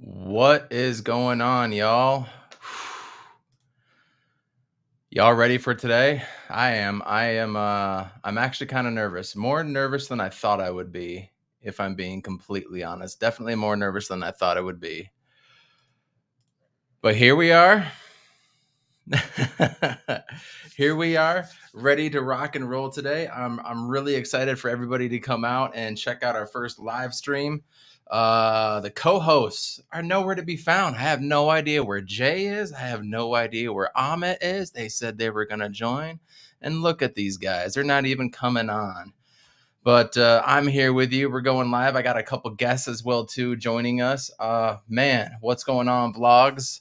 What is going on, y'all? Y'all ready for today? I'm actually kind of nervous. More nervous than I thought I would be, if I'm being completely honest. Definitely more nervous than I thought I would be. But here we are. Here we are, ready to rock and roll today. I'm really excited for everybody to come out and check out our first live stream. The co-hosts are nowhere to be found. I have no idea where Jay is. I have no idea where Amit is. They said they were going to join. And look at these guys. They're not even coming on. But I'm here with you. We're going live. I got a couple guests as well, too, joining us. Man, what's going on, vlogs?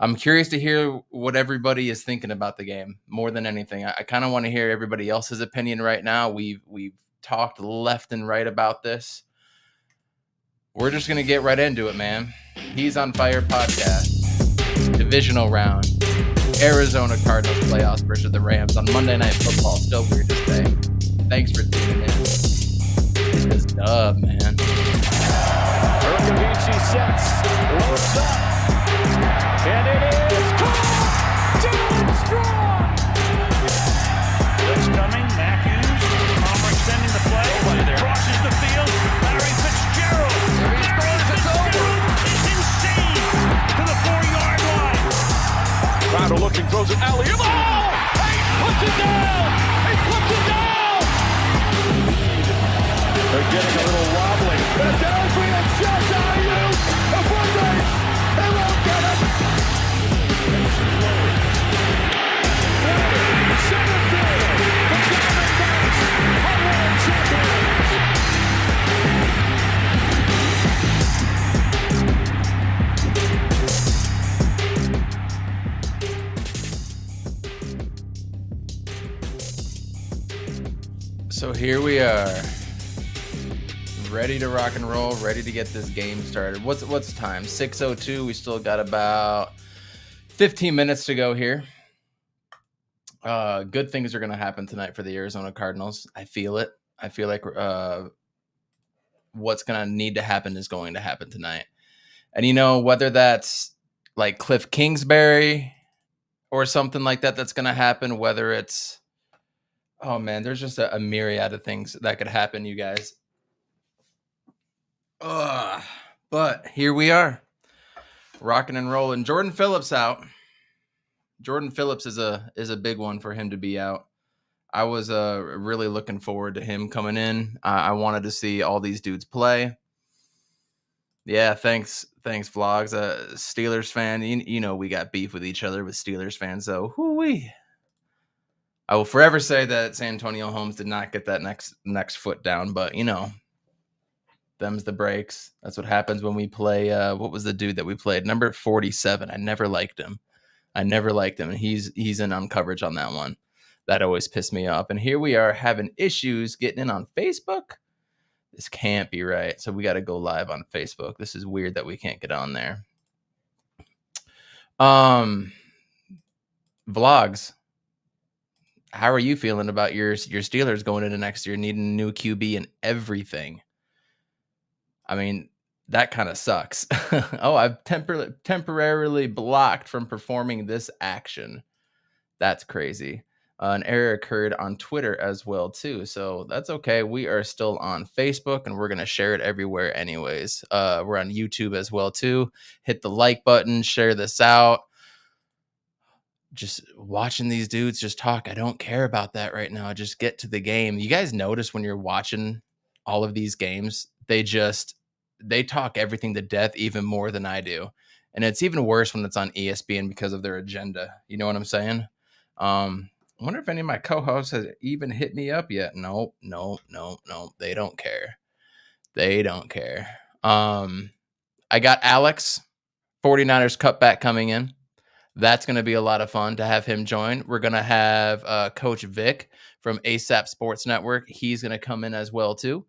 I'm curious to hear what everybody is thinking about the game more than anything. I kind of want to hear everybody else's opinion right now. We've talked left and right about this. We're just going to get right into it, man. He's on Fire podcast, divisional round, Arizona Cardinals playoffs versus the Rams on Monday Night Football. Still weird to say. Thanks for tuning in. Get this dub, man. Urkavici sets, loads up, and it is caught! Dylan Strong! Blitz coming, Matthews, Palmer extending the play, crosses the field, Larry Fitzgerald. Larry Fitzgerald is insane to the 4-yard line. Crowder looking, throws it alley. Oh! He puts it down! He puts it down! They're getting a little wobbly. And Delphi shots out of you! A foot race! They won't get it! Center field! The Diamondbacks are world champions! So here we are. Ready to rock and roll, ready to get this game started. What's time? 6:02. We still got about 15 minutes to go here. Good things are going to happen tonight for the Arizona Cardinals. I feel it. I feel like what's going to need to happen is going to happen tonight. And, whether that's like Cliff Kingsbury or something like that that's going to happen, whether it's, oh, man, there's just a myriad of things that could happen, you guys. But here we are, rocking and rolling. Jordan Phillips out. Jordan Phillips is a big one for him to be out. I was really looking forward to him coming in. I wanted to see all these dudes play. Yeah, thanks, vlogs. Steelers fan, you know we got beef with each other with Steelers fans. So hoo-wee. I will forever say that Santonio Holmes did not get that next foot down, but them's the breaks. That's what happens when we play. What was the dude that we played? Number 47. I never liked him. And he's in on coverage on that one. That always pissed me off. And here we are having issues getting in on Facebook. This can't be right. So we got to go live on Facebook. This is weird that we can't get on there. Vlogs. How are you feeling about your Steelers going into next year, needing a new QB and everything? I mean, that kind of sucks. Oh, I've temporarily blocked from performing this action. That's crazy. An error occurred on Twitter as well, too. So that's okay. We are still on Facebook, and we're going to share it everywhere anyways. We're on YouTube as well, too. Hit the like button. Share this out. Just watching these dudes just talk. I don't care about that right now. Just get to the game. You guys notice when you're watching all of these games, they talk everything to death even more than I do. And it's even worse when it's on ESPN because of their agenda. You know what I'm saying? I wonder if any of my co-hosts has even hit me up yet. No. They don't care. I got Alex, 49ers cutback coming in. That's going to be a lot of fun to have him join. We're going to have Coach Vic from ASAP Sports Network. He's going to come in as well, too.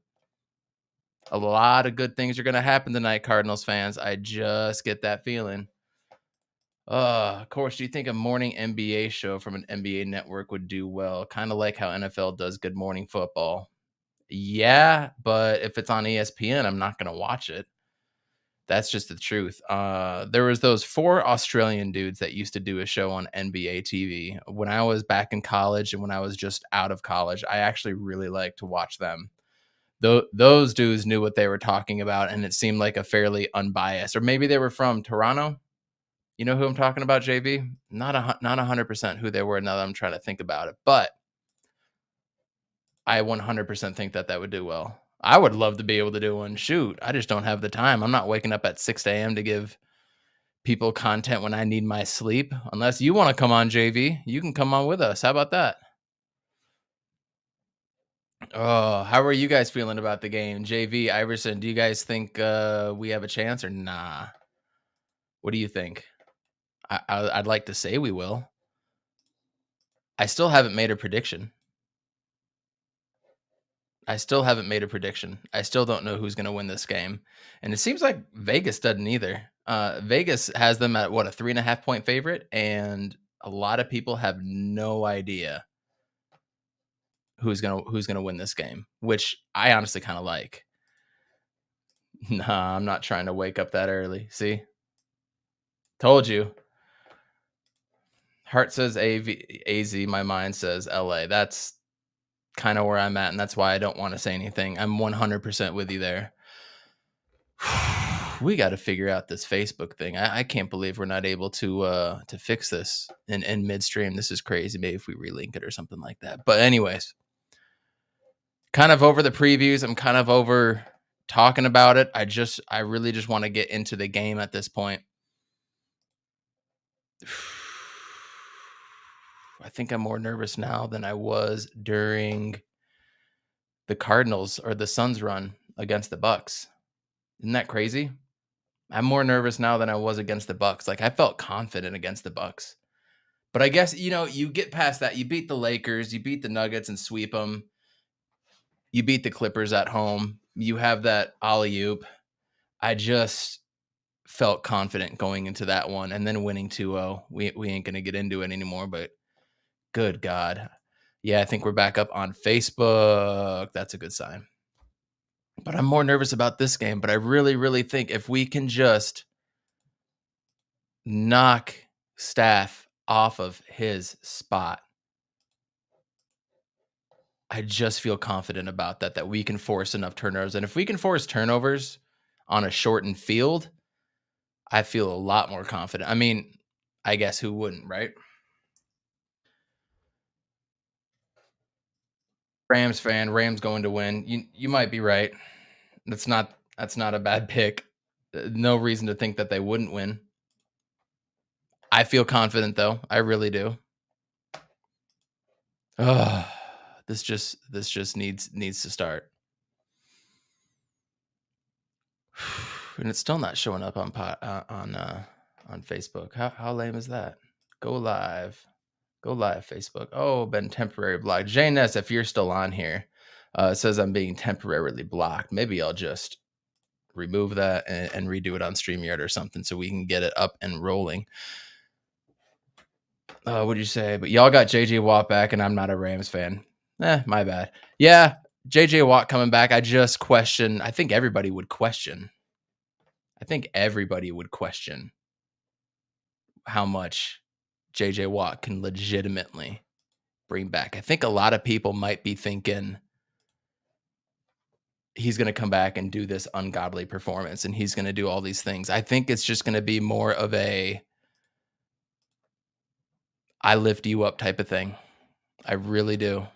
A lot of good things are going to happen tonight, Cardinals fans. I just get that feeling. Of course, do you think a morning NBA show from an NBA network would do well? Kind of like how NFL does Good Morning Football. Yeah, but if it's on ESPN, I'm not going to watch it. That's just the truth. There was those 4 Australian dudes that used to do a show on NBA TV. When I was back in college and when I was just out of college, I actually really liked to watch them. Those dudes knew what they were talking about, and it seemed like a fairly unbiased, or maybe they were from Toronto. You know who I'm talking about, JV? Not 100% who they were now that I'm trying to think about it, but I 100% think that that would do well. I would love to be able to do one. Shoot, I just don't have the time. I'm not waking up at 6 a.m. to give people content when I need my sleep. Unless you want to come on, JV, you can come on with us. How about that? Oh, how are you guys feeling about the game? JV, Iverson, do you guys think we have a chance or nah? What do you think? I'd like to say we will. I still haven't made a prediction. I still haven't made a prediction. I still don't know who's going to win this game. And it seems like Vegas doesn't either. Vegas has them at what, a 3.5 point favorite, and a lot of people have no idea who's gonna win this game, which I honestly kind of like. Nah, I'm not trying to wake up that early. See, told you. Heart says AZ. My mind says LA. That's kind of where I'm at, and that's why I don't want to say anything. I'm 100% with you there. We got to figure out this Facebook thing. I can't believe we're not able to fix this in midstream. This is crazy. Maybe if we relink it or something like that. But anyways, kind of over the previews. I'm kind of over talking about it. I really just want to get into the game at this point. I think I'm more nervous now than I was during the Cardinals or the Suns run against the Bucks. Isn't that crazy? I'm more nervous now than I was against the Bucks. Like, I felt confident against the Bucks. But I guess, you get past that. You beat the Lakers, you beat the Nuggets and sweep them. You beat the Clippers at home. You have that alley-oop. I just felt confident going into that one, and then winning 2-0. We ain't going to get into it anymore, but good God. Yeah, I think we're back up on Facebook. That's a good sign. But I'm more nervous about this game, but I really, really think if we can just knock Steph off of his spot, I just feel confident about that we can force enough turnovers. And if we can force turnovers on a shortened field, I feel a lot more confident. I mean, I guess who wouldn't, right? Rams fan, Rams going to win. You might be right. That's not a bad pick. No reason to think that they wouldn't win. I feel confident though. I really do. Oh, this just needs to start. And it's still not showing up on Facebook. How lame is that? Go live, Facebook. Oh, been temporary blocked. Jane Ness, if you're still on here, it says I'm being temporarily blocked. Maybe I'll just remove that and redo it on StreamYard or something so we can get it up and rolling. What'd you say? But y'all got JJ Watt back, and I'm not a Rams fan. My bad. Yeah, JJ Watt coming back. I just question. I think everybody would question how much JJ Watt can legitimately bring back. I think a lot of people might be thinking he's going to come back and do this ungodly performance and he's going to do all these things. I think it's just going to be more of a I lift you up type of thing. I really do.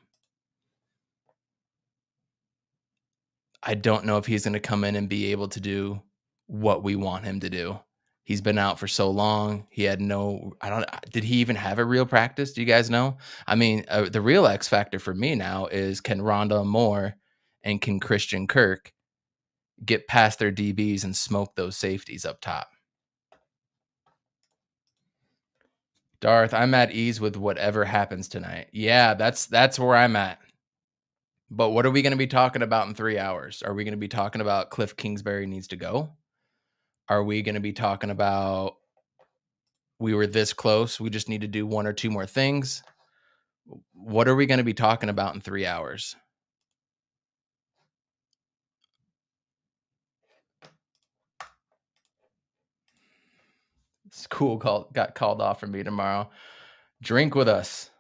I don't know if he's going to come in and be able to do what we want him to do. He's been out for so long. He had did he even have a real practice? Do you guys know? I mean, the real X factor for me now is, can Rondale Moore and can Christian Kirk get past their DBs and smoke those safeties up top? Darth, I'm at ease with whatever happens tonight. Yeah, that's where I'm at. But what are we going to be talking about in 3 hours? Are we going to be talking about Cliff Kingsbury needs to go? Are we going to be talking about we were this close, we just need to do 1 or 2 more things? What are we going to be talking about in 3 hours? School got called off for me tomorrow. Drink with us.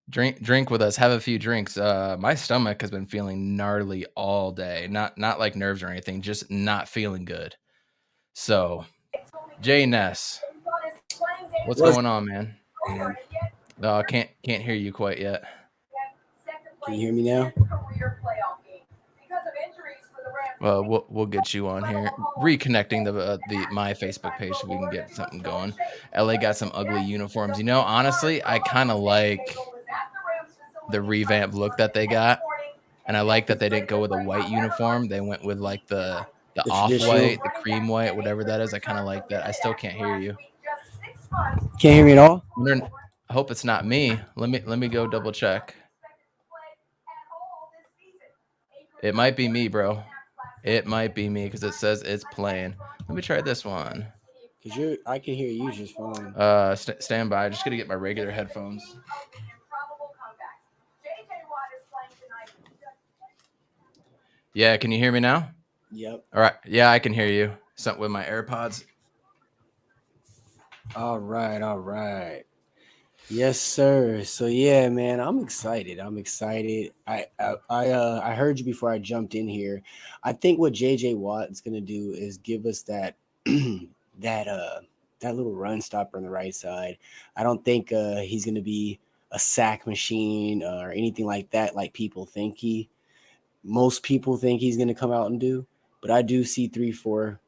Drink with us. Have a few drinks. My stomach has been feeling gnarly all day. Not like nerves or anything, just not feeling good. So, Jay Ness, what's going on, man? Can't hear you quite yet. Can you hear me now? Well, we'll get you on here. Reconnecting the my Facebook page so we can get something going. LA got some ugly uniforms. You know, honestly, I kind of like the revamped look that they got, and I like that they didn't go with a white uniform. They went with like the off-white, the cream white, whatever that is. I kind of like that. I still can't hear you. Can't hear me at all? I hope it's not me. Let me go double check. It might be me, bro. It might be me because it says it's playing. Let me try this one. Because I can hear you just fine. Stand by. Just gonna get my regular headphones. Yeah, can you hear me now? Yep. All right. Yeah, I can hear you. Something with my AirPods. All right. Yes, sir. So yeah, man, I'm excited. I heard you before I jumped in here. I think what JJ Watt is gonna do is give us that that little run stopper on the right side. I don't think he's gonna be a sack machine or anything like that, like most people think he's gonna come out and do. But I do see 3-4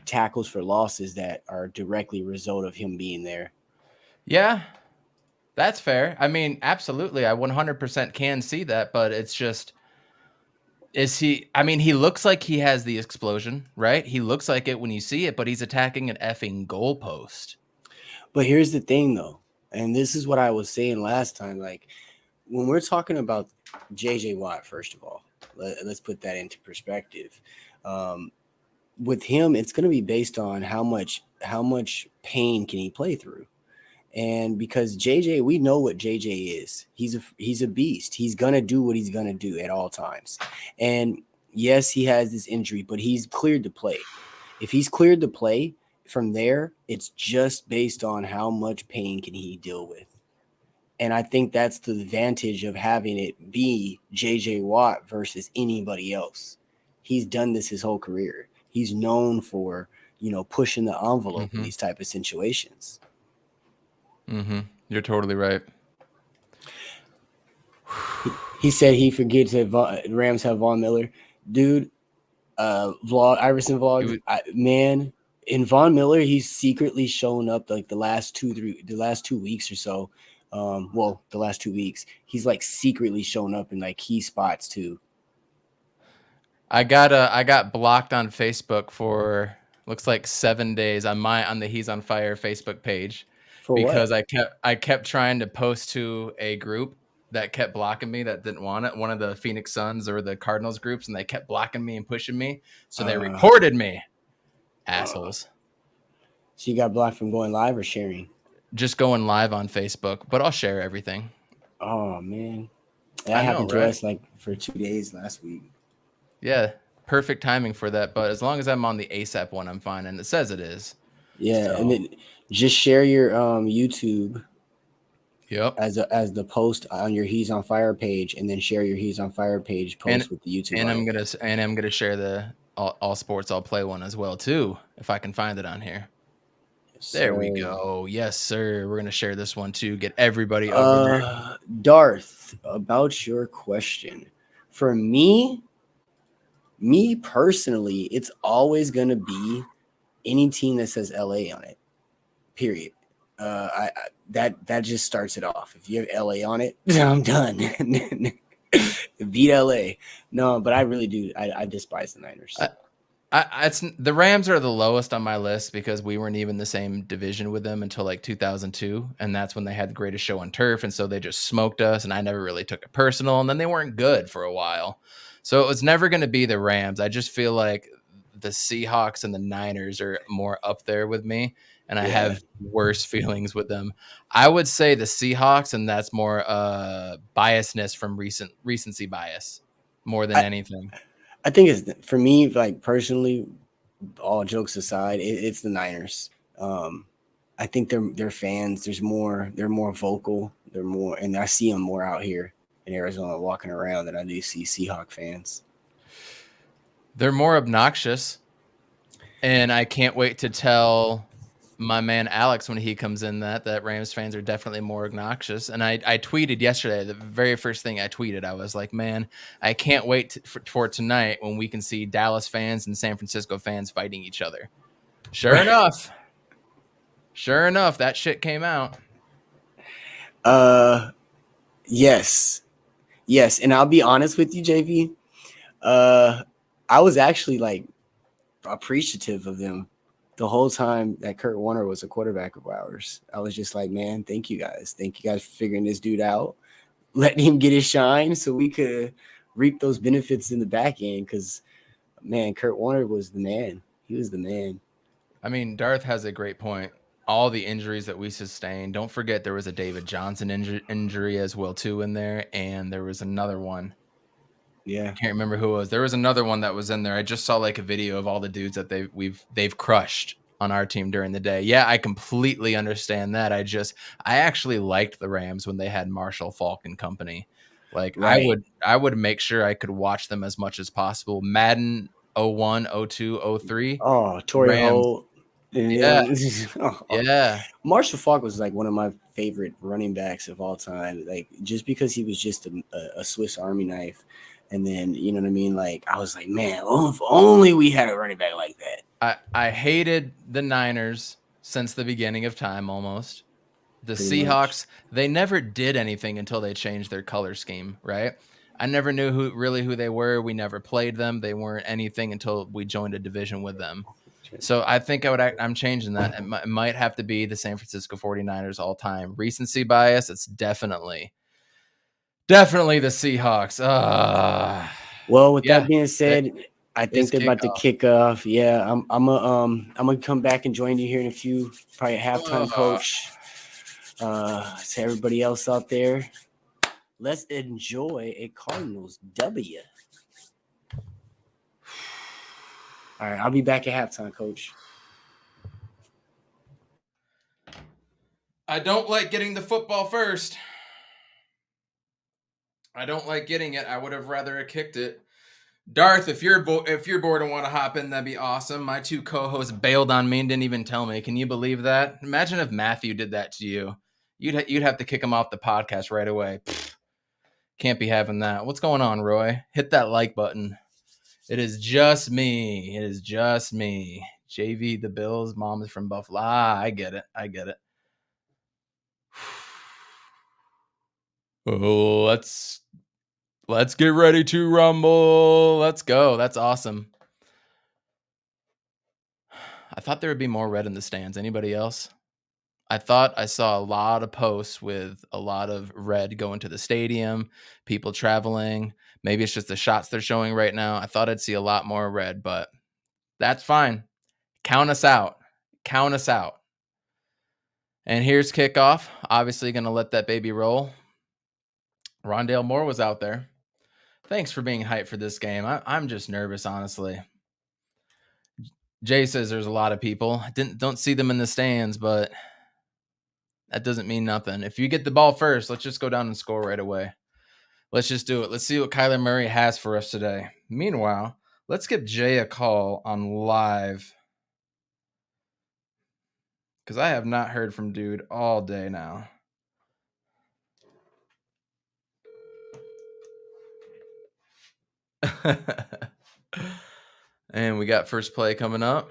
tackles for losses that are directly a result of him being there. Yeah, that's fair. I mean, absolutely. I 100% can see that, but it's just, he looks like he has the explosion, right? He looks like it when you see it, but he's attacking an effing goalpost. But here's the thing, though, and this is what I was saying last time. Like, when we're talking about JJ Watt, first of all, let's put that into perspective. With him, it's going to be based on how much pain can he play through. And because JJ, we know what JJ is. He's a beast. He's going to do what he's going to do at all times. And yes, he has this injury, but he's cleared to play. If he's cleared to play from there, it's just based on how much pain can he deal with. And I think that's the advantage of having it be JJ Watt versus anybody else. He's done this his whole career. He's known for, pushing the envelope in these type of situations. Mm-hmm. You're totally right. He said he forgets that Rams have Von Miller. Dude, Iverson vlog, man, in Von Miller, he's secretly shown up like the last 2 weeks or so. The last 2 weeks, he's like secretly shown up in like key spots too. I got blocked on Facebook for looks like 7 days on the He's on Fire Facebook page because what? I kept trying to post to a group that kept blocking me, that didn't want it, one of the Phoenix Suns or the Cardinals groups, and they kept blocking me and pushing me, so they reported me. Assholes. So you got blocked from going live or sharing? Just going live on Facebook, but I'll share everything. Oh man, that happened to us like for 2 days last week. Yeah, perfect timing for that. But as long as I'm on the ASAP one, I'm fine, and it says it is. Yeah, so. And then just share your YouTube. Yep. As the post on your He's on Fire page, and then share your He's on Fire page post with the YouTube. And I'm gonna share the all sports I'll play one as well too, if I can find it on here. Yes, there we go. Yes, sir. We're gonna share this one too. Get everybody over there. Darth, about your question. For me personally, it's always gonna be any team that says LA on it. Period. That just starts it off. If you have LA on it, I'm done. Beat LA. No, but I really do. I despise the Niners. The Rams are the lowest on my list because we weren't even the same division with them until like 2002, and that's when they had the greatest show on turf, and so they just smoked us, and I never really took it personal, and then they weren't good for a while. So it was never going to be the Rams. I just feel like the Seahawks and the Niners are more up there with me, and I have worse feelings with them. I would say the Seahawks, and that's more biasness from recency bias more than anything. I think it's, for me, like personally, all jokes aside, it's the Niners. I think they're fans. They're more vocal. They're more, and I see them more out here in Arizona walking around than I do see Seahawk fans. They're more obnoxious, and I can't wait to tell my man Alex when he comes in that Rams fans are definitely more obnoxious. And I tweeted yesterday, the very first thing I tweeted, I was like, man, I can't wait for tonight when we can see Dallas fans and San Francisco fans fighting each other. Sure enough, that shit came out. Yes. And I'll be honest with you, JV. I was actually like appreciative of them the whole time that Kurt Warner was a quarterback of ours. I was just like, man, thank you guys for figuring this dude out, letting him get his shine so we could reap those benefits in the back end. Because, man, Kurt Warner was the man. He was the man. I mean, Darth has a great point. All the injuries that we sustained. Don't forget there was a David Johnson injury as well too in there, and there was another one. Yeah, I can't remember who it was. There was another one that was in there. I just saw like a video of all the dudes that they've crushed on our team during the day. Yeah, I completely understand that. I actually liked the Rams when they had Marshall Faulk and company. Like right. I would make sure I could watch them as much as possible. Madden 01, 02, 03. Oh, Torrey Holt. Yeah. Yeah. Marshall Faulk was like one of my favorite running backs of all time. Like just because he was just a Swiss Army knife. And then, you know what I mean? Like, I was like, man, if only we had a running back like that. I hated the Niners since the beginning of time almost. The Pretty Seahawks, they never did anything until they changed their color scheme, right? I never knew who they were. We never played them. They weren't anything until we joined a division with them. So I think I'm changing that. It might have to be the San Francisco 49ers all time. Recency bias, it's definitely the Seahawks. Well, with that being said, I think they're about to kick off. Yeah, I'm gonna come back and join you here in a few, probably halftime, coach. To everybody else out there, let's enjoy a Cardinals W. All right, I'll be back at halftime, coach. I don't like getting the football first. I don't like getting it. I would have rather kicked it. Darth, if you're bored and want to hop in, that'd be awesome. My two co-hosts bailed on me and didn't even tell me. Can you believe that? Imagine if Matthew did that to you. You'd have to kick him off the podcast right away. Pfft, can't be having that. What's going on, Roy? Hit that like button. It is just me. JV, the Bills. Mom is from Buffalo. I get it. Oh, let's get ready to rumble. Let's go. That's awesome. I thought there would be more red in the stands. Anybody else? I thought I saw a lot of posts with a lot of red going to the stadium, people traveling. Maybe it's just the shots they're showing right now. I thought I'd see a lot more red, but that's fine. Count us out. And here's kickoff. Obviously going to let that baby roll. Rondale Moore was out there. Thanks for being hyped for this game. I'm just nervous, honestly. Jay says there's a lot of people. Don't see them in the stands, but that doesn't mean nothing. If you get the ball first, let's just go down and score right away. Let's just do it. Let's see what Kyler Murray has for us today. Meanwhile, let's give Jay a call on live, because I have not heard from dude all day now. And we got first play coming up.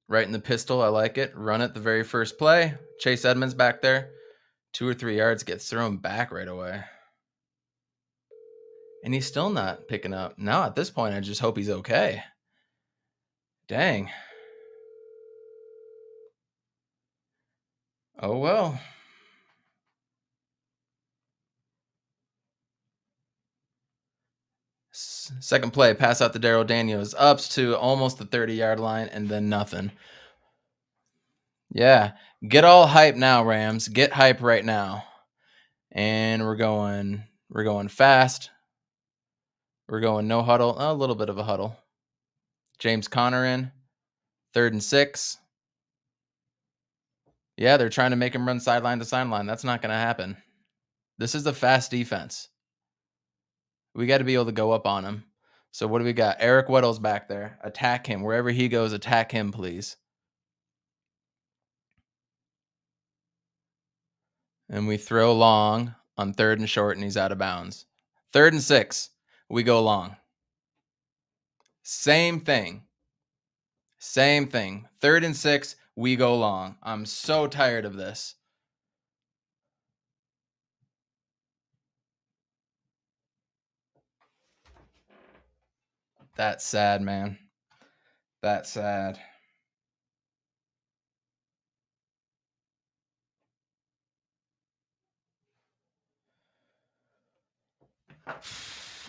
Right in the pistol. I like it. Run it the very first play. Chase Edmonds back there. 2 or 3 yards, gets thrown back right away. And he's still not picking up. Now at this point, I just hope he's okay. Dang. Oh, well. Second play, pass out to Daryl Daniels. Ups to almost the 30-yard line, and then nothing. Yeah. Get all hype now, Rams. Get hype right now. And we're going fast. We're going no huddle. A little bit of a huddle. James Conner in. 3rd and 6. Yeah, they're trying to make him run sideline to sideline. That's not going to happen. This is a fast defense. We got to be able to go up on him. So what do we got? Eric Weddle's back there. Attack him. Wherever he goes, attack him, please. And we throw long on 3rd and short, and he's out of bounds. 3rd and 6, we go long. Same thing. 3rd and 6, we go long. I'm so tired of this. That's sad, man. That's sad.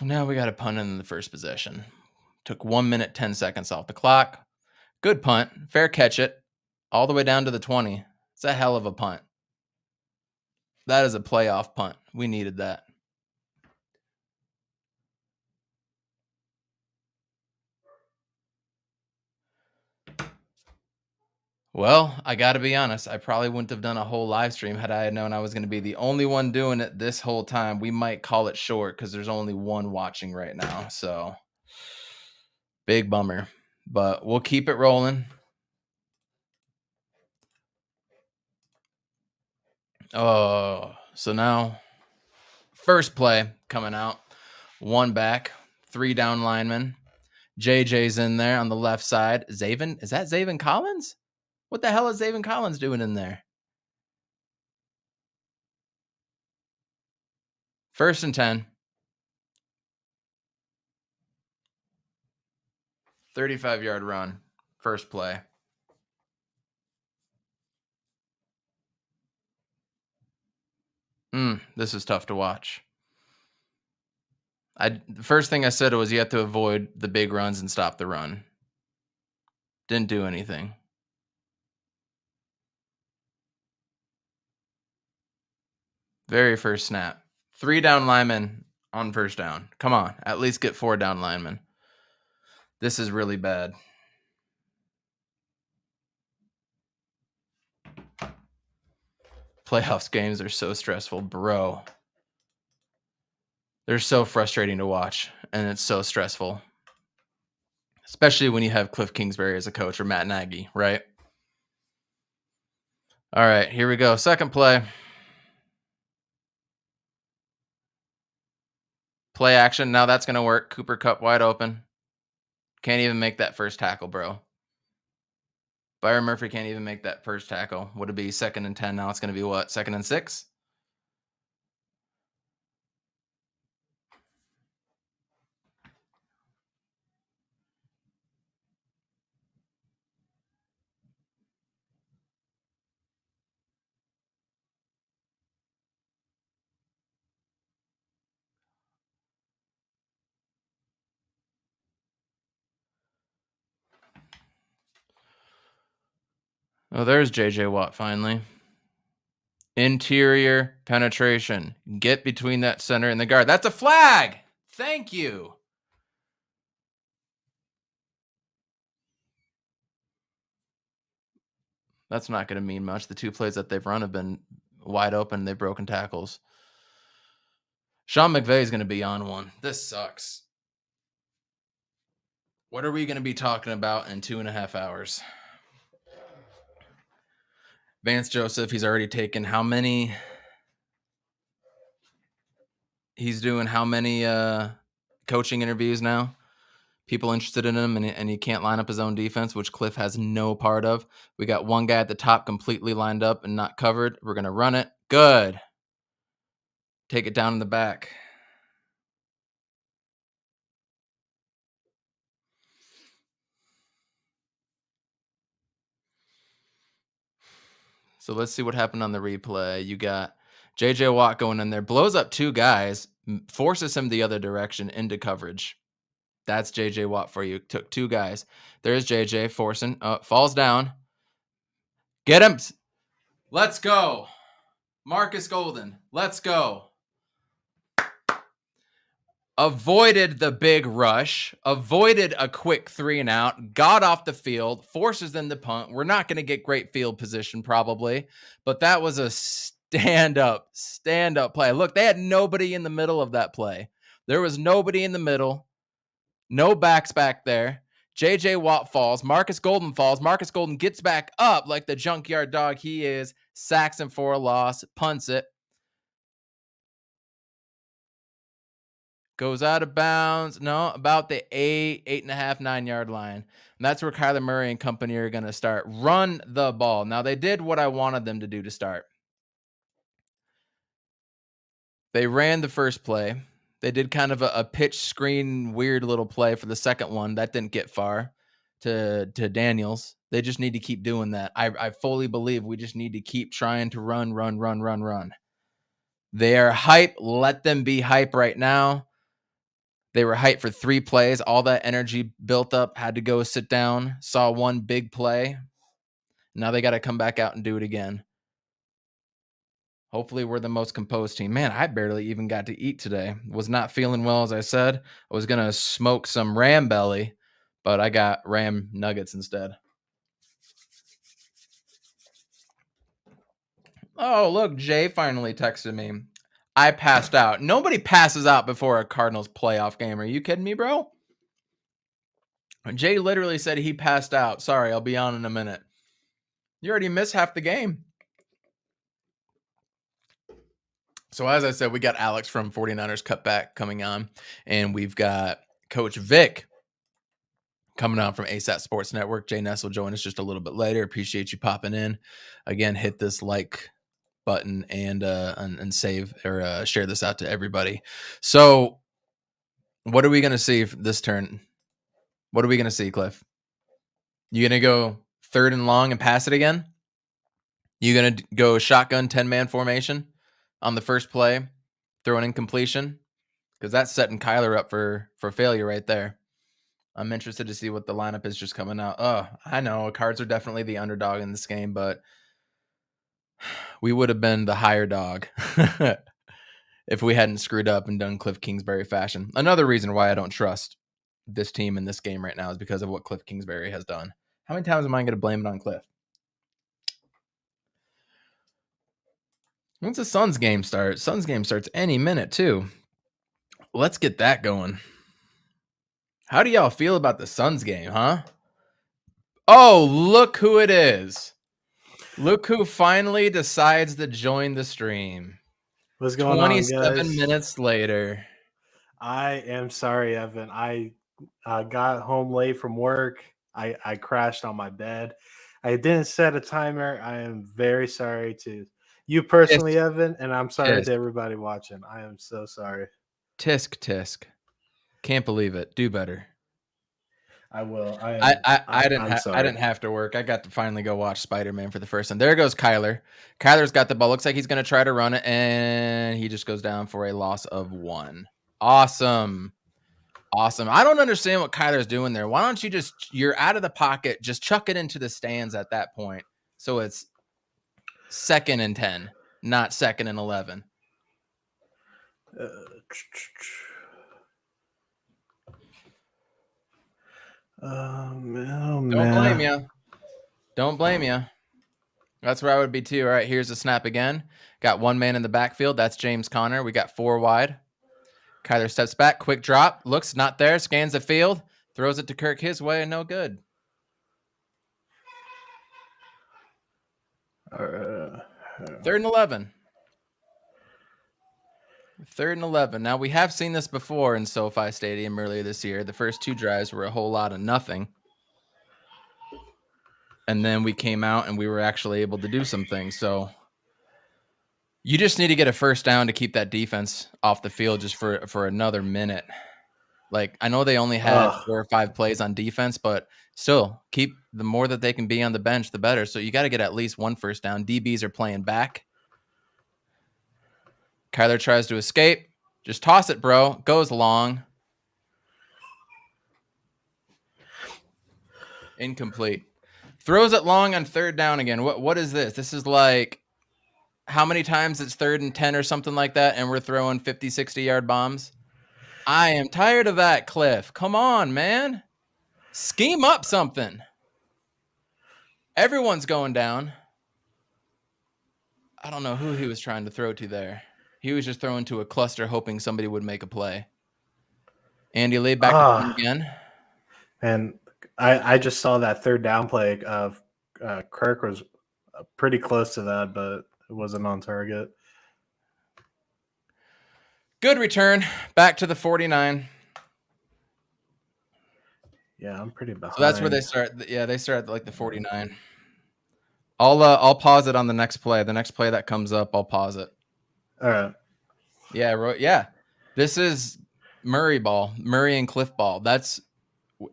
Now we got a punt in the first possession. Took 1 minute, 10 seconds off the clock. Good punt. Fair catch it. All the way down to the 20. It's a hell of a punt. That is a playoff punt. We needed that. Well, I got to be honest. I probably wouldn't have done a whole live stream had I known I was going to be the only one doing it this whole time. We might call it short because there's only one watching right now. So, big bummer. But we'll keep it rolling. Oh, so now, first play coming out. 1 back, 3 down linemen. JJ's in there on the left side. Zaven, is that Zaven Collins? What the hell is Zaven Collins doing in there? 1st and 10. 35-yard run. First play. This is tough to watch. The first thing I said was you have to avoid the big runs and stop the run. Didn't do anything. Very first snap. 3 down linemen on first down. Come on, at least get 4 down linemen. This is really bad. Playoffs games are so stressful, bro. They're so frustrating to watch, and it's so stressful. Especially when you have Cliff Kingsbury as a coach or Matt Nagy, right? All right, here we go. Second play. Play action. Now that's going to work. Cooper Kupp wide open. Can't even make that first tackle, bro. Byron Murphy can't even make that first tackle. Would it be 2nd and 10? Now it's going to be what? 2nd and 6? Oh, there's JJ Watt finally. Interior penetration. Get between that center and the guard. That's a flag. Thank you. That's not going to mean much. The 2 plays that they've run have been wide open. They've broken tackles. Sean McVay is going to be on one. This sucks. What are we going to be talking about in 2.5 hours? Vance Joseph, he's already taken how many? He's doing how many coaching interviews now? People interested in him, and he can't line up his own defense, which Cliff has no part of. We got one guy at the top completely lined up and not covered. We're going to run it. Good. Take it down in the back. So let's see what happened on the replay. You got JJ Watt going in there, blows up 2 guys, forces him the other direction into coverage. That's JJ Watt for you. Took 2 guys. There's JJ forcing. Falls down. Get him. Let's go. Marcus Golden. Let's go. avoided the big rush, avoided a quick 3-and-out, got off the field, forces them to punt. We're not going to get great field position probably, but that was a stand-up play. Look, they had nobody in the middle of that play. There was nobody in the middle, no backs back there. J.J. Watt falls. Marcus Golden falls. Marcus Golden gets back up like the junkyard dog he is, sacks him for a loss, punts it. Goes out of bounds. No, about the 8.5, 9-yard line. And that's where Kyler Murray and company are going to start. Run the ball. Now, they did what I wanted them to do to start. They ran the first play. They did kind of a pitch screen, weird little play for the second one. That didn't get far to Daniels. They just need to keep doing that. I fully believe we just need to keep trying to run. They are hype. Let them be hype right now. They were hyped for 3 plays. All that energy built up, had to go sit down, saw one big play. Now they got to come back out and do it again. Hopefully we're the most composed team. Man, I barely even got to eat today. Was not feeling well, as I said. I was going to smoke some ram belly, but I got ram nuggets instead. Oh, look, Jay finally texted me. I passed out. Nobody passes out before a Cardinals playoff game. Are you kidding me, bro? Jay literally said he passed out. Sorry, I'll be on in a minute. You already missed half the game. So as I said, we got Alex from 49ers Cutback coming on, and we've got Coach Vic coming on from ASAP Sports Network. Jay Ness will join us just a little bit later. Appreciate you popping in. Again, hit this like button and save or share this out to everybody. So what are we going to see this turn? What are we going to see, Cliff? You going to go 3rd and long and pass it again? You going to go shotgun 10-man formation on the first play, throw an incompletion? Because that's setting Kyler up for failure right there. I'm interested to see what the lineup is just coming out. Oh, I know Cards are definitely the underdog in this game, but we would have been the higher dog if we hadn't screwed up and done Cliff Kingsbury fashion. Another reason why I don't trust this team in this game right now is because of what Cliff Kingsbury has done. How many times am I going to blame it on Cliff? Once the Suns game starts, Suns game starts any minute too. Let's get that going. How do y'all feel about the Suns game, huh? Oh, look who it is. Look who finally decides to join the stream. What's going on, guys? 27 minutes later. I am sorry, Evan. I got home late from work. I crashed on my bed. I didn't set a timer. I am very sorry to you personally, Evan, and I'm sorry to everybody watching. I am so sorry. Tisk. Can't believe it. Do better. I will. I didn't have to work. I got to finally go watch Spider-Man for the first time. There goes Kyler. Kyler's got the ball. Looks like he's going to try to run it, and he just goes down for a loss of 1. Awesome. I don't understand what Kyler's doing there. Why don't you you're out of the pocket, just chuck it into the stands at that point. So it's 2nd and 10, not 2nd and 11. Don't blame you. That's where I would be too. All right, here's the snap again. Got 1 man in the backfield. That's James Conner. We got 4 wide. Kyler steps back, quick drop, looks not there, scans the field, throws it to Kirk his way, and no good. 3rd and 11. 3rd and 11. Now, we have seen this before in SoFi Stadium earlier this year. The first 2 drives were a whole lot of nothing. And then we came out and we were actually able to do some things. So you just need to get a first down to keep that defense off the field just for another minute. Like, I know they only had 4 or 5 plays on defense, but still, keep the more that they can be on the bench, the better. So you got to get at least 1 first down. DBs are playing back. Kyler tries to escape. Just toss it, bro. Goes long. Incomplete. Throws it long on 3rd down again. What is this? This is like how many times it's 3rd and 10 or something like that, and we're throwing 50, 60-yard bombs? I am tired of that, Cliff. Come on, man. Scheme up something. Everyone's going down. I don't know who he was trying to throw to there. He was just throwing to a cluster, hoping somebody would make a play. Andy Lee back to him again. And I just saw that third down play of Kirk was pretty close to that, but it wasn't on target. Good return. Back to the 49. Yeah, I'm pretty behind. So that's where they start. Yeah, they start at like the 49. I'll pause it on the next play. The next play that comes up, I'll pause it. All right. Yeah. This is Murray ball, Murray and Cliff ball. That's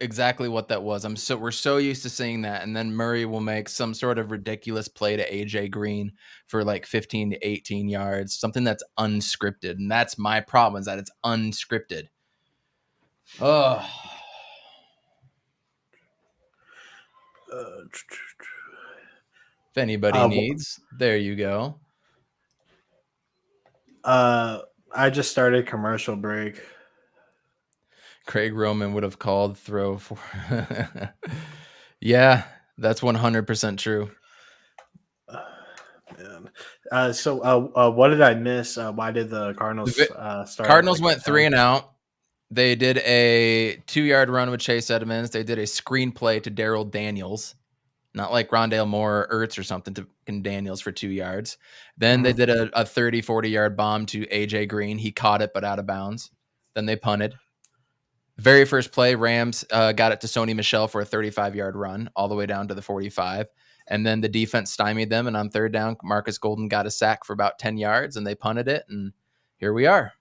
exactly what that was. We're so used to seeing that, and then Murray will make some sort of ridiculous play to AJ Green for like 15 to 18 yards, something that's unscripted, and that's my problem, is that it's unscripted. Oh. If anybody needs, there you go. I just started commercial break. Craig Roman would have called throw for. Yeah, that's 100% true. Man. So what did I miss? Why did the Cardinals start? Cardinals went 3 and out. They did a 2-yard run with Chase Edmonds. They did a screen play to Darryl Daniels, not like Rondale Moore or Ertz or something, to Daniels for 2 yards. Then they did a 30, 40-yard bomb to AJ Green. He caught it, but out of bounds. Then they punted. Very first play, Rams got it to Sony Michel for a 35-yard run all the way down to the 45. And then the defense stymied them. And on third down, Marcus Golden got a sack for about 10 yards, and they punted it. And here we are.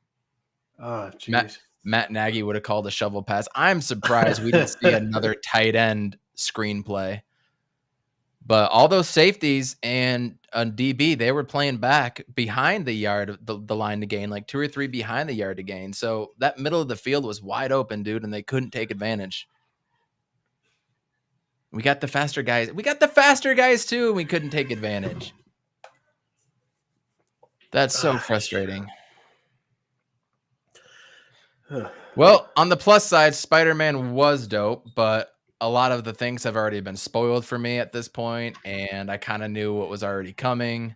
Oh, jeez. Matt Nagy would have called a shovel pass. I'm surprised we didn't see another tight end screenplay. But all those safeties and DB, they were playing back behind the yard, the line to gain, like 2 or 3 behind the yard to gain. So that middle of the field was wide open, dude, and they couldn't take advantage. We got the faster guys. We got the faster guys too, and we couldn't take advantage. That's so frustrating. Well, on the plus side, Spider-Man was dope, but a lot of the things have already been spoiled for me at this point, and I kind of knew what was already coming.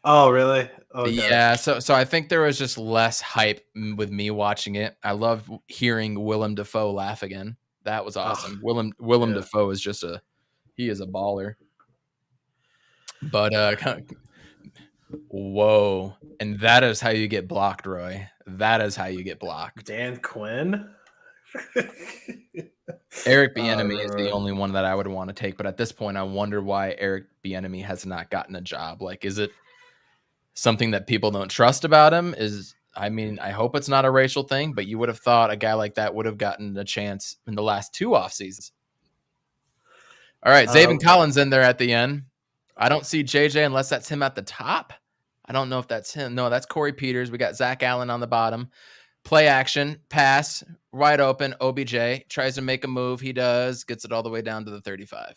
Oh, really? Okay. Yeah, so I think there was just less hype with me watching it. I love hearing Willem Dafoe laugh again. That was awesome. Willem Dafoe is he is a baller. But whoa, and that is how you get blocked, Roy. That is how you get blocked. Dan Quinn? Eric Bieniemy is the only one that I would want to take, but at this point, I wonder why Eric Bieniemy has not gotten a job. Like, is it something that people don't trust about him? I hope it's not a racial thing, but you would have thought a guy like that would have gotten a chance in the last 2 off seasons. All right, Zaven Collins in there at the end. I don't see JJ unless that's him at the top. I don't know if that's him. No, that's Corey Peters. We got Zach Allen on the bottom. Play action, pass, wide open. OBJ tries to make a move. He does. Gets it all the way down to the 35.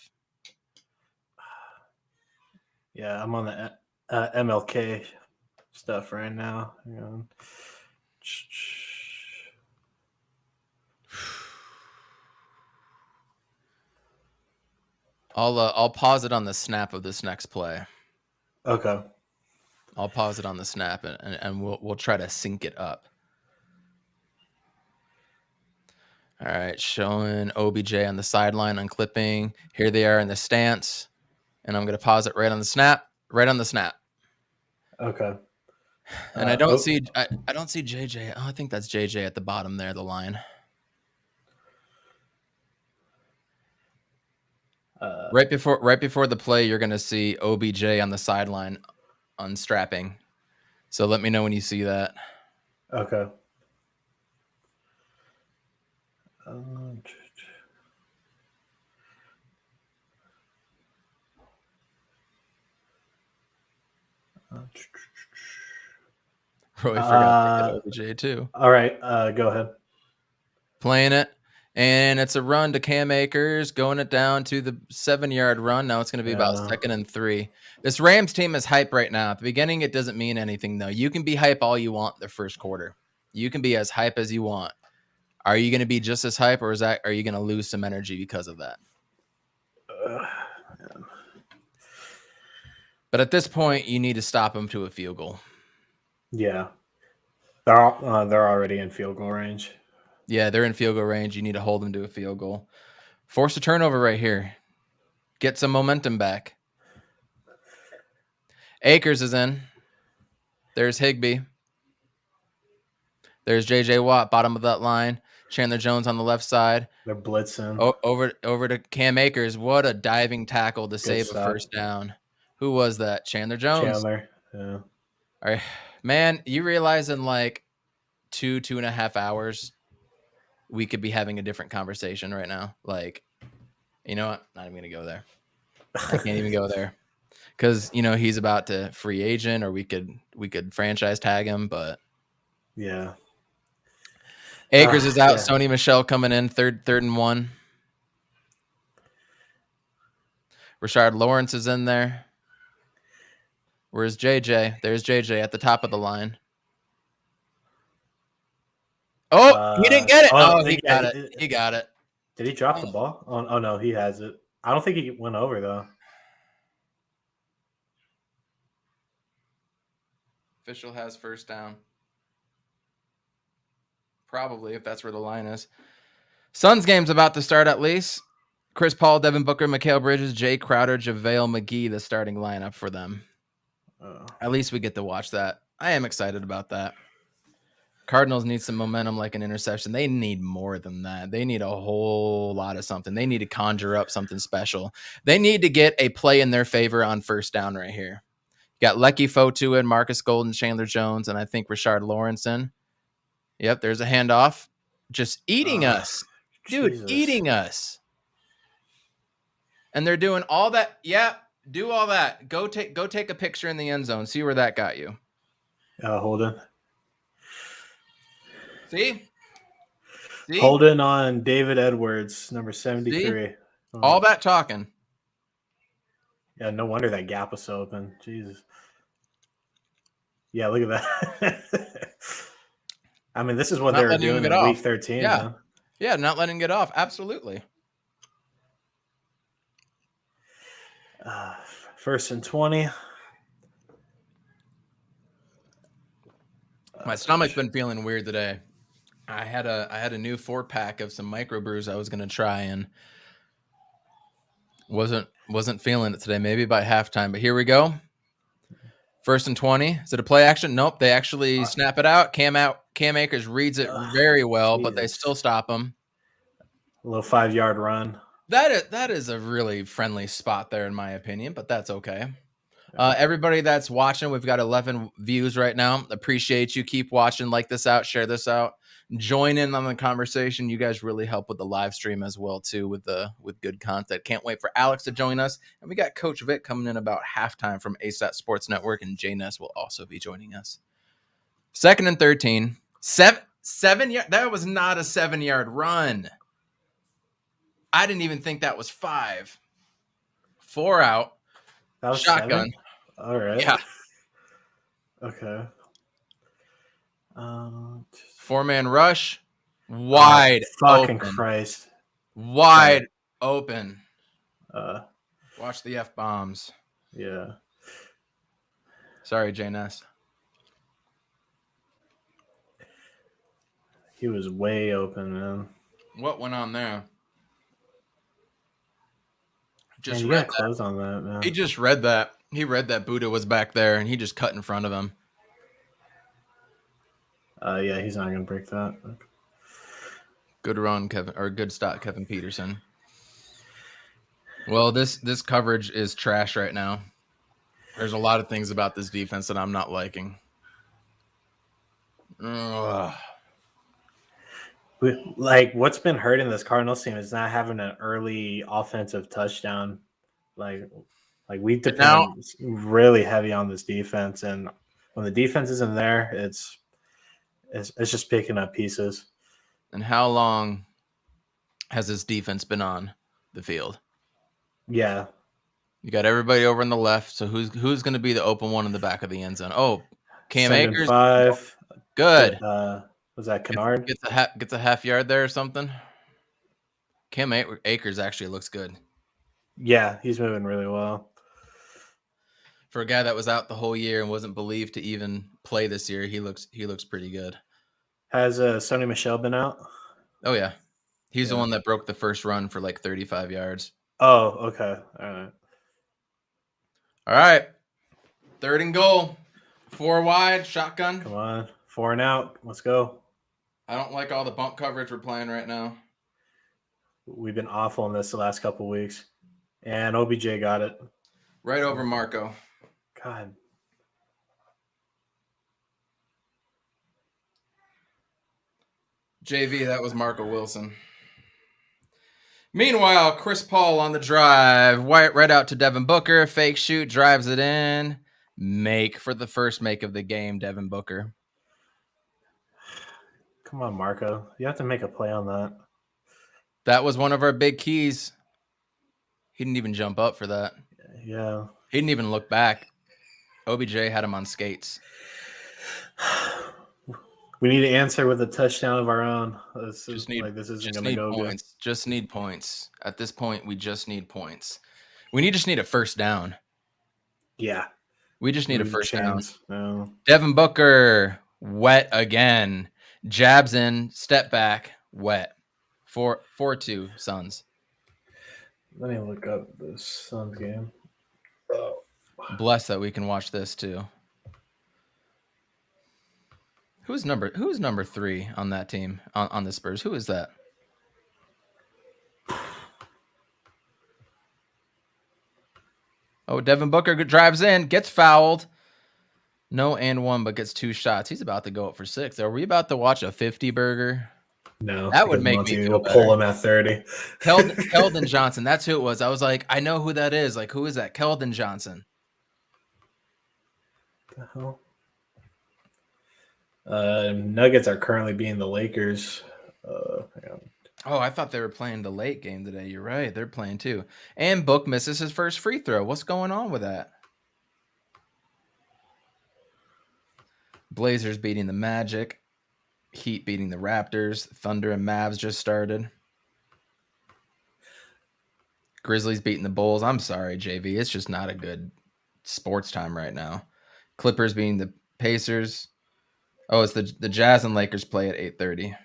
Yeah, I'm on the MLK stuff right now. Hang on. I'll pause it on the snap of this next play. Okay. I'll pause it on the snap and we'll try to sync it up. All right, showing OBJ on the sideline, unclipping. Here they are in the stance, and I'm going to pause it right on the snap. Right on the snap. Okay. And I don't see JJ. Oh, I think that's JJ at the bottom there, the line. Right before the play, you're going to see OBJ on the sideline unstrapping. So let me know when you see that. Okay. Roy forgot to get OBJ too. All right, go ahead. Playing it. And it's a run to Cam Akers, going it down to the 7-yard run. Now it's going to be about 2nd and 3. This Rams team is hype right now. At the beginning, it doesn't mean anything, though. You can be hype all you want the first quarter. You can be as hype as you want. Are you going to be just as hype, or are you going to lose some energy because of that? But at this point, you need to stop them to a field goal. Yeah, they're already in field goal range. Yeah, they're in field goal range. You need to hold them to a field goal. Force a turnover right here. Get some momentum back. Akers is in. There's Higbee. There's J.J. Watt, bottom of that line. Chandler Jones on the left side. They're blitzing. Over to Cam Akers. What a diving tackle to save stop. a first down. Who was that? Chandler Jones. Chandler. Yeah. All right. Man, you realize in like 2.5 hours, we could be having a different conversation right now. Like, you know what? Not even going to go there. I can't even go there. Because, he's about to free agent, or we could franchise tag him, but yeah. Akers is out. Yeah. Sony Michel coming in, third and 1. Rashard Lawrence is in there. Where's JJ? There's JJ at the top of the line. Oh, he didn't get it. He got it. He got it. Did he drop the ball? Oh, no, he has it. I don't think he went over, though. Official has first down. Probably, if that's where the line is. Suns game's about to start at least. Chris Paul, Devin Booker, Mikal Bridges, Jay Crowder, JaVale McGee, the starting lineup for them. At least we get to watch that. I am excited about that. Cardinals need some momentum like an interception. They need more than that. They need a whole lot of something. They need to conjure up something special. They need to get a play in their favor on first down right here. You got Lecky Fotu in, Marcus Golden, Chandler Jones, and I think Rashard Lawrence in. Yep, there's a handoff. Just eating us. Dude, Jesus. eating us. And they're doing all that. Yeah, do all that. Go take a picture in the end zone. See where that got you. Holden. See? Holden on David Edwards, number 73. All that talking. Yeah, no wonder that gap was so open. Jesus. Yeah, look at that. I mean, this is what they were doing in week 13. Yeah. Man. Yeah, not letting it get off. Absolutely. First and 20. My stomach's been feeling weird today. I had a new 4-pack of some microbrews I was going to try, and wasn't feeling it today. Maybe by halftime, but here we go. First and 20. Is it a play action? Nope. They actually snap it out. Cam Akers reads it very well, but they still stop him. A little 5-yard run. That is a really friendly spot there, in my opinion, but that's okay. Everybody that's watching, we've got 11 views right now. Appreciate you. Keep watching. Like this out. Share this out. Join in on the conversation. You guys really help with the live stream as well too, with good content. Can't wait for Alex to join us, and we got Coach Vic coming in about halftime from ASAT Sports Network, and Jay Ness will also be joining us. 2nd and 13. 7 yard. That was not a 7-yard run. I didn't even think that was 5. 4 out. That was shotgun. 7? All right. Yeah. Okay. 4-man rush. Wide fucking open. Christ. Wide open. Watch the F-bombs. Yeah. Sorry, Jay Ness. He was way open, man. What went on there? Just read close on that, man. He just read that. He read that Buddha was back there, and he just cut in front of him. Yeah, he's not gonna break that. Good run, Kevin, or good stop, Kevin Peterson. Well, this coverage is trash right now. There's a lot of things about this defense that I'm not liking. Ugh. Like, what's been hurting this Cardinals team is not having an early offensive touchdown. Like we depend really heavy on this defense, and when the defense isn't there, it's just picking up pieces. And how long has this defense been on the field? Yeah, you got everybody over on the left. So who's going to be the open one in the back of the end zone? Oh, Cam Akers. 5. Good. Was that Kennard? Gets a half yard there or something. Cam Akers actually looks good. Yeah, he's moving really well. For a guy that was out the whole year and wasn't believed to even play this year, he looks pretty good. Has Sonny Michel been out? Oh yeah. He's the Yeah. one that broke the first run for like 35 yards. Oh, okay. All right. All right. 3rd and goal. 4 wide, shotgun. Come on. 4 and out. Let's go. I don't like all the bump coverage we're playing right now. We've been awful in this the last couple weeks. And OBJ got it. Right over Marco. God. JV, that was Marco Wilson. Meanwhile, Chris Paul on the drive. Right out to Devin Booker. Fake shoot, drives it in. Make for the first make of the game, Devin Booker. Come on, Marco. You have to make a play on that. That was one of our big keys. He didn't even jump up for that. Yeah. He didn't even look back. OBJ had him on skates. We need to answer with a touchdown of our own. This Just isn't going to go points. good. Just need points. At this point, we just need points. We just need a first down. Yeah. We just need a first down. No. Devin Booker, wet again. Jabs in, step back, wet. 4-2 Suns. Let me look up this Suns game. Oh. Bless that we can watch this too. Who's number 3 on that team on the Spurs? Who is that? Oh, Devin Booker drives in, gets fouled. No and 1, but gets 2 shots. He's about to go up for 6. Are we about to watch a 50 burger? No, that would make me feel better. Pull him at 30. Keldon Johnson. That's who it was. I was like, I know who that is. Like, who is that? Keldon Johnson. What the hell? Nuggets are currently beating the Lakers. Hang on. Oh, I thought they were playing the late game today. You're right. They're playing too. And Book misses his first free throw. What's going on with that? Blazers beating the Magic. Heat beating the Raptors. Thunder and Mavs just started. Grizzlies beating the Bulls. I'm sorry, JV. It's just not a good sports time right now. Clippers beating the Pacers. Oh, it's the Jazz and Lakers play at 8:30.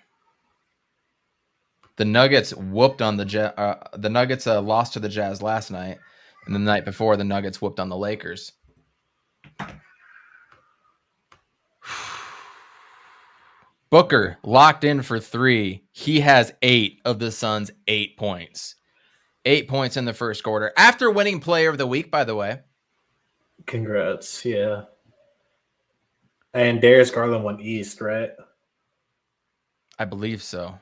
The Nuggets whooped on the Nuggets lost to the Jazz last night, and the night before the Nuggets whooped on the Lakers. Booker locked in for 3. He has 8 of the Suns' 8 points. 8 points in the first quarter. After winning Player of the Week, by the way. Congrats, yeah. And Darius Garland went East, right? I believe so.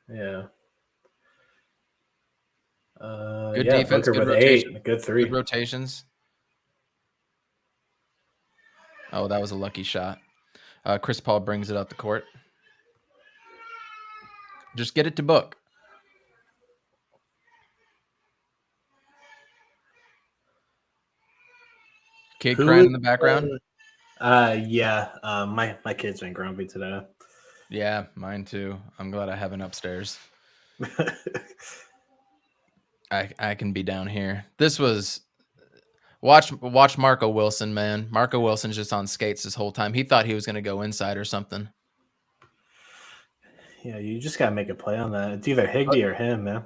Yeah. Good defense, Booker good with rotation. 8. Good 3. Good rotations. Oh, that was a lucky shot. Chris Paul brings it up the court. Just get it to Book. Kid crying in the background. Yeah. My kid's been grumpy today. Yeah, mine too. I'm glad I have an upstairs. I can be down here. This was watch Marco Wilson, man. Marco Wilson's just on skates this whole time. He thought he was going to go inside or something. Yeah, you just got to make a play on that. It's either Higbee or him, man.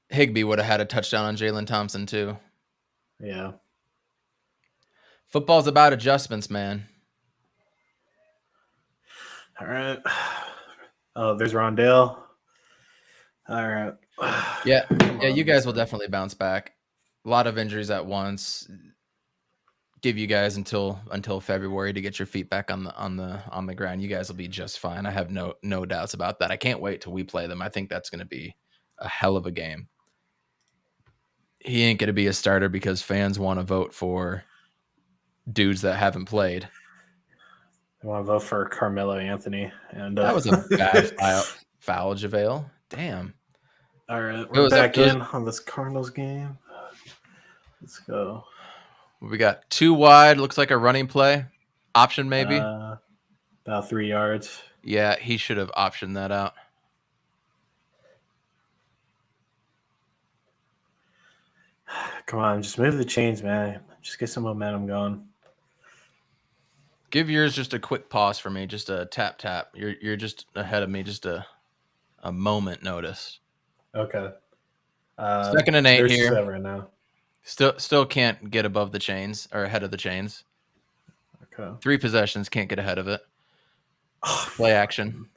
Higbee would have had a touchdown on Jalen Thompson too. Yeah. Football's about adjustments, man. All right. Oh, there's Rondale. All right. Yeah, you guys will definitely bounce back. A lot of injuries at once. Give you guys until February to get your feet back on the ground. You guys will be just fine. I have no doubts about that. I can't wait till we play them. I think that's going to be a hell of a game. He ain't going to be a starter because fans want to vote for dudes that haven't played. I want to vote for Carmelo Anthony. And that was a bad foul, JaVale. Damn. All right, we're back in on this Cardinals game. Let's go. We got 2 wide. Looks like a running play. Option maybe. About 3 yards. Yeah, he should have optioned that out. Come on, just move the chains, man. Just get some momentum going. Give yours just a quick pause for me, just a tap. You're just ahead of me, just a moment notice. Okay. 2nd and 8 there's here. 7 now. Still can't get above the chains or ahead of the chains. Okay. 3 possessions, can't get ahead of it. Play action.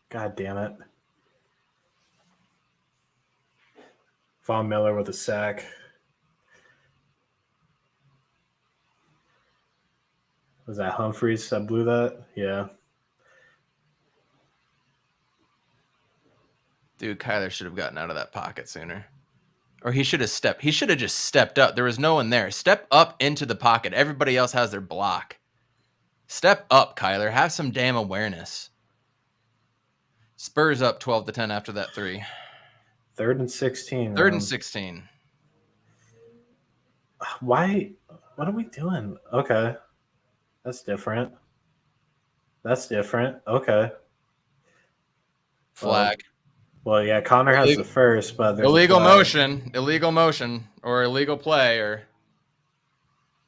God damn it. Von Miller with a sack. Was that Humphreys that blew that? Yeah. Dude, Kyler should have gotten out of that pocket sooner. Or he should have just stepped up. There was no one there. Step up into the pocket. Everybody else has their block. Step up, Kyler. Have some damn awareness. Spurs up 12-10 after that 3. 3rd and 16. 3rd and 16. Why? What are we doing? Okay. That's different. Okay. Flag. Well, yeah, Connor has the first, but there's illegal a flag. motion, or illegal play, or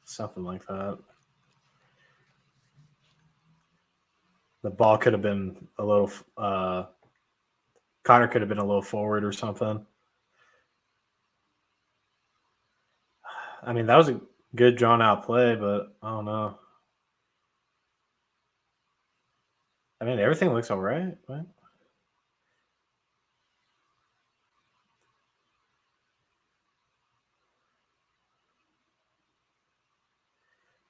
something like that. The ball could have been a little. Connor could have been a little forward or something. I mean, that was a good drawn out play, but I don't know. I mean, everything looks all right. Right?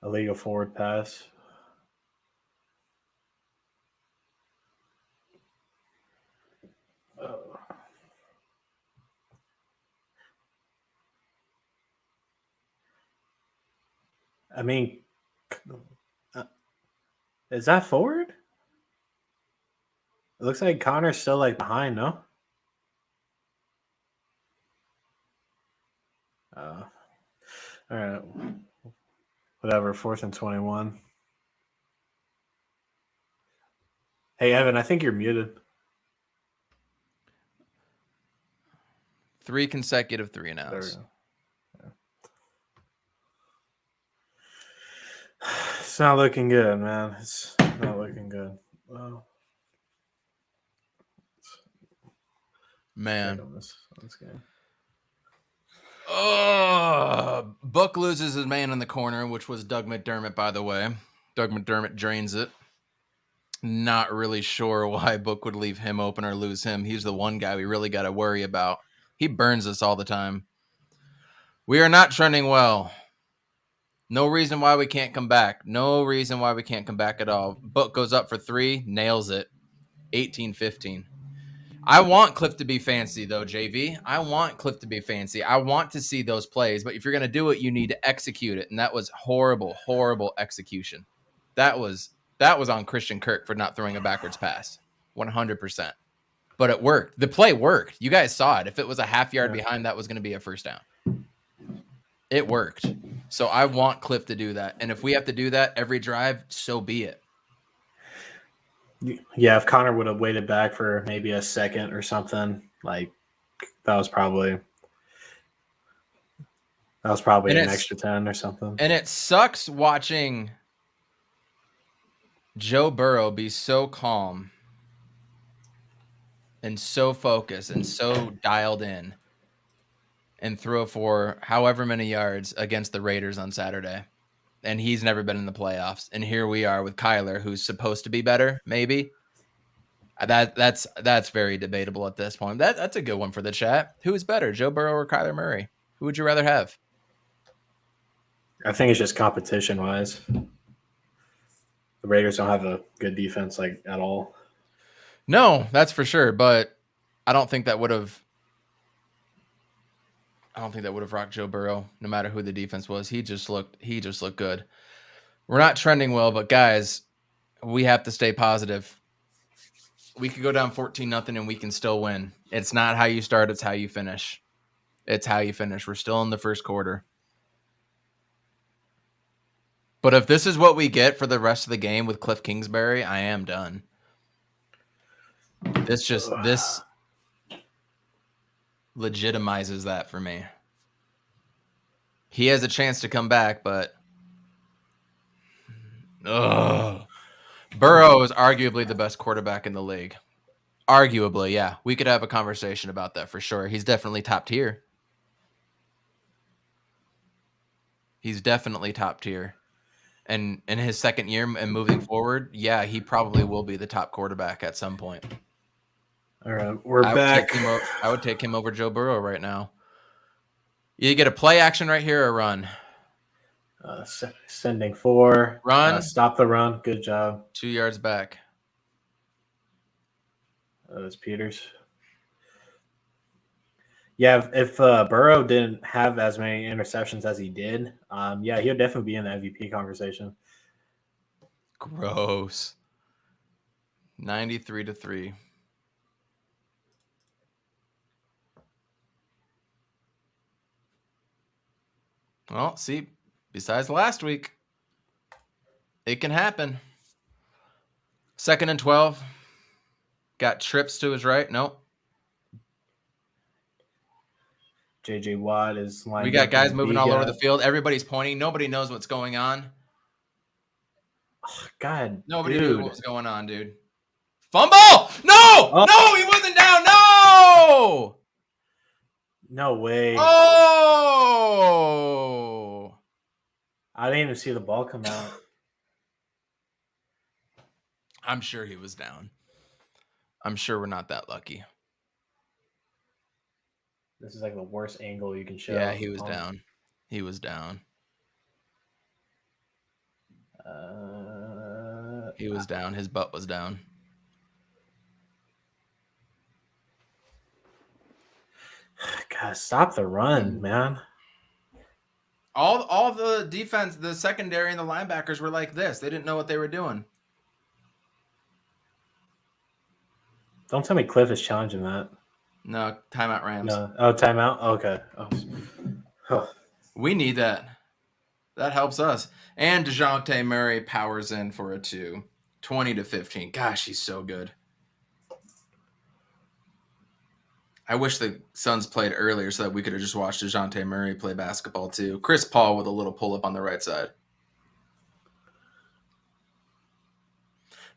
Illegal forward pass. I mean, is that forward? It looks like Connor's still like behind, no? All right. Whatever, 4th and 21. Hey, Evan, I think you're muted. 3 consecutive 3 and outs. There we go. It's not looking good, man. It's not looking good. Well, Man. on this game. Oh, Book loses his man in the corner, which was Doug McDermott, by the way. Doug McDermott drains it. Not really sure why Book would leave him open or lose him. He's the one guy we really got to worry about. He burns us all the time. We are not trending well. No reason why we can't come back. No reason why we can't come back at all. Book goes up for 3, nails it. 18-15. I want Cliff to be fancy, though, JV. I want Cliff to be fancy. I want to see those plays. But if you're going to do it, you need to execute it. And that was horrible, horrible execution. That was on Christian Kirk for not throwing a backwards pass. 100%. But it worked. The play worked. You guys saw it. If it was a half yard behind, that was going to be a first down. It worked. So I want Cliff to do that. And if we have to do that every drive, so be it. Yeah, if Connor would have waited back for maybe a second or something, like that was probably an extra 10 or something. And it sucks watching Joe Burrow be so calm and so focused and so dialed in and throw for however many yards against the Raiders on Saturday. And he's never been in the playoffs. And here we are with Kyler, who's supposed to be better, maybe. That's very debatable at this point. That's a good one for the chat. Who is better, Joe Burrow or Kyler Murray? Who would you rather have? I think it's just competition-wise. The Raiders don't have a good defense like at all. No, that's for sure. But I don't think that would have rocked Joe Burrow, no matter who the defense was. He just looked good. We're not trending well, but guys, we have to stay positive. We could go down 14-0 and we can still win. It's not how you start, it's how you finish. It's how you finish. We're still in the first quarter. But if this is what we get for the rest of the game with Cliff Kingsbury, I am done. This legitimizes that for me. He has a chance to come back, but Burrow is arguably the best quarterback in the league. Arguably, yeah. We could have a conversation about that for sure. He's definitely top tier. He's definitely top tier. And in his second year and moving forward, yeah, he probably will be the top quarterback at some point. All right, we're back. I would take him over Joe Burrow right now. You get a play action right here or run. Sending 4. Run. Stop the run. Good job. 2 yards back. That's Peters. Yeah, if Burrow didn't have as many interceptions as he did, yeah, he would definitely be in the MVP conversation. Gross. 93-3. Well, see, besides last week, it can happen. 2nd and 12. Got trips to his right. Nope. J.J. Watt is lined up. We got guys moving all over the field. Everybody's pointing. Nobody knows what's going on. Oh, God, nobody knew what was going on, dude. Fumble! No! Oh. No, he wasn't down. No! No way. Oh! I didn't even see the ball come out. I'm sure he was down. I'm sure we're not that lucky. This is like the worst angle you can show. Yeah, he was down. He was down. He was down. His butt was down. God, stop the run, man. All the defense, the secondary and the linebackers were like this. They didn't know what they were doing. Don't tell me Cliff is challenging that. No, timeout Rams. No. Oh, timeout? Okay. Oh. We need that. That helps us. And DeJounte Murray powers in for a 2. 20-15. Gosh, he's so good. I wish the Suns played earlier so that we could have just watched DeJounte Murray play basketball too. Chris Paul with a little pull-up on the right side.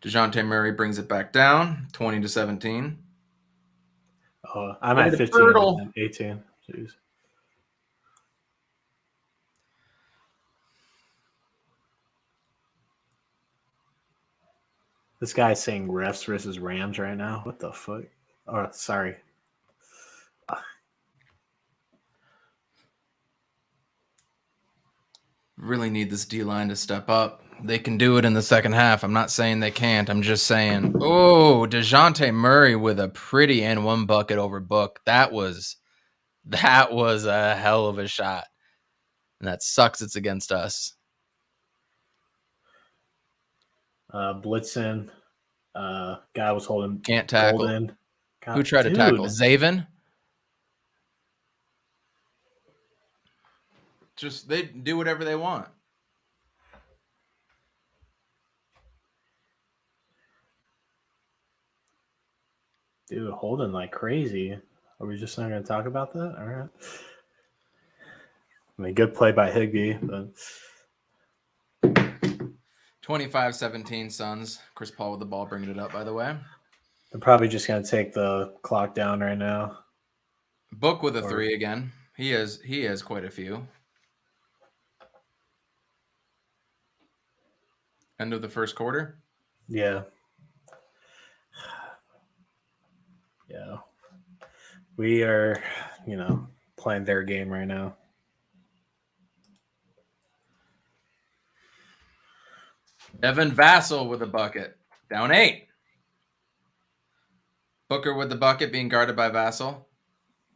DeJounte Murray brings it back down, 20-17. Oh, I'm at 15 and 18. Jeez. This guy's saying refs versus Rams right now. What the fuck? Oh, sorry. Really need this D-line to step up. They can do it in the second half. I'm not saying they can't. I'm just saying, oh, DeJounte Murray with a pretty and 1 bucket over Book. That was a hell of a shot. And that sucks it's against us. Blitzen. Guy was holding. Can't tackle. Golden. God, who tried to tackle? Zaven? Just they do whatever they want. Dude, holding like crazy. Are we just not going to talk about that? All right. I mean, good play by Higbee, but 25-17 Suns. Chris Paul with the ball, bringing it up, by the way. they're probably just going to take the clock down right now. Book with a 3 again. He has quite a few. End of the first quarter. Yeah. Yeah. We are, playing their game right now. Evan Vassell with a bucket. Down 8. Booker with the bucket being guarded by Vassell.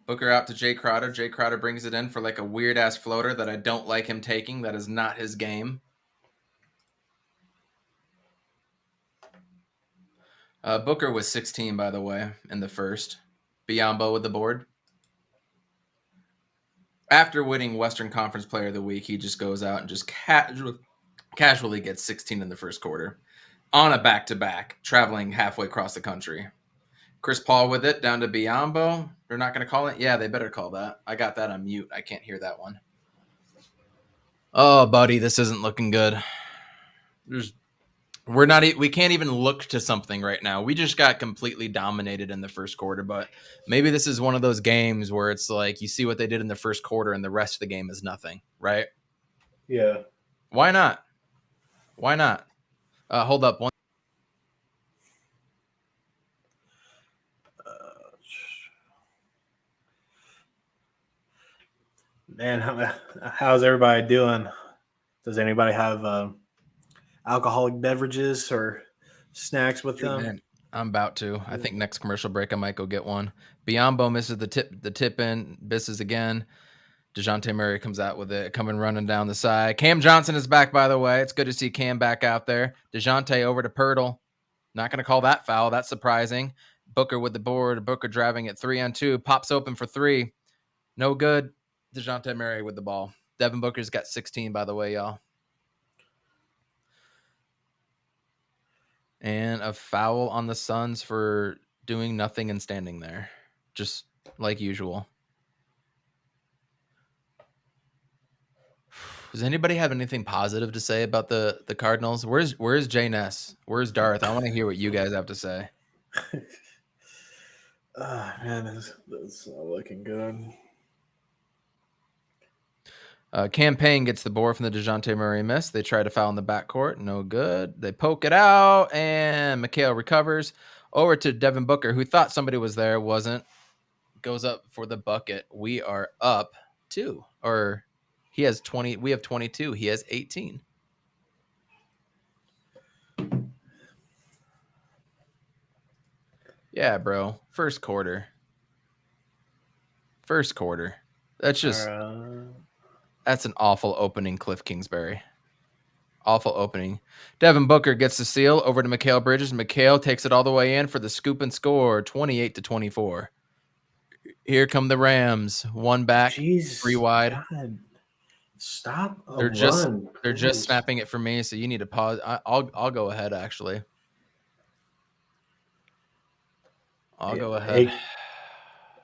Booker out to Jay Crowder. Jay Crowder brings it in for like a weird-ass floater that I don't like him taking. That is not his game. Booker was 16, by the way, in the first. Biombo with the board. After winning Western Conference Player of the Week, he just goes out and just casually gets 16 in the first quarter on a back-to-back, traveling halfway across the country. Chris Paul with it, down to Biyombo. They're not going to call it? Yeah, they better call that. I got that on mute. I can't hear that one. Oh, buddy, this isn't looking good. We can't even look to something right now. We just got completely dominated in the first quarter, but maybe this is one of those games where it's like you see what they did in the first quarter and the rest of the game is nothing, right? Yeah. Why not? Why not? Hold up one. Man, how's everybody doing? Does anybody have alcoholic beverages or snacks with them? Man, I'm about to. I think next commercial break I might go get one. Biyombo misses the tip in, misses again. DeJounte Murray comes out with it, coming running down the side. Cam Johnson is back, by the way. It's good to see Cam back out there. DeJounte over to Pirtle. Not going to call that foul. That's surprising. Booker with the board. Booker driving it 3-on-2. Pops open for 3. No good. DeJounte Murray with the ball. Devin Booker's got 16, by the way, y'all. And a foul on the Suns for doing nothing and standing there. Just like usual. Does anybody have anything positive to say about the Cardinals? Where's Jay Ness? Where's Darth? I want to hear what you guys have to say. Man, that's not looking good. Campaign gets the board from the DeJounte Murray miss. They try to foul in the backcourt. No good. They poke it out, and McHale recovers. Over to Devin Booker, who thought somebody was there. Wasn't. Goes up for the bucket. We are up 2. Or he has 20. We have 22. He has 18. Yeah, bro. First quarter. That's just... That's an awful opening, Cliff Kingsbury. Awful opening. Devin Booker gets the steal over to Mikal Bridges. Mikal takes it all the way in for the scoop and score, 28-24. Here come the Rams. One back, Jeez, 3 wide. God. Stop. They're just snapping it for me, so you need to pause. I'll go ahead, actually. I'll go ahead.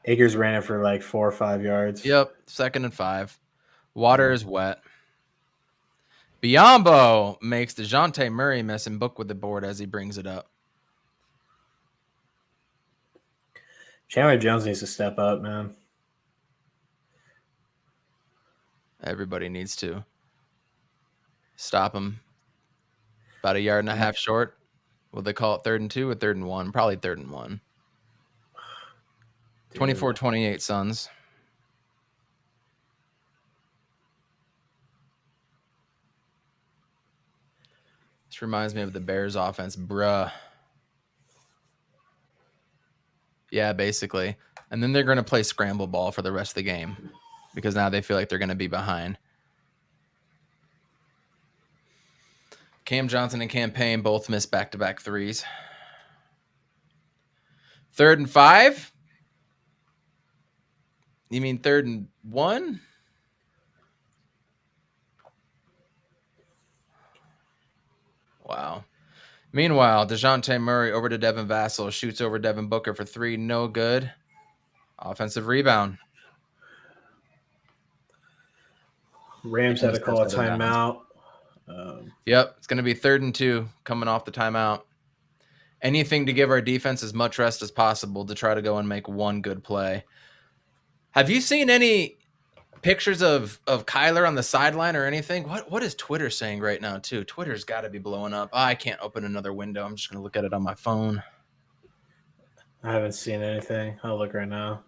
Akers ran it for like 4 or 5 yards. Yep, 2nd and 5. Water is wet. Biyombo makes DeJounte Murray miss and Book with the board as he brings it up. Chandler Jones needs to step up, man. Everybody needs to stop him. About 1.5 yards short. Will they call it 3rd and 2 or 3rd and 1? Probably 3rd and 1. 24-28 Suns. This reminds me of the Bears offense, bruh. Yeah, basically. And then they're going to play scramble ball for the rest of the game because now they feel like they're going to be behind. Cam Johnson and Campaign both missed back-to-back threes. 3rd and 5? You mean 3rd and 1? Wow. Meanwhile, DeJounte Murray over to Devin Vassell, shoots over Devin Booker for 3, no good. Offensive rebound. Rams had to call a timeout. Yep, it's going to be 3rd and 2 coming off the timeout. Anything to give our defense as much rest as possible to try to go and make one good play. Have you seen any pictures of Kyler on the sideline or anything? What is Twitter saying right now, too? Twitter's got to be blowing up. I can't open another window. I'm just going to look at it on my phone. I haven't seen anything. I'll look right now.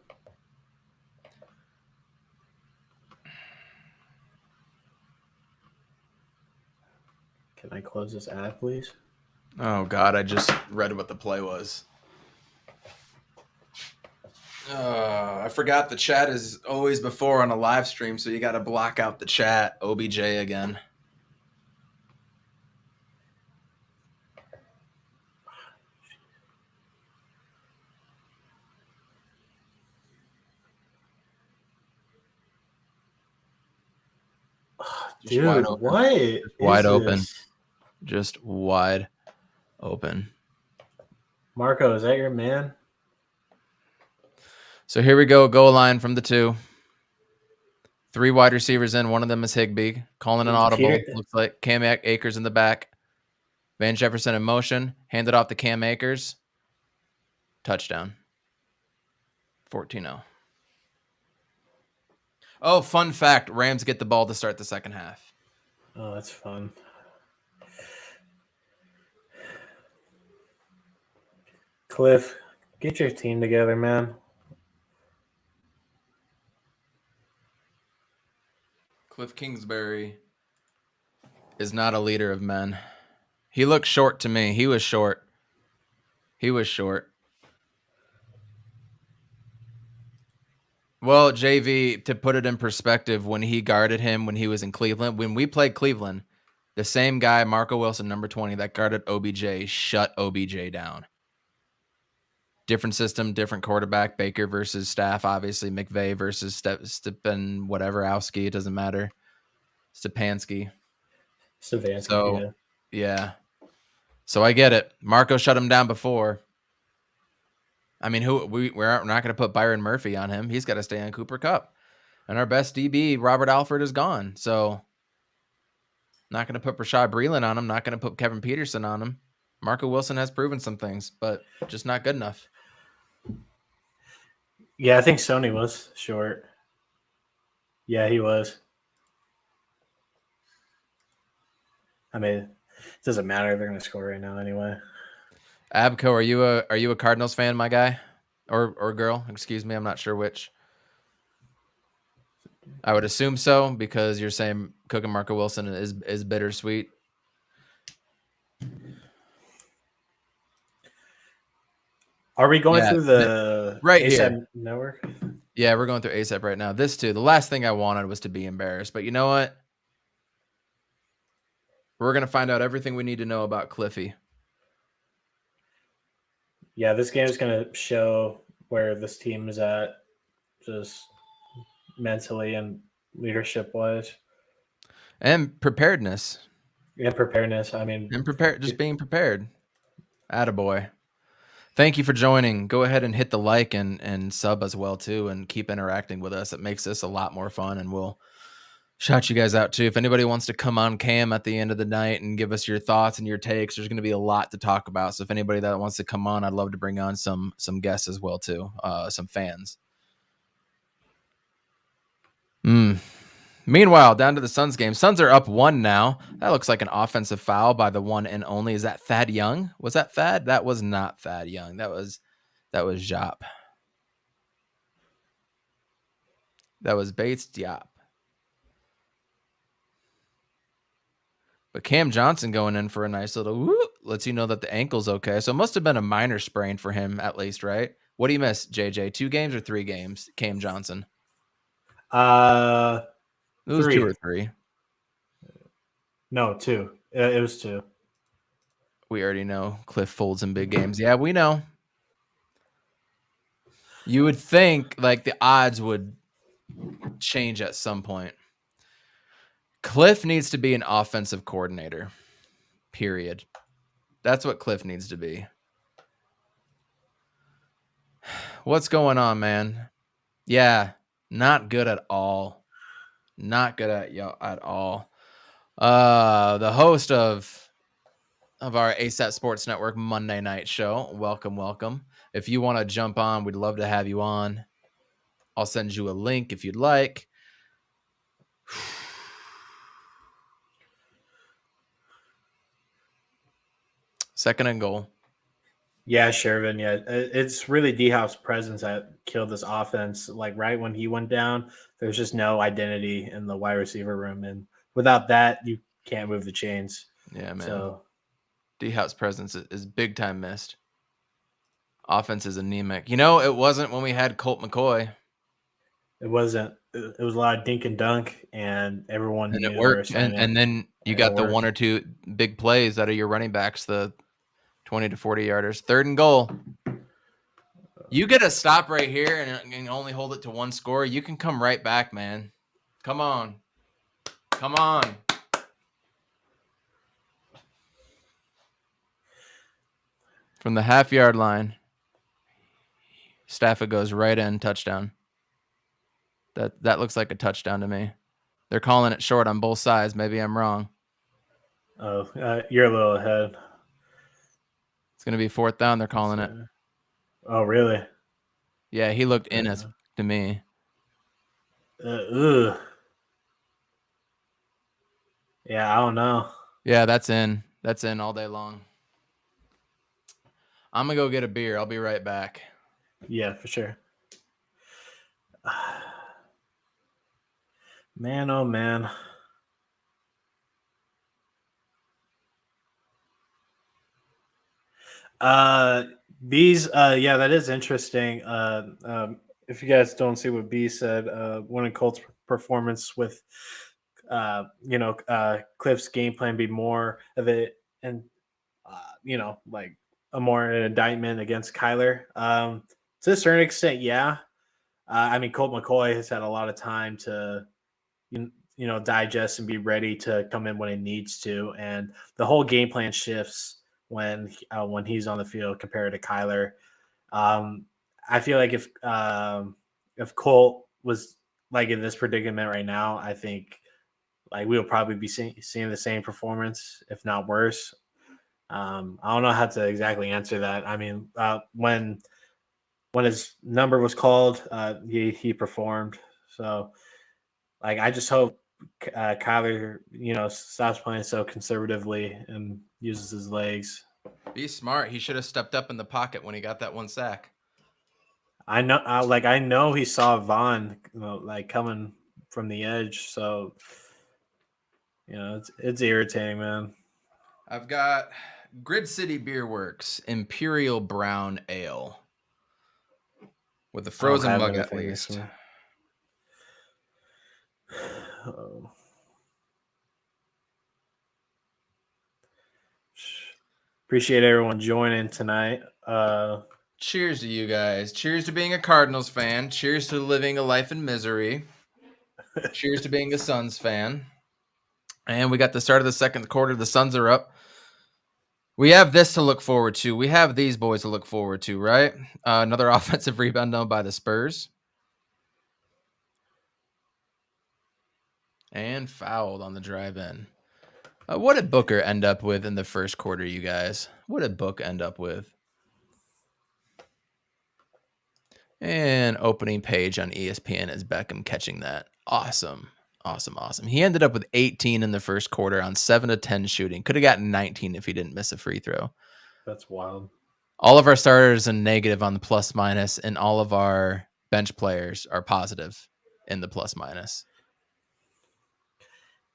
Can I close this ad, please? Oh, God, I just read what the play was. I forgot the chat is always before on a live stream, so you got to block out the chat. OBJ again. Just wide Dude, open. what Just wide is open. this? Just wide open. Marco, is that your man? So here we go. Goal line from the 2. 3 wide receivers in. One of them is Higbee. Calling an audible. Looks like Cam Akers in the back. Van Jefferson in motion. Handed off to Cam Akers. Touchdown. 14-0. Oh, fun fact. Rams get the ball to start the second half. Oh, that's fun. Cliff, get your team together, man. Cliff Kingsbury is not a leader of men. He looked short to me. He was short. Well, JV, to put it in perspective, when he guarded him when he was in Cleveland, when we played Cleveland, the same guy, Marco Wilson, number 20, that guarded OBJ, shut OBJ down. Different system, different quarterback. Baker versus Staff, obviously. McVay versus Stepan, whatever, Owski, it doesn't matter. Stepanski. Savansky, So, yeah. So I get it. Marco shut him down before. I mean, we're not going to put Byron Murphy on him. He's got to stay on Cooper Kupp. And our best DB, Robert Alford, is gone. So not going to put Rashad Breeland on him. Not going to put Kevin Peterson on him. Marco Wilson has proven some things, but just not good enough. Yeah, I think Sony was short. Yeah, he was. I mean, it doesn't matter. They're going to score right now anyway. Abco, are you a Cardinals fan, my guy? Or girl? Excuse me, I'm not sure which. I would assume so because you're saying cooking Marco Wilson is bittersweet. Are we going through the right ASAP here network? Yeah, we're going through ASAP right now. This too. The last thing I wanted was to be embarrassed, but you know what? We're gonna find out everything we need to know about Cliffy. Yeah, this game is going to show where this team is at, just mentally and leadership wise, And preparedness. and preparedness. I mean, And just being prepared. Attaboy. Thank you for joining. Go ahead and hit the like and sub as well too, and keep interacting with us. It makes this a lot more fun, and we'll shout you guys out too. If anybody wants to come on cam at the end of the night and give us your thoughts and your takes, there's going to be a lot to talk about. So if anybody that wants to come on, I'd love to bring on some guests as well too, some fans. Meanwhile, down to the Suns game. Suns are up 1 now. That looks like an offensive foul by the one and only. Is that Thad Young? Was that Thad? That was not Thad Young. That was Jop. That was Bates Diop. But Cam Johnson going in for a nice little whoop, lets you know that the ankle's okay. So it must have been a minor sprain for him at least, right? What do you miss, JJ? 2 games or 3 games? Cam Johnson. It was 3. 2 or 3. No, 2. It was 2. We already know Cliff folds in big games. Yeah, we know. You would think like the odds would change at some point. Cliff needs to be an offensive coordinator. Period. That's what Cliff needs to be. What's going on, man? Yeah, not good at all. Not good at all. The host of our ASAP Sports Network Monday night show. Welcome. If you want to jump on, we'd love to have you on. I'll send you a link if you'd like. Second and goal. Yeah, Shervin. Yeah, it's really D-Hop's presence that killed this offense. Like right when he went down, there's just no identity in the wide receiver room, and without that, you can't move the chains. Yeah, man. So D-Hop's presence is big time missed. Offense is anemic. You know, it wasn't when we had Colt McCoy. it wasn't. It was a lot of dink and dunk, and everyone And knew it they were worked. signing. And then you got the 1 or 2 big plays out of your running backs, the 20 to 40 yarders. 3rd and goal. You get a stop right here and only hold it to 1 score. You can come right back, man. Come on. Come on. From the half-yard line, Stafford goes right in, touchdown. That looks like a touchdown to me. They're calling it short on both sides. Maybe I'm wrong. Oh, you're a little ahead. It's going to be 4th down. They're calling it. Oh, really? Yeah, he looked in as to me. Ugh. Yeah, I don't know. Yeah, that's in. That's in all day long. I'm going to go get a beer. I'll be right back. Yeah, for sure. Man, oh man. Bees, yeah, that is interesting. If you guys don't see what B said, one of Colt's performance with Cliff's game plan be more of it, and like a more an indictment against Kyler. To a certain extent, yeah. I mean, Colt McCoy has had a lot of time to digest and be ready to come in when it needs to, and the whole game plan shifts when he's on the field compared to Kyler. I feel like if Colt was like in this predicament right now, I think like we will probably be seeing the same performance, if not worse. I don't know how to exactly answer that. I mean, when his number was called, he performed. So, like, I just hope Kyler, stops playing so conservatively and uses his legs. Be smart. He should have stepped up in the pocket when he got that one sack. I know he saw Vaughn, coming from the edge. So, it's irritating, man. I've got Grid City Beer Works Imperial Brown Ale with the frozen mug at least. Oh. Appreciate everyone joining tonight. Cheers to you guys. Cheers to being a Cardinals fan. Cheers to living a life in misery. Cheers to being a Suns fan. And we got the start of the second quarter. The Suns are up. We have this to look forward to. We have these boys to look forward to, right? Another offensive rebound done by the Spurs. And fouled on the drive in. What did Booker end up with in the first quarter, you guys? What did Book end up with? And opening page on ESPN is Beckham catching that. Awesome. He ended up with 18 in the first quarter on 7 of 10 shooting. Could have gotten 19 if he didn't miss a free throw. That's wild. All of our starters are negative on the plus minus, and all of our bench players are positive in the plus minus.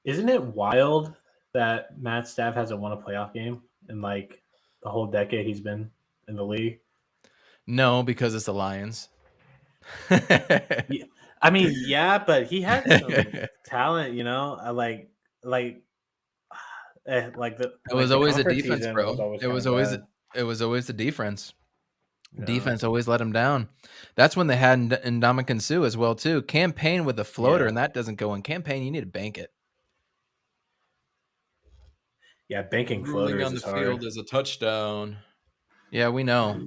Isn't it wild that Matt Staff hasn't won a playoff game in like the whole decade he's been in the league? No, because it's the Lions. Yeah, I mean, yeah, but he had some talent, like the. It was always the defense, bro. It was always the defense. Yeah. Defense always let him down. That's when they had Ndamukong Suh as well too. Campaign with a floater, and that doesn't go in. Campaign, you need to bank it. Yeah, banking floaters on the is hard. field is a touchdown. Yeah, we know.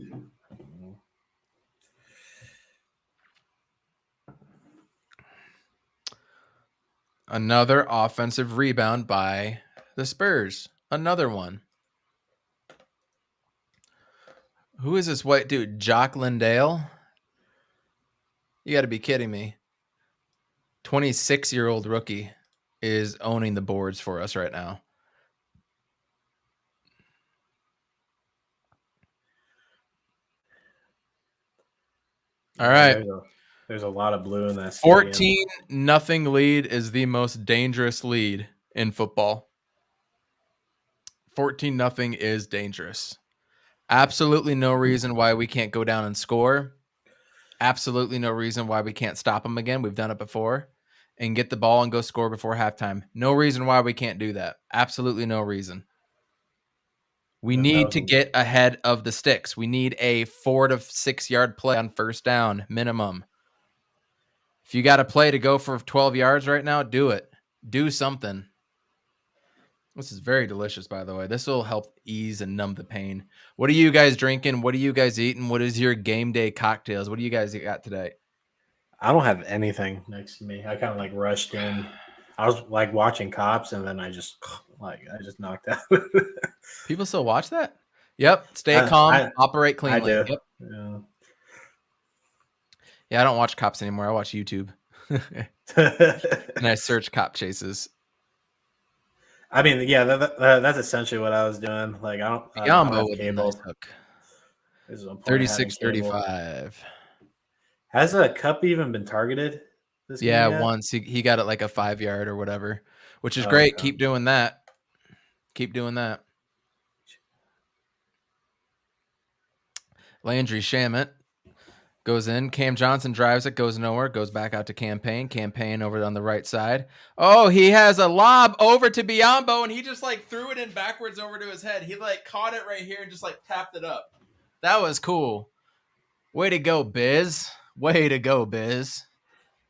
Another offensive rebound by the Spurs. Another one. Who is this white dude? Jock Lindale? You got to be kidding me. 26-year-old rookie is owning the boards for us right now. All right. There's a lot of blue in that. 14-0 lead is the most dangerous lead in football. 14-0 is dangerous. Absolutely no reason why we can't go down and score. Absolutely no reason why we can't stop them again. We've done it before. And get the ball and go score before halftime. No reason why we can't do that. Absolutely no reason. We need to get ahead of the sticks. We need a 4 to 6 yard play on first down minimum. If you got a play to go for 12 yards right now, do it. Do something. This is very delicious, by the way. This will help ease and numb the pain. What are you guys drinking? What are you guys eating? What is your game day cocktails? What do you guys got today? I don't have anything next to me. I kind of like rushed in. I was like watching Cops, and then I just knocked out. People still watch that? Yep. Stay calm. Operate cleanly. I do. Yep. Yeah. Yeah, I don't watch Cops anymore. I watch YouTube. And I search cop chases. I mean, yeah, that's essentially what I was doing. Like, I don't Biombo have with a cable. nice hook. There's no point in having cable. 36-35. Has a cup even been targeted this game Yeah, yet? once. He got it like a 5-yard or whatever, which is great. Okay. Keep doing that. Keep doing that. Landry Shamet goes in. Cam Johnson drives it, goes nowhere, goes back out to Campaign. Campaign over on the right side. Oh, he has a lob over to Biombo, and he just like threw it in backwards over to his head. He like caught it right here and just like tapped it up. That was cool. Way to go, Biz. Way to go, Biz.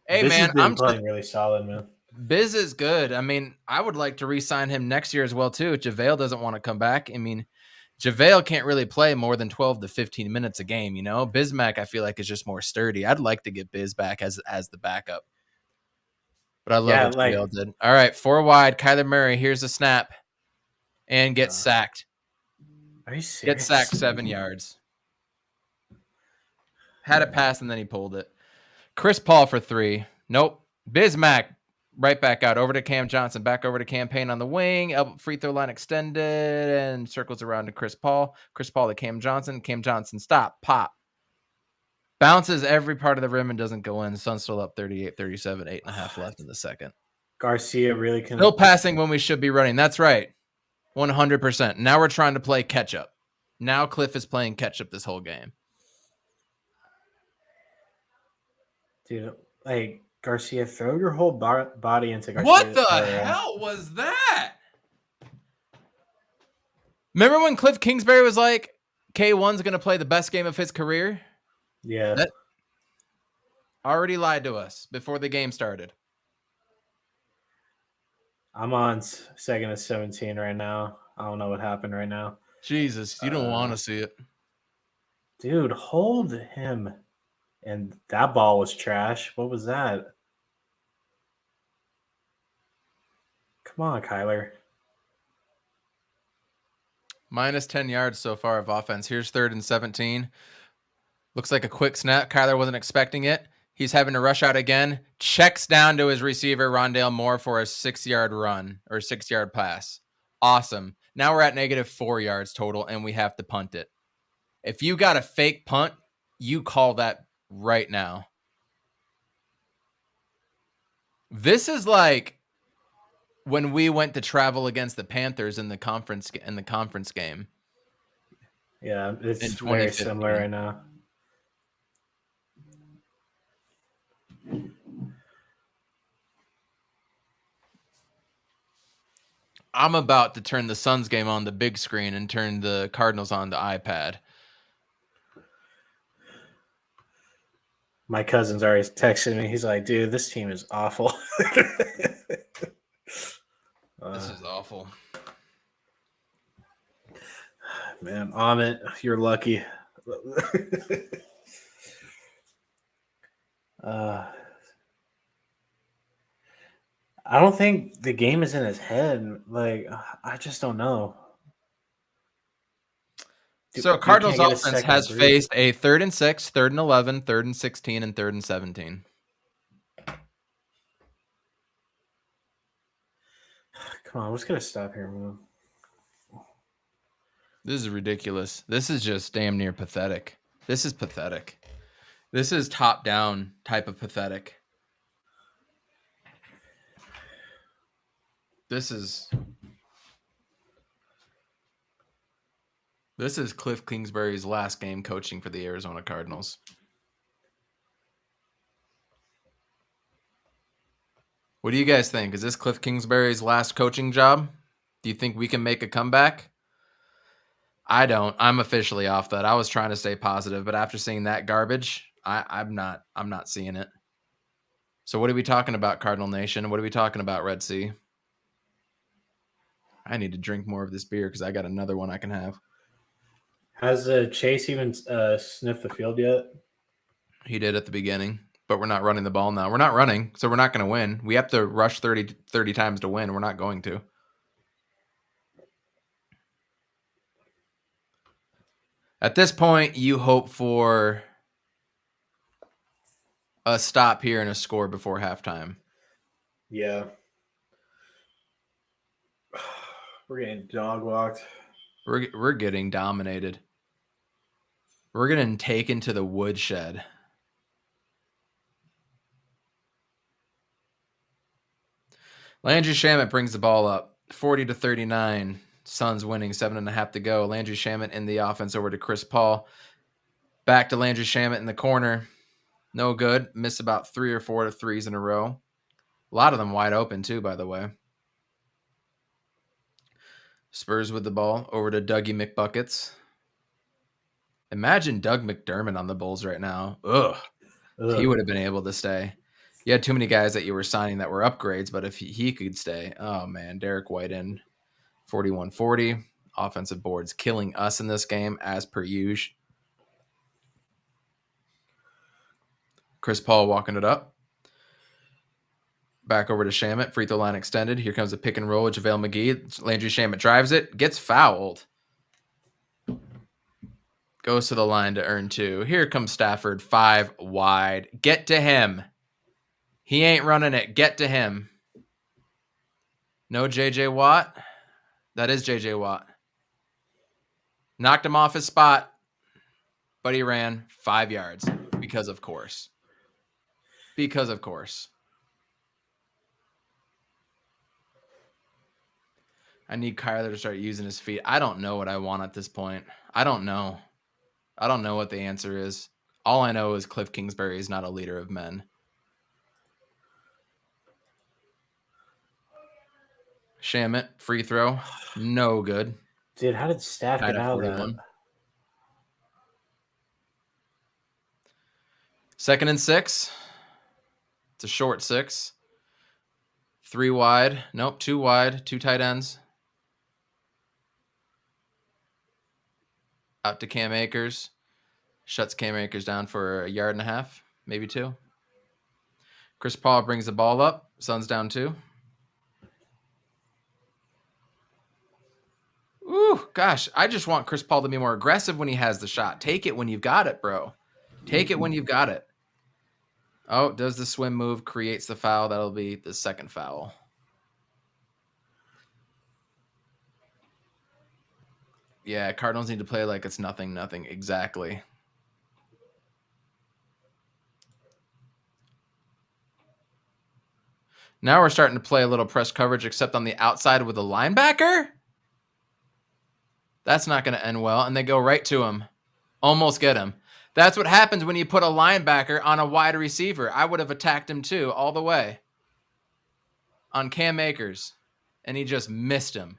Hey, Biz man, has been playing really solid, man. Biz is good. I mean, I would like to re-sign him next year as well, too. JaVale doesn't want to come back. I mean, JaVale can't really play more than 12 to 15 minutes a game, you know? Bismack, I feel like, is just more sturdy. I'd like to get Biz back as the backup. But I love what JaVale did. All right, 4 wide. Kyler Murray, here's a snap. And gets sacked. Are you serious? Gets sacked 7 yards. Had a pass, and then he pulled it. Chris Paul for 3. Nope. Bismack right back out. Over to Cam Johnson. Back over to Campaign on the wing. Free throw line extended. And circles around to Chris Paul. Chris Paul to Cam Johnson. Cam Johnson, stop. Pop. Bounces every part of the rim and doesn't go in. Suns still up 38-37. 8.5 left in the second. Garcia really can. Still passing when we should be running. That's right. 100%. Now we're trying to play catch up. Now Cliff is playing catch up this whole game. Dude, like, Garcia, throw your whole body into Garcia. What the hell was that? Remember when Cliff Kingsbury was like, K1's going to play the best game of his career? Yeah. That already lied to us before the game started. I'm on 2nd and 17 right now. I don't know what happened right now. Jesus, you don't want to see it. Dude, hold him. And that ball was trash. What was that? Come on, Kyler. Minus 10 yards so far of offense. Here's 3rd and 17. Looks like a quick snap. Kyler wasn't expecting it. He's having to rush out again. Checks down to his receiver, Rondale Moore, for a 6-yard run or 6-yard pass. Awesome. Now we're at negative 4 yards total, and we have to punt it. If you got a fake punt, you call that right now. This is like when we went to travel against the Panthers in the conference game. Yeah, it's very similar right now. I'm about to turn the Suns game on the big screen and turn the Cardinals on the iPad. My cousin's already texted me. He's like, dude, this team is awful. This is awful. Man, Amit, you're lucky. I don't think the game is in his head. Like, I just don't know. So Cardinals offense has faced a 3rd and 6, 3rd and 11, 3rd and 16, and 3rd and 17. Come on, let's get a stop here, man. This is ridiculous. This is just damn near pathetic. This is pathetic. This is top-down type of pathetic. This is Cliff Kingsbury's last game coaching for the Arizona Cardinals. What do you guys think? Is this Cliff Kingsbury's last coaching job? Do you think we can make a comeback? I don't. I'm officially off that. I was trying to stay positive, but after seeing that garbage, I'm not seeing it. So So what are we talking about, Cardinal Nation? What are we talking about, Red Sea? I need to drink more of this beer because I got another one I can have. Has Chase even sniffed the field yet? He did at the beginning, but we're not running the ball now. We're not running, so we're not going to win. We have to rush 30 times to win. We're not going to. At this point, you hope for a stop here and a score before halftime. Yeah. We're getting dog walked. We're getting dominated. We're getting taken to the woodshed. Landry Shamet brings the ball up, 40-39. Suns winning, 7.5 to go. Landry Shamet in the offense over to Chris Paul. Back to Landry Shamet in the corner. No good. Missed about 3 or 4 threes in a row. A lot of them wide open too, by the way. Spurs with the ball over to Dougie McBuckets. Imagine Doug McDermott on the Bulls right now. Ugh. He would have been able to stay. You had too many guys that you were signing that were upgrades, but if he could stay, oh man, Derek White in 41-40. Offensive boards killing us in this game as per usual. Chris Paul walking it up. Back over to Shamet. Free throw line extended. Here comes a pick and roll with JaVale McGee. Landry Shamet drives it. Gets fouled. Goes to the line to earn 2. Here comes Stafford. 5 wide. Get to him. He ain't running it. Get to him. No J.J. Watt. That is J.J. Watt. Knocked him off his spot. But he ran 5 yards. Because of course. Because of course. I need Kyler to start using his feet. I don't know what I want at this point. I don't know. I don't know what the answer is. All I know is Cliff Kingsbury is not a leader of men. Shamet, free throw. No good. Dude, how did Staff get out of that? 2nd and 6. It's a short 6. 3 wide. Nope, 2 wide. 2 tight ends. Out to Cam Akers. Shuts Cam Akers down for 1.5 yards, maybe 2. Chris Paul brings the ball up. Suns down 2. Ooh, gosh. I just want Chris Paul to be more aggressive when he has the shot. Take it when you've got it, bro. Take it when you've got it. Oh, does the swim move, creates the foul. That'll be the 2nd foul. Yeah, Cardinals need to play like it's nothing. Exactly. Now we're starting to play a little press coverage, except on the outside with a linebacker. That's not going to end well. And they go right to him. Almost get him. That's what happens when you put a linebacker on a wide receiver. I would have attacked him too, all the way. On Cam Akers. And he just missed him.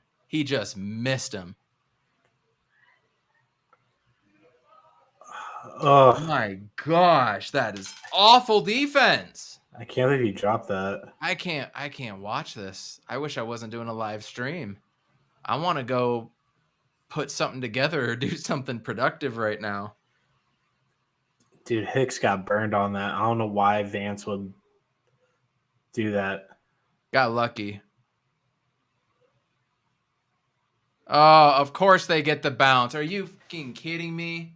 Oh my gosh, that is awful defense. I can't believe you dropped that. I can't watch this. I wish I wasn't doing a live stream. I want to go put something together or do something productive right now. Dude, Hicks got burned on that. I don't know why Vance would do that. Got lucky. Oh, of course they get the bounce. Are you fucking kidding me?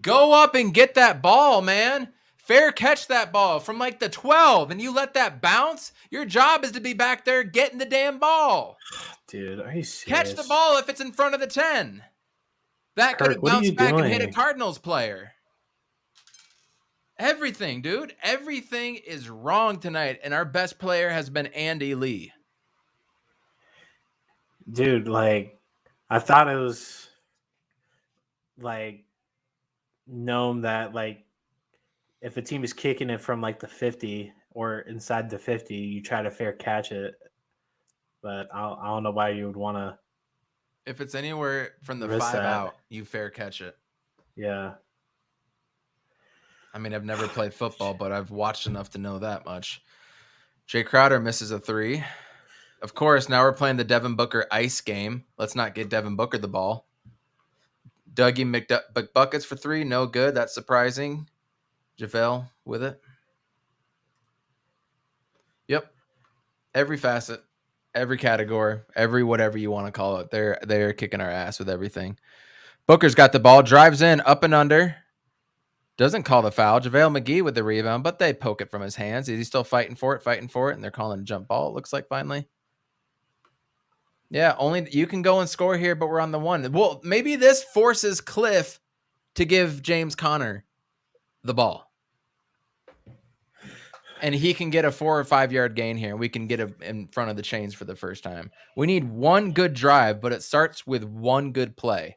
Go up and get that ball, man. Fair catch that ball from like the 12, and you let that bounce. Your job is to be back there getting the damn ball. Dude, are you serious? Catch the ball if it's in front of the 10. That could have bounced back and hit a Cardinals player. Everything, dude. Everything is wrong tonight, and our best player has been Andy Lee. Dude, like, I thought it was, like, known that, like, if a team is kicking it from, like, the 50 or inside the 50, you try to fair catch it. But I don't know why you would want to. If it's anywhere from the 5 out, you fair catch it. Yeah. I mean, I've never played football, but I've watched enough to know that much. Jay Crowder misses a 3. Of course, now we're playing the Devin Booker ice game. Let's not get Devin Booker the ball. Dougie McBuckets for 3. No good. That's surprising. JaVale with it. Yep. Every facet, every category, every whatever you want to call it. They're kicking our ass with everything. Booker's got the ball, drives in, up and under. Doesn't call the foul. JaVale McGee with the rebound, but they poke it from his hands. Is he still fighting for it, and they're calling a jump ball, it looks like, finally. Yeah, only you can go and score here, but we're on the 1. Well, maybe this forces Cliff to give James Conner the ball. And he can get a 4 or 5 yard gain here. We can get him in front of the chains for the first time. We need one good drive, but it starts with one good play.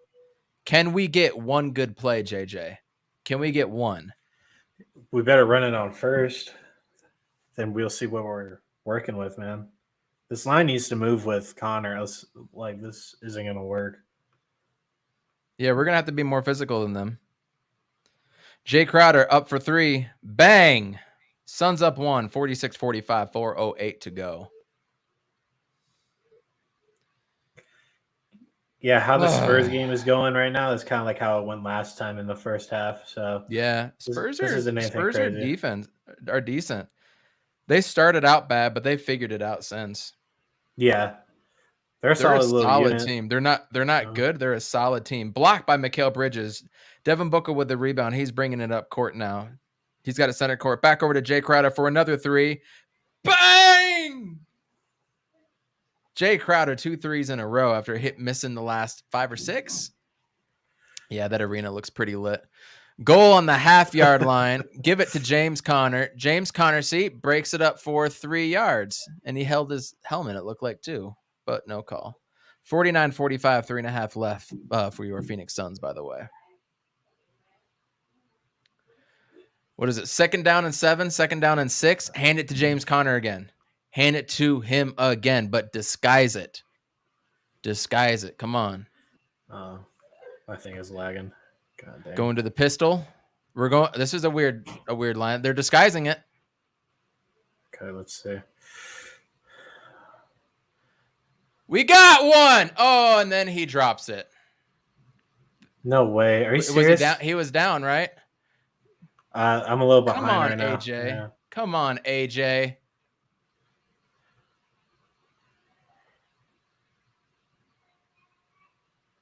Can we get one good play, JJ? Can we get one? We better run it on first. Then we'll see what we're working with, man. This line needs to move with Connor. Else, like, this isn't going to work. Yeah, we're going to have to be more physical than them. Jay Crowder up for 3. Bang! Suns up 1, 46-45, 4:08 to go. Yeah, how the Spurs game is going right now is kind of like how it went last time in the first half. So yeah, Spurs Spurs are decent. They started out bad, but they figured it out since. Yeah, they're a solid team. They're not good. They're a solid team. Blocked by Mikal Bridges. Devin Booker with the rebound. He's bringing it up court now. He's got a center court. Back over to Jay Crowder for another 3. Bang! Jay Crowder 2 threes in a row after missing the last 5 or 6. Yeah, that arena looks pretty lit. Goal on the half-yard line. Give it to James Conner. James Conner, breaks it up for 3 yards. And he held his helmet, it looked like, too. But no call. 49-45, 3.5 left for your Phoenix Suns, by the way. What is it? 2nd down and 7, 2nd down and 6. Hand it to James Conner again. Hand it to him again, but disguise it. Disguise it. Come on. My thing is lagging. God dang. Going to the pistol. We're going. This is a weird line. They're disguising it. Okay, let's see. We got one. Oh, and then he drops it. No way. Are you serious? He was down, right? I'm a little behind. Come on, right now. AJ. Yeah. Come on, AJ.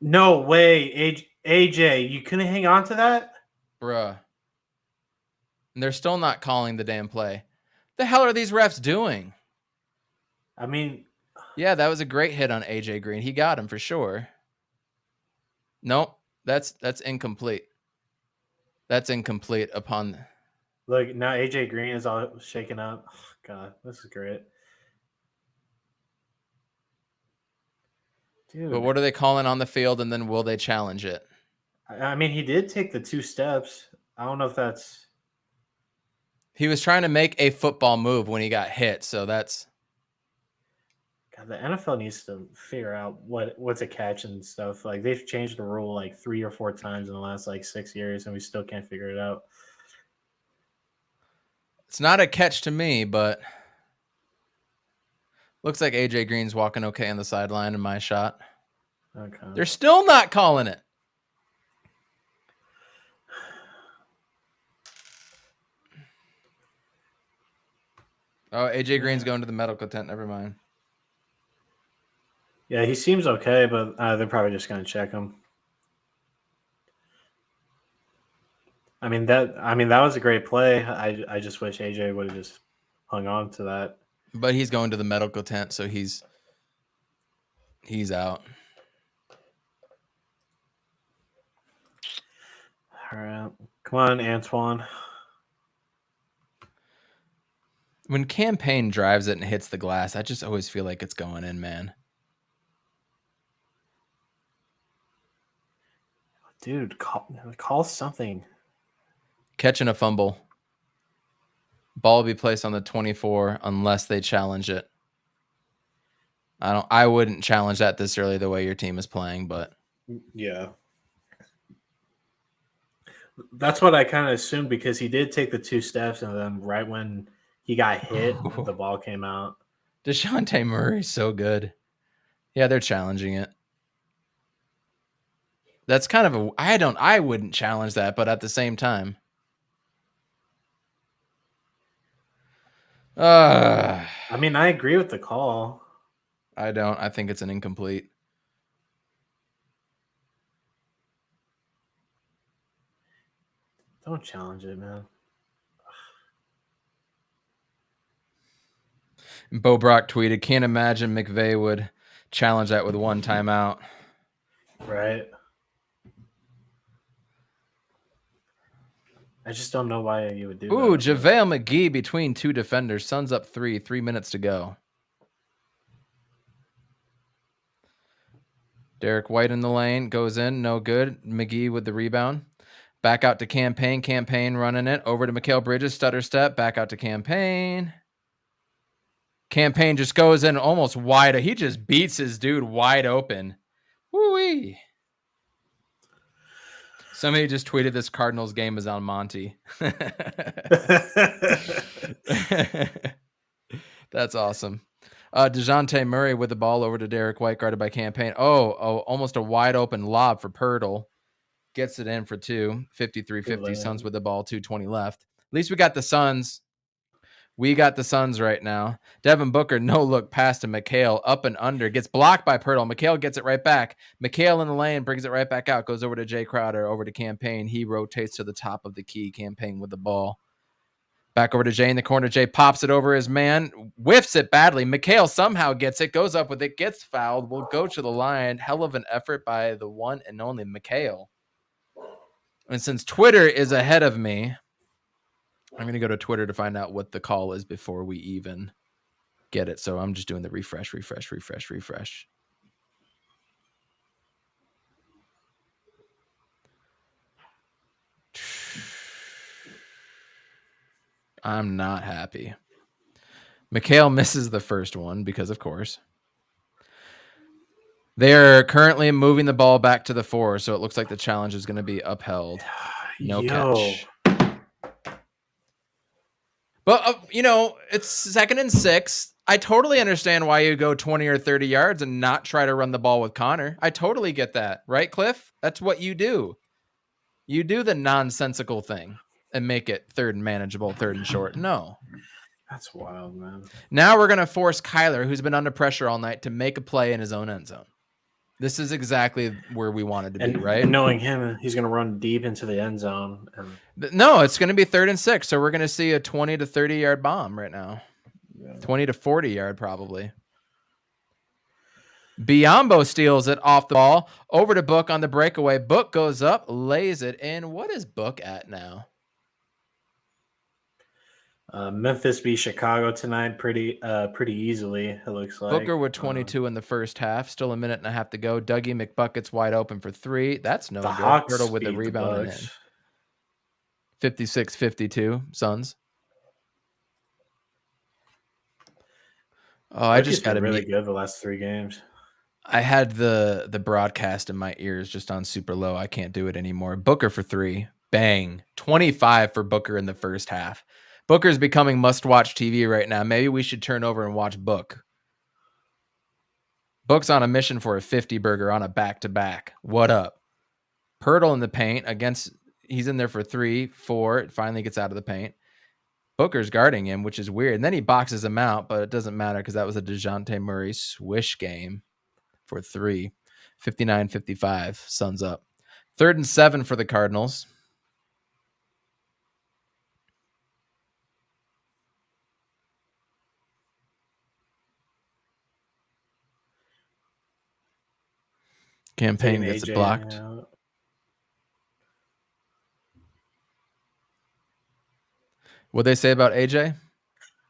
No way, AJ. You couldn't hang on to that, bruh. And they're still not calling the damn play. The hell are these refs doing? I mean, yeah, that was a great hit on AJ Green. He got him for sure. Nope, that's incomplete. That's incomplete upon. Look, now AJ Green is all shaken up. Oh, God, this is great. Dude. But what are they calling on the field, and then will they challenge it? I mean, he did take the 2 steps. I don't know if that's. He was trying to make a football move when he got hit, so that's. God, the NFL needs to figure out what's a catch and stuff. Like, they've changed the rule like 3 or 4 times in the last 6 years, and we still can't figure it out. It's not a catch to me, but looks like AJ Green's walking okay on the sideline in my shot. Okay. They're still not calling it. Oh, AJ Green's going to the medical tent. Never mind. Yeah, he seems okay, but they're probably just going to check him. I mean that was a great play. I just wish AJ would have just hung on to that. But he's going to the medical tent, so he's out. All right. Come on, Antoine. When Campaign drives it and hits the glass, I just always feel like it's going in, man. Dude, call something. Catching a fumble. Ball will be placed on the 24 unless they challenge it. I wouldn't challenge that this early the way your team is playing, but yeah. That's what I kind of assumed because he did take the 2 steps, and then right when he got hit, the ball came out. DeJounte Murray's so good. Yeah, they're challenging it. That's kind of I wouldn't challenge that, but at the same time. I mean, I agree with the call. I don't. I think it's an incomplete. Don't challenge it, man. Bo Brock tweeted, "Can't imagine McVay would challenge that with one timeout." Right. I just don't know why you would do that. Ooh, JaVale McGee between 2 defenders. Suns up 3. 3 minutes to go. Derek White in the lane. Goes in. No good. McGee with the rebound. Back out to Campaign. Campaign running it. Over to Mikal Bridges. Stutter step. Back out to Campaign. Campaign just goes in almost wide. He just beats his dude wide open. Woo-wee. Somebody just tweeted this Cardinals game is on Monty. That's awesome. DeJounte Murray with the ball over to Derek White, guarded by Campaign. Oh, almost a wide open lob for Pirtle. Gets it in for 2. 53-50. Suns with the ball. 2:20 left. At least we got the Suns. We got the Suns right now. Devin Booker, no look pass to McHale, up and under. Gets blocked by Pirtle. McHale gets it right back. McHale in the lane, brings it right back out. Goes over to Jay Crowder, over to Campaign. He rotates to the top of the key. Campaign with the ball. Back over to Jay in the corner. Jay pops it over his man. Whiffs it badly. McHale somehow gets it. Goes up with it. Gets fouled. Will go to the line. Hell of an effort by the one and only McHale. And since Twitter is ahead of me, I'm going to go to Twitter to find out what the call is before we even get it. So I'm just doing the refresh. I'm not happy. McHale misses the first one because, of course. They're currently moving the ball back to the 4, so it looks like the challenge is going to be upheld. No catch. But, it's 2nd and 6. I totally understand why you go 20 or 30 yards and not try to run the ball with Connor. I totally get that. Right, Cliff? That's what you do. You do the nonsensical thing and make it 3rd and manageable, 3rd and short. No. That's wild, man. Now we're going to force Kyler, who's been under pressure all night, to make a play in his own end zone. This is exactly where we wanted to be, right? And knowing him, he's going to run deep into the end zone. No, it's going to be 3rd and 6, so we're going to see a 20 to 30-yard bomb right now. 20 to 40-yard probably. Biombo steals it off the ball. Over to Book on the breakaway. Book goes up, lays it in. What is Book at now? Memphis beat Chicago tonight pretty easily, it looks like. Booker with 22 in the first half. Still a minute and a half to go. Dougie McBucket's wide open for 3. That's no good. Pirtle with the rebound and in. 56-52, Suns. Oh, I just got really good the last 3 games. I had the broadcast in my ears just on super low. I can't do it anymore. Booker for 3. Bang. 25 for Booker in the first half. Booker's becoming must-watch TV right now. Maybe we should turn over and watch Book. Book's on a mission for a 50 burger on a back-to-back. What up? Pirtle in the paint against. He's in there for 3, 4. It finally gets out of the paint. Booker's guarding him, which is weird. And then he boxes him out, but it doesn't matter because that was a DeJounte Murray swish game for 3. 59-55. Suns up. 3rd and 7 for the Cardinals. Campaign gets it blocked. What'd they say about AJ?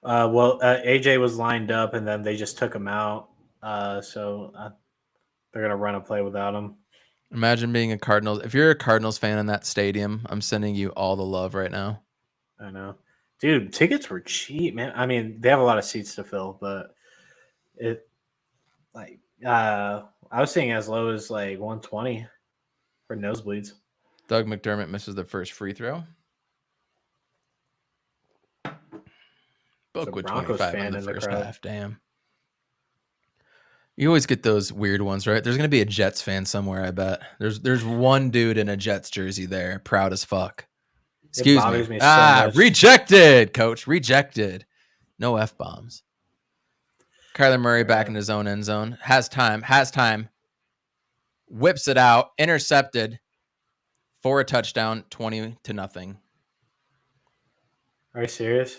AJ was lined up, and then they just took him out. So they're going to run a play without him. Imagine being a Cardinals. If you're a Cardinals fan in that stadium, I'm sending you all the love right now. I know. Dude, tickets were cheap, man. I mean, they have a lot of seats to fill, but I was seeing as low as like $120 for nosebleeds. Doug McDermott misses the first free throw. Book with Broncos 25 fan in the in the first crowd. half. Damn. You always get those weird ones, right? There's going to be a Jets fan somewhere, I bet. There's one dude in a Jets jersey there, proud as fuck. Excuse bothers me. me so much. Rejected, coach. Rejected. No F-bombs. Kyler Murray back in his own end zone. Has time. Whips it out. Intercepted for a touchdown, 20-0. Are you serious?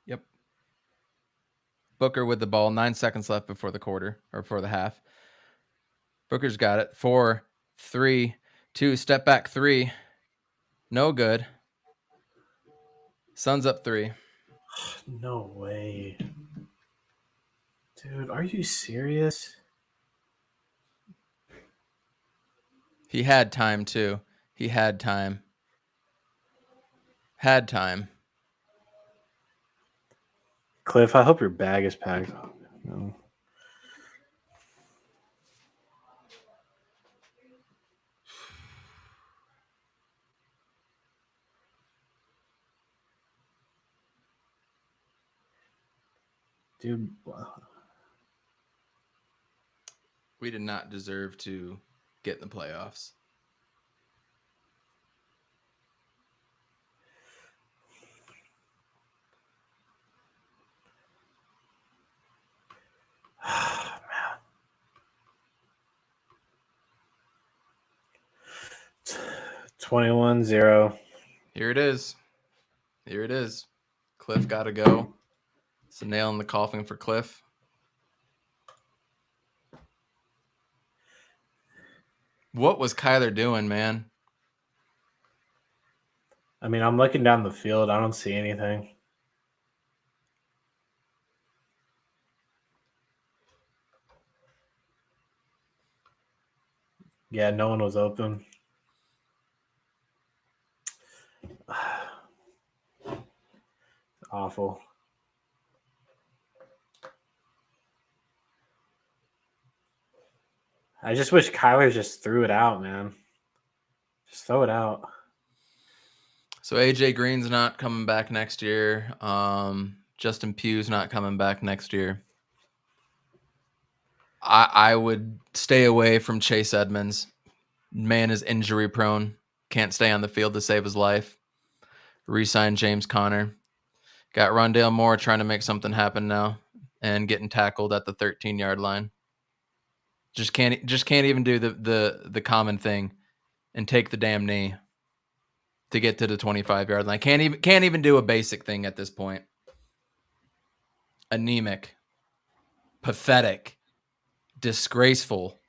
Yep. Booker with the ball. 9 seconds left before the quarter or before the half. Booker's got it. 4, 3, 2. Step back 3. No good. Suns up 3. No way. Dude, are you serious? He had time too. He had time. Had time. Cliff, I hope your bag is packed. No. Dude, We did not deserve to get in the playoffs. man. 21-0. Here it is. Here it is. Cliff got to go. It's a nail in the coffin for Cliff. What was Kyler doing, man? I mean, I'm looking down the field. I don't see anything. Yeah, no one was open. Awful. I just wish Kyler just threw it out, man. Just throw it out. So AJ Green's not coming back next year. Justin Pugh's not coming back next year. I would stay away from Chase Edmonds. Man is injury prone. Can't stay on the field to save his life. Re-sign James Conner. Got Rondale Moore trying to make something happen now and getting tackled at the 13-yard line. Just can't even do the common thing and take the damn knee to get to the 25-yard line. Can't even do a basic thing at this point. Anemic. Pathetic. Disgraceful.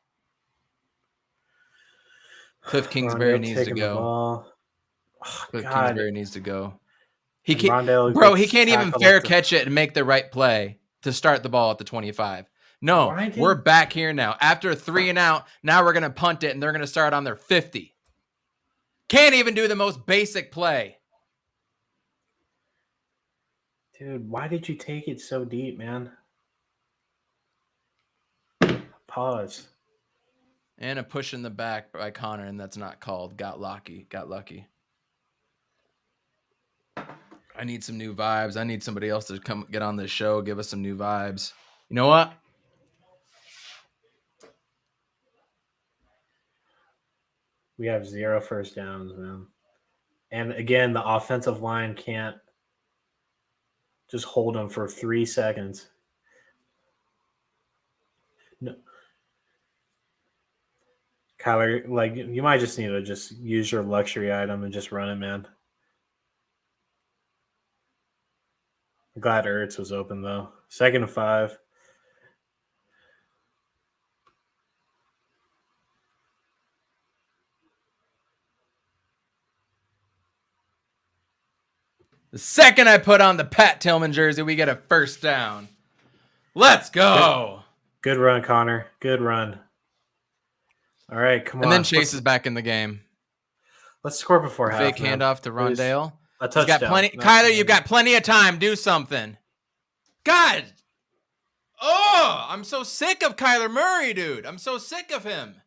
Cliff Kingsbury needs to go. Oh, Cliff God. Kingsbury needs to go. He And can't, Rondale bro. He gets can't even tackled fair at the- catch it and make the right play to start the ball at the 25. No, Why did- we're back here now. After a 3 and out, now we're gonna punt it and they're gonna start on their 50. Can't even do the most basic play. Dude, why did you take it so deep, man? Pause. And a push in the back by Connor, and that's not called. Got lucky. I need some new vibes. I need somebody else to come get on this show, give us some new vibes. You know what? We have 0 first downs, man. And again, the offensive line can't just hold them for 3 seconds. No. Kyler, like, you might just need to just use your luxury item and just run it, man. I'm glad Ertz was open, though. 2nd and 5. The second I put on the Pat Tillman jersey, we get a first down. Let's go. Good run, Connor. Good run. All right, come on. And then Chase is back in the game. Let's score before half. Fake man. handoff to Please. Rondale. A He's touchdown. got plenty. No, Kyler, you've got plenty of time. Do something. God. Oh, I'm so sick of Kyler Murray, dude. I'm so sick of him.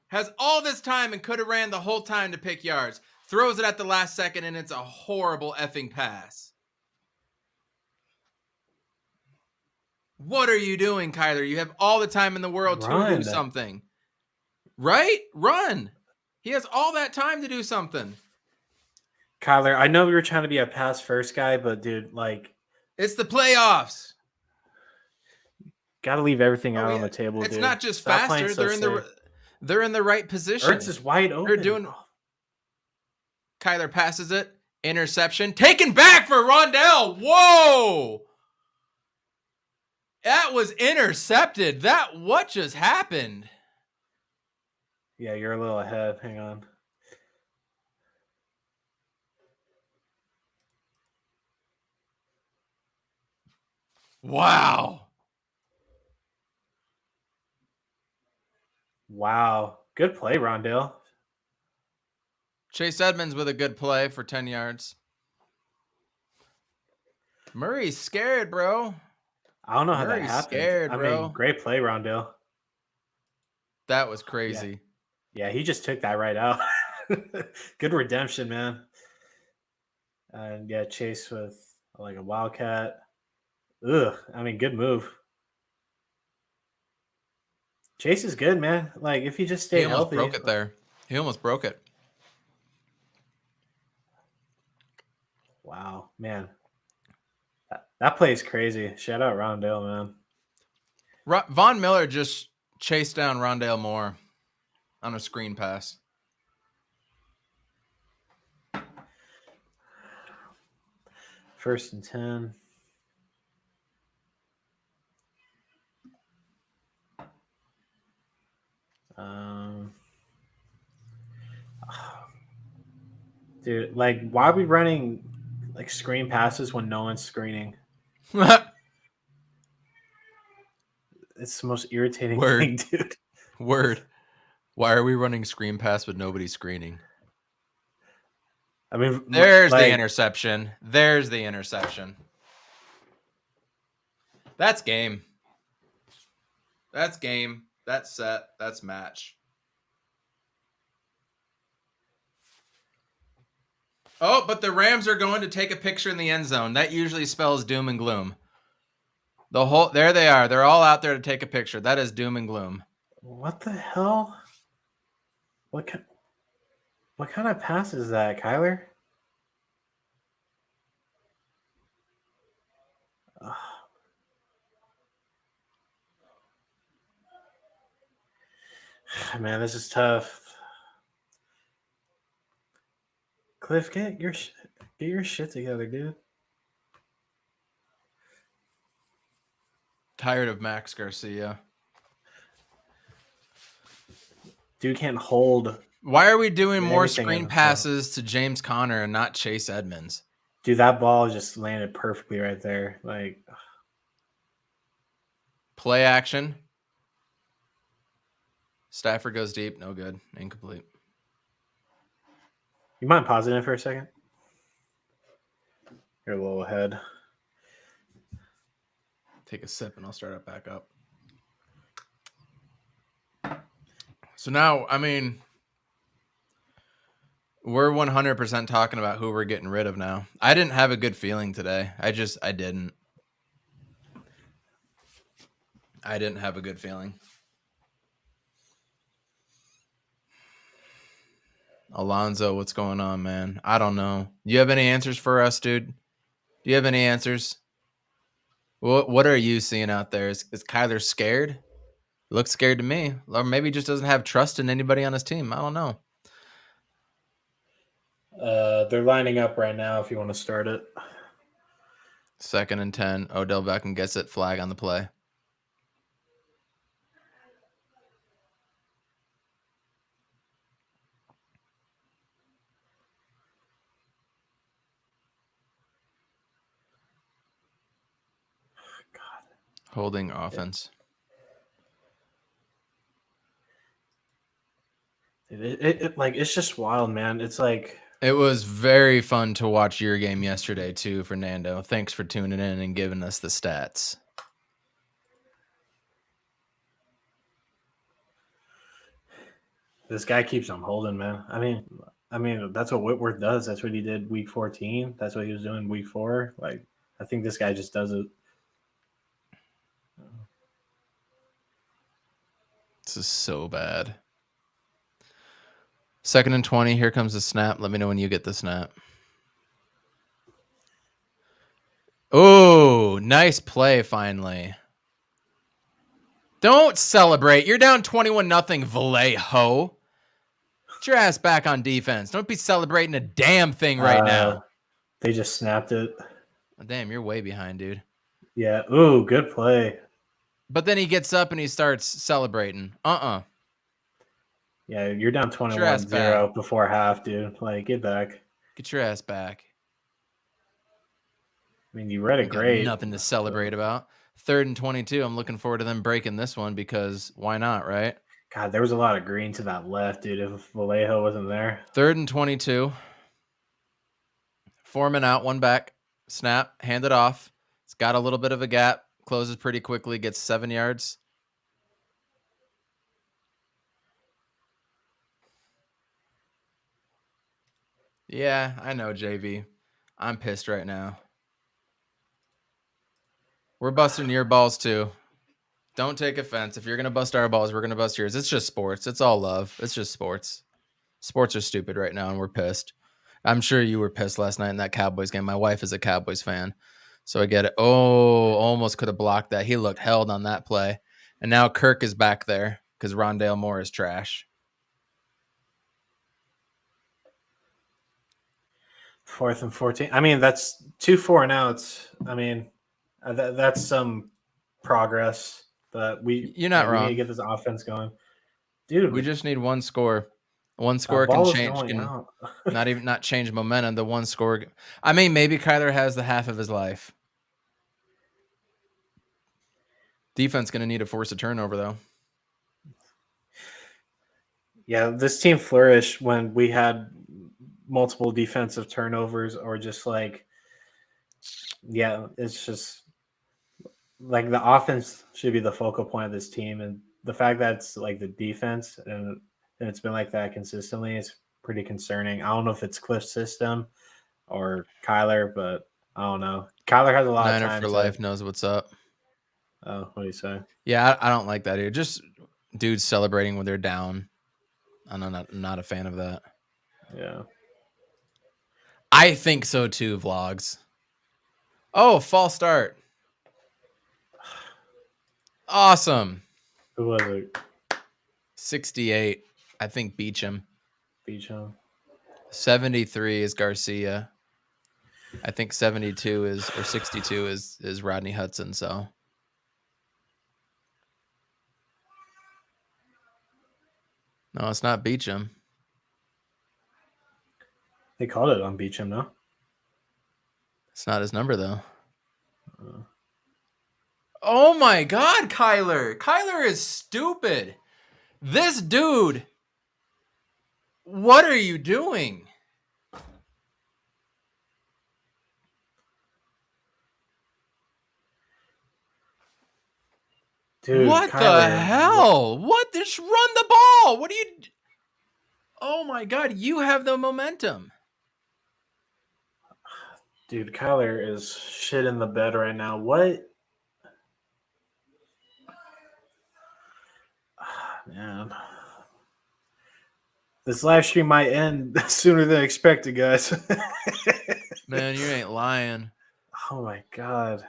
Has all this time and could have ran the whole time to pick yards. Throws it at the last second, and it's a horrible effing pass. What are you doing, Kyler? You have all the time in the world to do something. Right? Run. He has all that time to do something. Kyler, I know we were trying to be a pass first guy, but dude, like, it's the playoffs. Got to leave everything out on the table. It's dude. not just Stop faster. They're in the right position. Ertz is wide open. Kyler passes it. Interception. Taken back for Rondell. Whoa. That was intercepted. What just happened? Yeah, you're a little ahead. Hang on. Wow. Good play, Rondell. Chase Edmonds with a good play for 10 yards. Murray's scared, bro. I don't know how that happened. Scared, bro. I mean, great play, Rondell. That was crazy. Yeah, he just took that right out. Good redemption, man. And yeah, Chase with like a wildcat. Good move. Chase is good, man. Like, if he just stayed healthy. He almost broke it there. He almost broke it. Wow, man. That play is crazy. Shout out Rondale, man. Von Miller just chased down Rondale Moore on a screen pass. First and 10. Dude, like, why are we running like screen passes when no one's screening? It's the most irritating thing, dude. Word. Why are we running screen pass with nobody screening? I mean, there's the interception. There's the interception. That's game. That's game. That's set. That's match. Oh, but the Rams are going to take a picture in the end zone. That usually spells doom and gloom. There they are. They're all out there to take a picture. That is doom and gloom. What the hell? What kind of pass is that, Kyler? Man, this is tough. Cliff, get your shit together, dude. Tired of Max Garcia. Dude can't hold. Why are we doing more screen passes to James Conner and not Chase Edmonds? Dude, that ball just landed perfectly right there. Like, play action. Stafford goes deep. No good. Incomplete. You mind pausing it for a second? You're a little ahead. Take a sip and I'll start it back up. So now, I mean, we're 100% talking about who we're getting rid of now. I didn't have a good feeling today. I didn't. I didn't have a good feeling. Alonzo, what's going on, man? I don't know. You have any answers for us, dude? Do you have any answers? What are you seeing out there? Is Kyler scared? Looks scared to me. Or maybe he just doesn't have trust in anybody on his team. I don't know. They're lining up right now if you want to start it. 2nd and 10. Odell Beckham gets it. Flag on the play. Holding offense. It's just wild, man. It's like, it was very fun to watch your game yesterday too, Fernando. Thanks for tuning in and giving us the stats. This guy keeps on holding, man. I mean, that's what Whitworth does. That's what he did week 14. That's what he was doing week 4. Like, I think this guy just does it. This is so bad. 2nd and 20. Here comes the snap. Let me know when you get the snap. Oh, nice play finally. Don't celebrate. You're down 21-0, Vallejo. Get your ass back on defense. Don't be celebrating a damn thing right now. They just snapped it. Oh, damn, you're way behind, dude. Yeah. Ooh, good play. But then he gets up and he starts celebrating. Yeah, you're down 21-0 before half, dude. Like, get back. Get your ass back. I mean, you read it great. Nothing to celebrate about. 3rd and 22. I'm looking forward to them breaking this one because why not, right? God, there was a lot of green to that left, dude. If Vallejo wasn't there. 3rd and 22. Foreman out, one back. Snap, hand it off. It's got a little bit of a gap. Closes pretty quickly, gets 7 yards. Yeah, I know, JV. I'm pissed right now. We're busting your balls too. Don't take offense. If you're going to bust our balls, we're going to bust yours. It's just sports. It's all love. It's just sports. Sports are stupid right now, and we're pissed. I'm sure you were pissed last night in that Cowboys game. My wife is a Cowboys fan, so I get it. Oh, almost could have blocked that. He looked held on that play. And now Kirk is back there because Rondale Moore is trash. 4th and 14. I mean, that's 2 4-and-outs. I mean, that's some progress. But you're not wrong. We need to get this offense going, dude. We just need one score. One score can change. Not change momentum. The one score. I mean, maybe Kyler has the half of his life. Defense going to need to force a turnover, though. Yeah, this team flourished when we had multiple defensive turnovers or just like, yeah, it's just like the offense should be the focal point of this team. And the fact that it's like the defense and it's been like that consistently is pretty concerning. I don't know if it's Cliff's system or Kyler, but I don't know. Kyler has a lot of time. Niner for life knows what's up. Oh, what do you say? Yeah, I don't like that either. Just dudes celebrating when they're down. I'm not a fan of that. Yeah. I think so too, Vlogs. Oh, false start. Awesome. Who was it? 68. I think Beecham. 73 is Garcia. I think 72 is, or 62 is Rodney Hudson. So no, it's not Beecham. They called it on Beecham, no? It's not his number though. Oh my God, Kyler! Kyler is stupid. This dude. What are you doing? Dude, what Kyler, the hell? What? Just run the ball. What are you? Oh my God, you have the momentum. Dude, Kyler is shit in the bed right now. What? Man. This live stream might end sooner than expected, guys. Man, you ain't lying. Oh my God.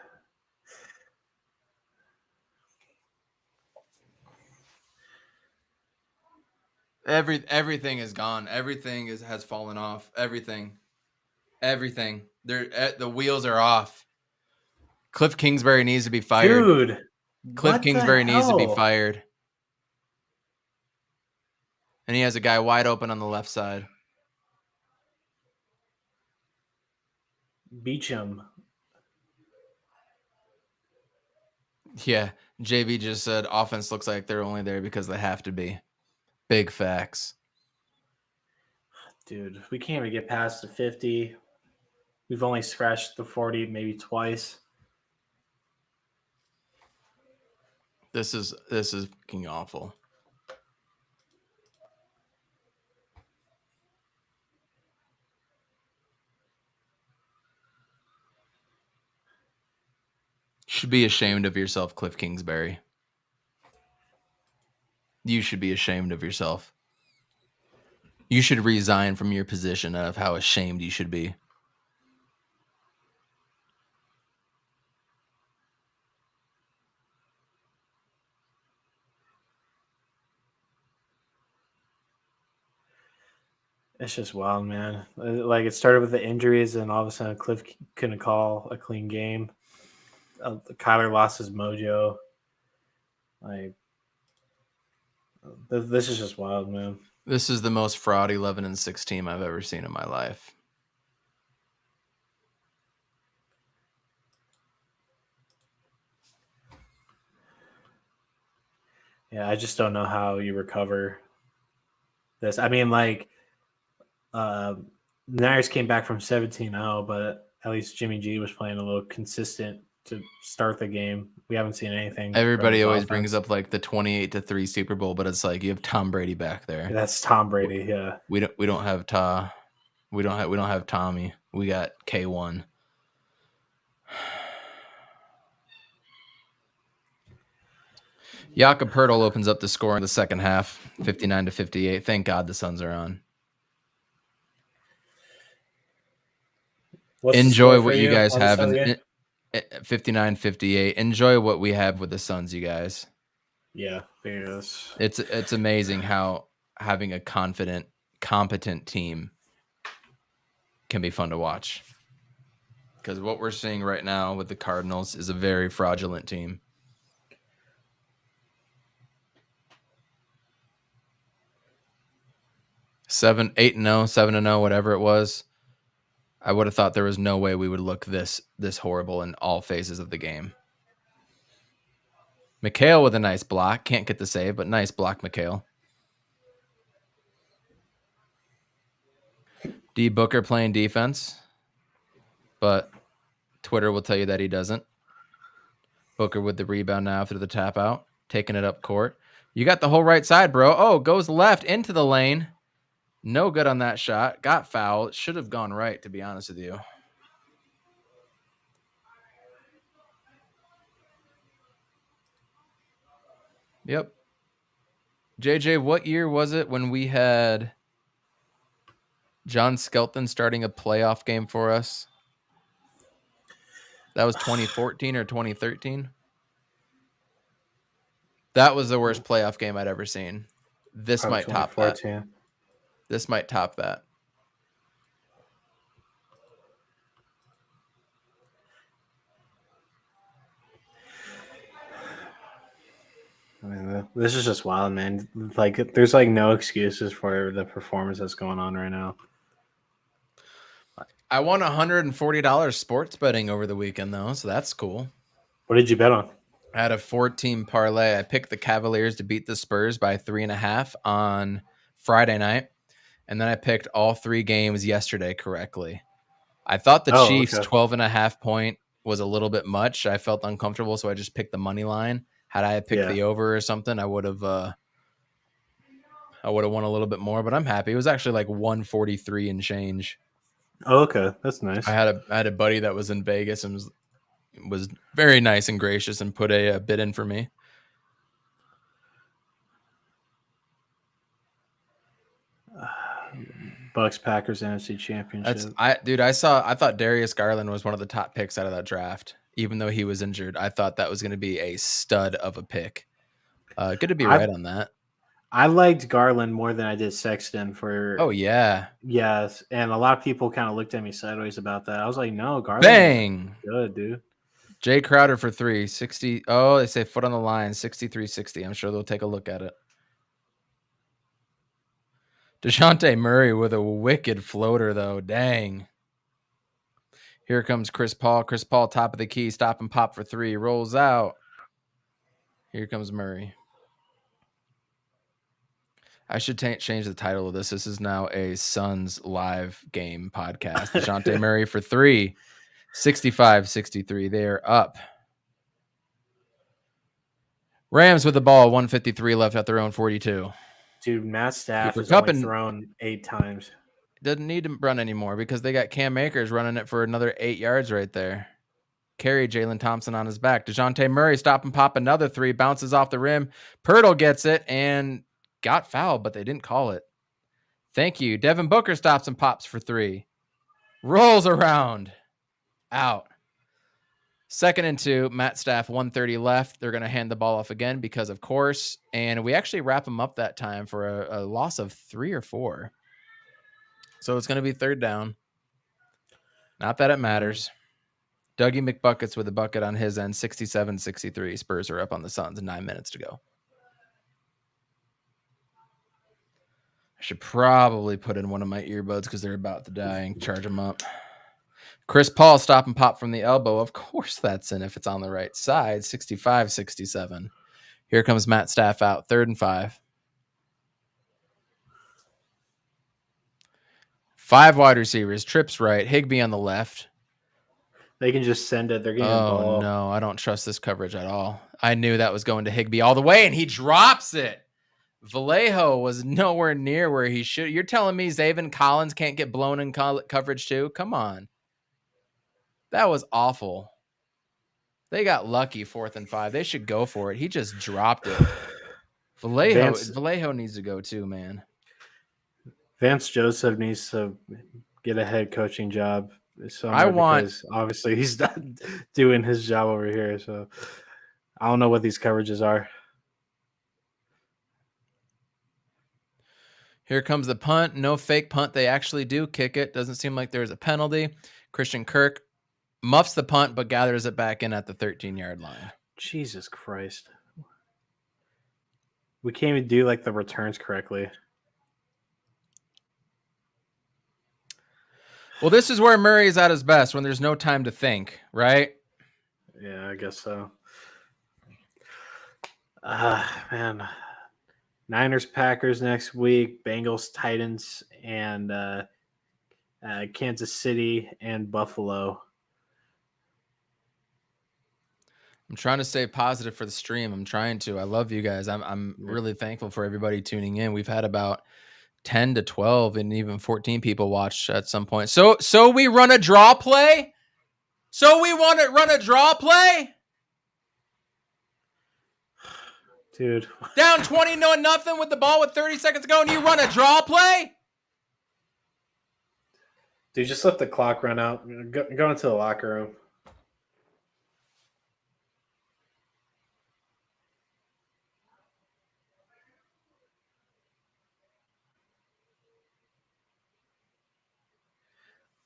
Everything is gone. Everything has fallen off. Everything. The wheels are off. Cliff Kingsbury needs to be fired. Dude. Cliff Kingsbury needs to be fired. And he has a guy wide open on the left side. Beecham. Yeah, JV just said offense looks like they're only there because they have to be. Big facts. Dude, we can't even get past the 50. We've only scratched the 40 maybe twice. This is fucking awful. should be ashamed of yourself, Cliff Kingsbury. You should be ashamed of yourself. You should resign from your position of how ashamed you should be. It's just wild, man. Like, it started with the injuries, and all of a sudden Cliff couldn't call a clean game. Kyler lost his mojo. Like, this is just wild, man. This is the most fraud 11-6 team I've ever seen in my life. Yeah, I just don't know how you recover this. I mean, like, Niners came back from 17-0, but at least Jimmy G was playing a little consistent to start the game. We haven't seen anything. Everybody always brings up like the 28-3 Super Bowl, but it's like you have Tom Brady back there. That's Tom Brady, yeah. We don't have we don't have Tommy. We got K1. Jakob Poeltl opens up the score in the second half, 59-58. Thank God the Suns are on. Enjoy what you guys have in 59-58. Enjoy what we have with the Suns, you guys. Yeah, there it is. It's amazing how having a confident, competent team can be fun to watch. Because what we're seeing right now with the Cardinals is a very fraudulent team. 8-0, 7-0, whatever it was. I would have thought there was no way we would look this horrible in all phases of the game. Mikhail with a nice block. Can't get the save, but nice block, Mikhail. D. Booker playing defense, but Twitter will tell you that he doesn't. Booker with the rebound now after the tap out, taking it up court. You got the whole right side, bro. Oh, goes left into the lane. No good on that shot. Got fouled. Should have gone right, to be honest with you. Yep. JJ, what year was it when we had John Skelton starting a playoff game for us? That was 2014 or 2013? That was the worst playoff game I'd ever seen. This Probably might top that. This might top that. I mean, this is just wild, man. Like, there's like no excuses for the performance that's going on right now. I won $140 sports betting over the weekend, though, so that's cool. What did you bet on? I had a 4-team parlay. I picked the Cavaliers to beat the Spurs by 3.5 on Friday night, and then I picked all 3 games yesterday correctly. I thought the Chiefs 12.5 point was a little bit much. I felt uncomfortable, so I just picked the money line. Had I picked the over or something, I would have won a little bit more, but I'm happy. It was actually like 143 and change. Oh, okay. That's nice. I had a buddy that was in Vegas and was very nice and gracious and put a bid in for me. Bucks Packers NFC Championship. I thought Darius Garland was one of the top picks out of that draft. Even though he was injured, I thought that was going to be a stud of a pick. Good to be right on that. I liked Garland more than I did Sexton for. Oh, yeah. Yes. And a lot of people kind of looked at me sideways about that. I was like, no, Garland. Bang. Good, dude. Jay Crowder for 3. 60. Oh, they say foot on the line. 63-60. I'm sure they'll take a look at it. DeJounte Murray with a wicked floater, though. Dang. Here comes Chris Paul. Chris Paul, top of the key. Stop and pop for 3. Rolls out. Here comes Murray. I should change the title of this. This is now a Suns live game podcast. DeJounte Murray for 3. 65-63. They are up. Rams with the ball. 153 left at their own 42. Dude, Matt Staff is only thrown 8 times. Doesn't need to run anymore because they got Cam Akers running it for another 8 yards right there. carry Jalen Thompson on his back. DeJounte Murray stop and pop another three, bounces off the rim. Pirtle gets it and got fouled, but they didn't call it. Thank you. Devin Booker stops and pops for three. Rolls around. Out. 2nd and 2. Matt Staff, 1:30 left. They're going to hand the ball off again because, of course. And we actually wrap them up that time for a loss of 3 or 4. So it's going to be 3rd down. Not that it matters. Dougie McBuckets with a bucket on his end, 67-63. Spurs are up on the Suns, 9 minutes to go. I should probably put in one of my earbuds because they're about to die and charge them up. Chris Paul stop and pop from the elbow. Of course that's in if it's on the right side, 65-67. Here comes Matt Staff out, 3rd and 5. 5 wide receivers, trips right, Higbee on the left. They can just send it. They're getting the ball. Oh, no, I don't trust this coverage at all. I knew that was going to Higbee all the way, and he drops it. Vallejo was nowhere near where he should. You're telling me Zaven Collins can't get blown in coverage too? Come on. That was awful. They got lucky, 4th and 5. They should go for it. He just dropped it. Vallejo needs to go too, man. Vance Joseph needs to get a head coaching job because obviously he's not doing his job over here. So I don't know what these coverages are. Here comes the punt. No fake punt. They actually do kick it. Doesn't seem like there's a penalty. Christian Kirk muffs the punt, but gathers it back in at the 13-yard line. Jesus Christ. We can't even do like the returns correctly. Well, this is where Murray is at his best, when there's no time to think, right? Yeah, I guess so. Man. Niners, Packers next week, Bengals, Titans, and Kansas City and Buffalo. I'm trying to stay positive for the stream. I'm trying to. I love you guys. I'm really thankful for everybody tuning in. We've had about 10 to 12 and even 14 people watch at some point. So we run a draw play? So we want to run a draw play? Dude. Down 20-0 with the ball with 30 seconds to go, and you run a draw play? Dude, just let the clock run out. Go into the locker room.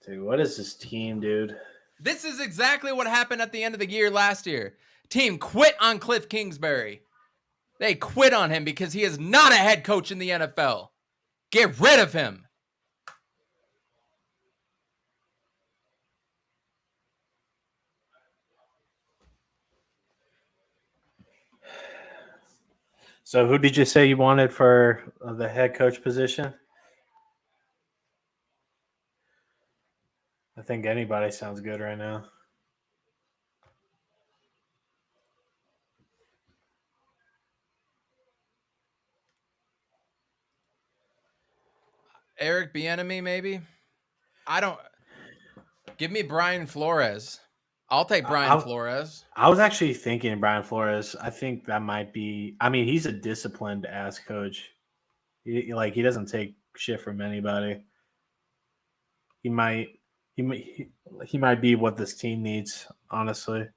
Dude, what is this team, dude? This is exactly what happened at the end of the year last year. Team quit on Cliff Kingsbury. They quit on him because he is not a head coach in the NFL. Get rid of him. So who did you say you wanted for the head coach position? I think anybody sounds good right now. Eric Bieniemy, maybe? I don't. Give me Brian Flores. I'll take Brian Flores. I was actually thinking Brian Flores. I think that might be. I mean, he's a disciplined ass coach. He doesn't take shit from anybody. He might be what this team needs, honestly.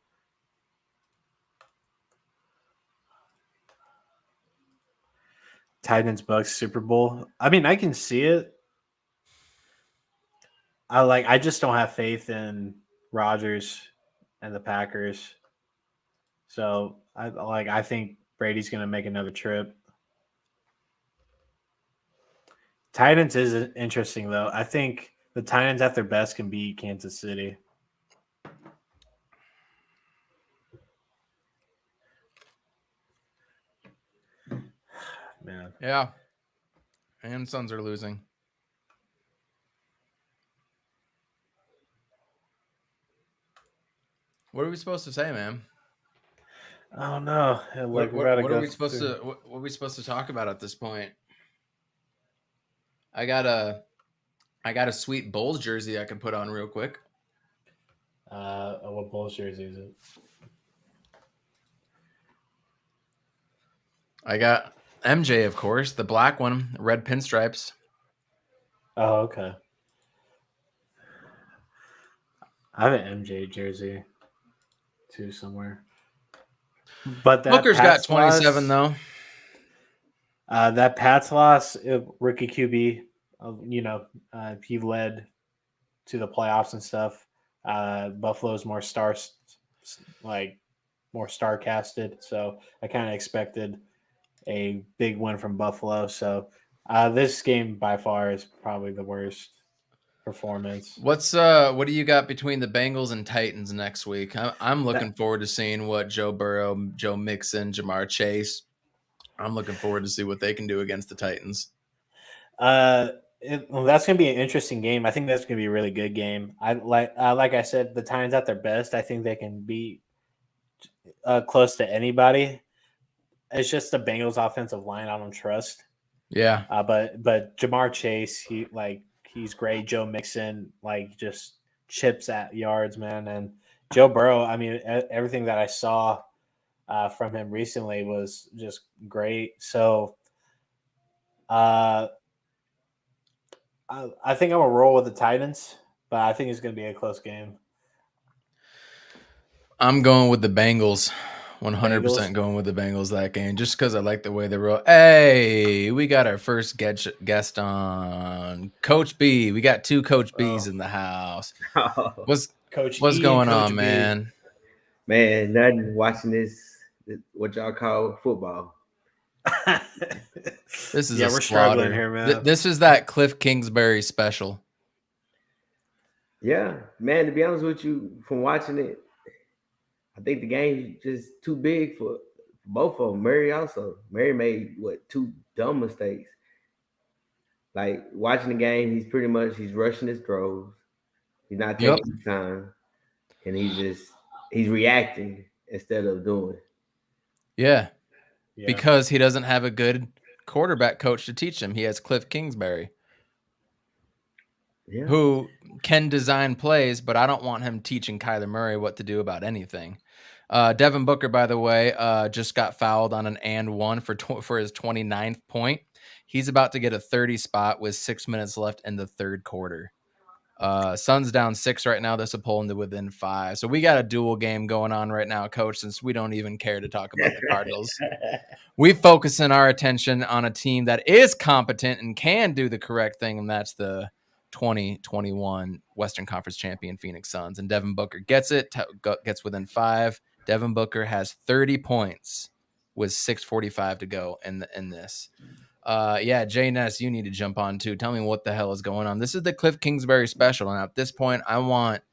Titans Bucks Super Bowl. I mean, I can see it. I just don't have faith in Rodgers and the Packers. So I think Brady's gonna make another trip. Titans is interesting though. I think the Titans at their best can beat Kansas City. Man. Yeah. And Suns are losing. What are we supposed to say, man? Oh no! What are we supposed to talk about at this point? I got a sweet Bulls jersey I can put on real quick. What Bulls jersey is it? I got MJ, of course, the black one, red pinstripes. Oh, okay. I have an MJ jersey too somewhere. But that Booker's got Pats 27 loss, though. that Pats loss, rookie QB, he led to the playoffs and stuff. Buffalo's more more star casted, so I kind of expected a big win from Buffalo. So this game by far is probably the worst performance. What do you got between the Bengals and Titans next week? I'm looking forward to seeing what Joe Burrow, Joe Mixon, Jamar Chase. I'm looking forward to see what they can do against the Titans. That's going to be an interesting game. I think that's going to be a really good game. Like I said, the Titans at their best, I think they can be close to anybody. It's just the Bengals offensive line I don't trust. Yeah. But Jamar Chase, he's great. Joe Mixon, just chips at yards, man. And Joe Burrow, I mean, everything that I saw from him recently was just great. So I think I'm going to roll with the Titans, but I think it's going to be a close game. I'm going with the Bengals. 100% going with the Bengals that game just because I like the way they roll. Hey, we got our first guest on Coach B. We got two Coach B's in the house. What's going on, B. man? Man, nothing. Watching this, what y'all call football. This is we're struggling here, man. This is that Cliff Kingsbury special. Yeah, man. To be honest with you, from watching it, I think the game's just too big for both of them. Murray made two dumb mistakes. Like watching the game, he's rushing his throws. He's not taking his time, and he's reacting instead of doing. Yeah, because he doesn't have a good quarterback coach to teach him. He has Cliff Kingsbury. Yeah. Who can design plays, but I don't want him teaching Kyler Murray what to do about anything. Devin Booker, by the way, just got fouled on an and one for his 29th point. He's about to get a 30 spot with 6 minutes left in the third quarter. Suns down 6 right now. This will pull into within 5. So we got a dual game going on right now, Coach, since we don't even care to talk about the Cardinals. We focusing our attention on a team that is competent and can do the correct thing, and that's the 2021 Western Conference champion Phoenix Suns. And Devin Booker gets within 5. Devin Booker has 30 points with 6:45 to go in this. Jay Ness, you need to jump on too. Tell me what the hell is going on. This is the Cliff Kingsbury special, and at this point, I want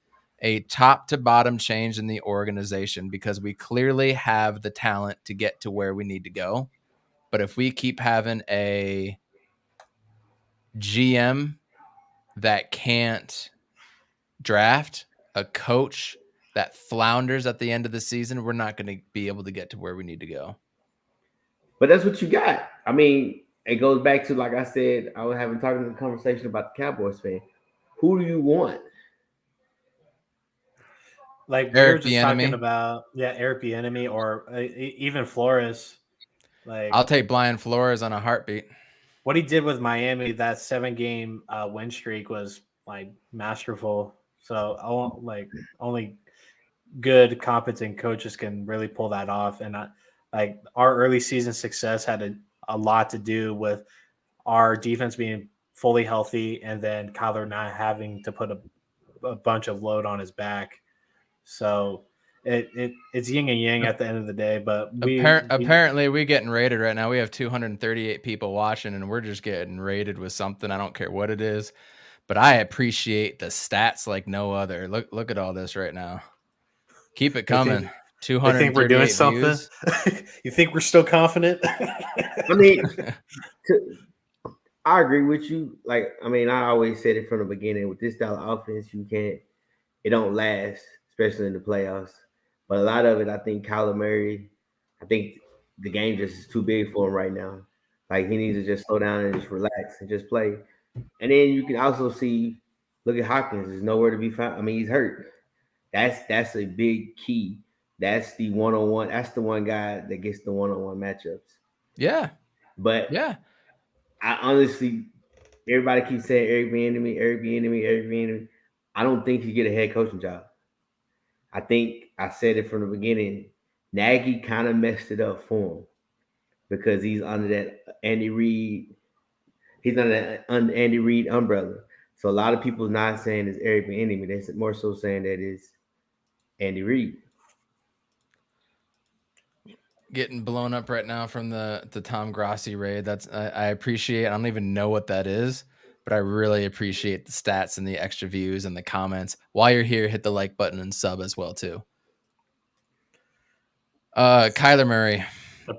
a top to bottom change in the organization because we clearly have the talent to get to where we need to go. But if we keep having a GM that can't draft, a coach that flounders at the end of the season, we're not going to be able to get to where we need to go. But that's what you got. I mean, it goes back to, like I said, I was talking a conversation about the Cowboys fan. Who do you want? Like Eric talking about, Eric Bieniemy or even Flores. Like I'll take Brian Flores on a heartbeat. What he did with Miami, that 7-game win streak was masterful. So only good, competent coaches can really pull that off. And our early season success had a lot to do with our defense being fully healthy and then Kyler not having to put a bunch of load on his back. So it's yin and yang at the end of the day. But apparently we're getting rated right now. We have 238 people watching, and we're just getting rated with something. I don't care what it is, but I appreciate the stats like no other. Look at all this right now. Keep it coming. 238 think we're doing something. You think we're still confident? I mean, I agree with you. I always said it from the beginning, with this style of offense, it don't last, especially in the playoffs. But a lot of it, I think Kyler Murray, I think the game just is too big for him right now. Like, he needs to just slow down and just relax and just play. And then you can also see, look at Hopkins. There's nowhere to be found. I mean, he's hurt. That's a big key. That's the one-on-one. That's the one guy that gets the one-on-one matchups. Yeah. But Yeah. I honestly, everybody keeps saying Eric Bieniemy. I don't think he get a head coaching job. I think I said it from the beginning. Nagy kind of messed it up for him because he's under that Andy Reid. He's under that Andy Reid umbrella. So a lot of people not saying it's Eric Bieniemy. They're more so saying that it's Andy Reid. Getting blown up right now from the Tom Grossi raid. That's I appreciate. I don't even know what that is, but I really appreciate the stats and the extra views and the comments. While you're here, hit the like button and sub as well too. Kyler Murray.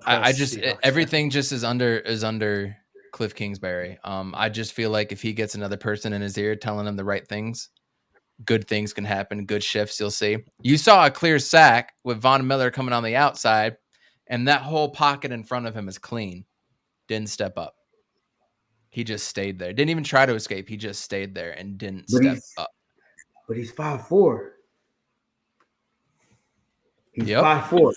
I just everything just is under Cliff Kingsbury. I just feel like if he gets another person in his ear telling him the right things, good things can happen. Good shifts you'll see. You saw a clear sack with Von Miller coming on the outside, and that whole pocket in front of him is clean. Didn't step up. He just stayed there. Didn't even try to escape. He just stayed there and didn't step up. But he's 5'4". He's Yep. 5'4".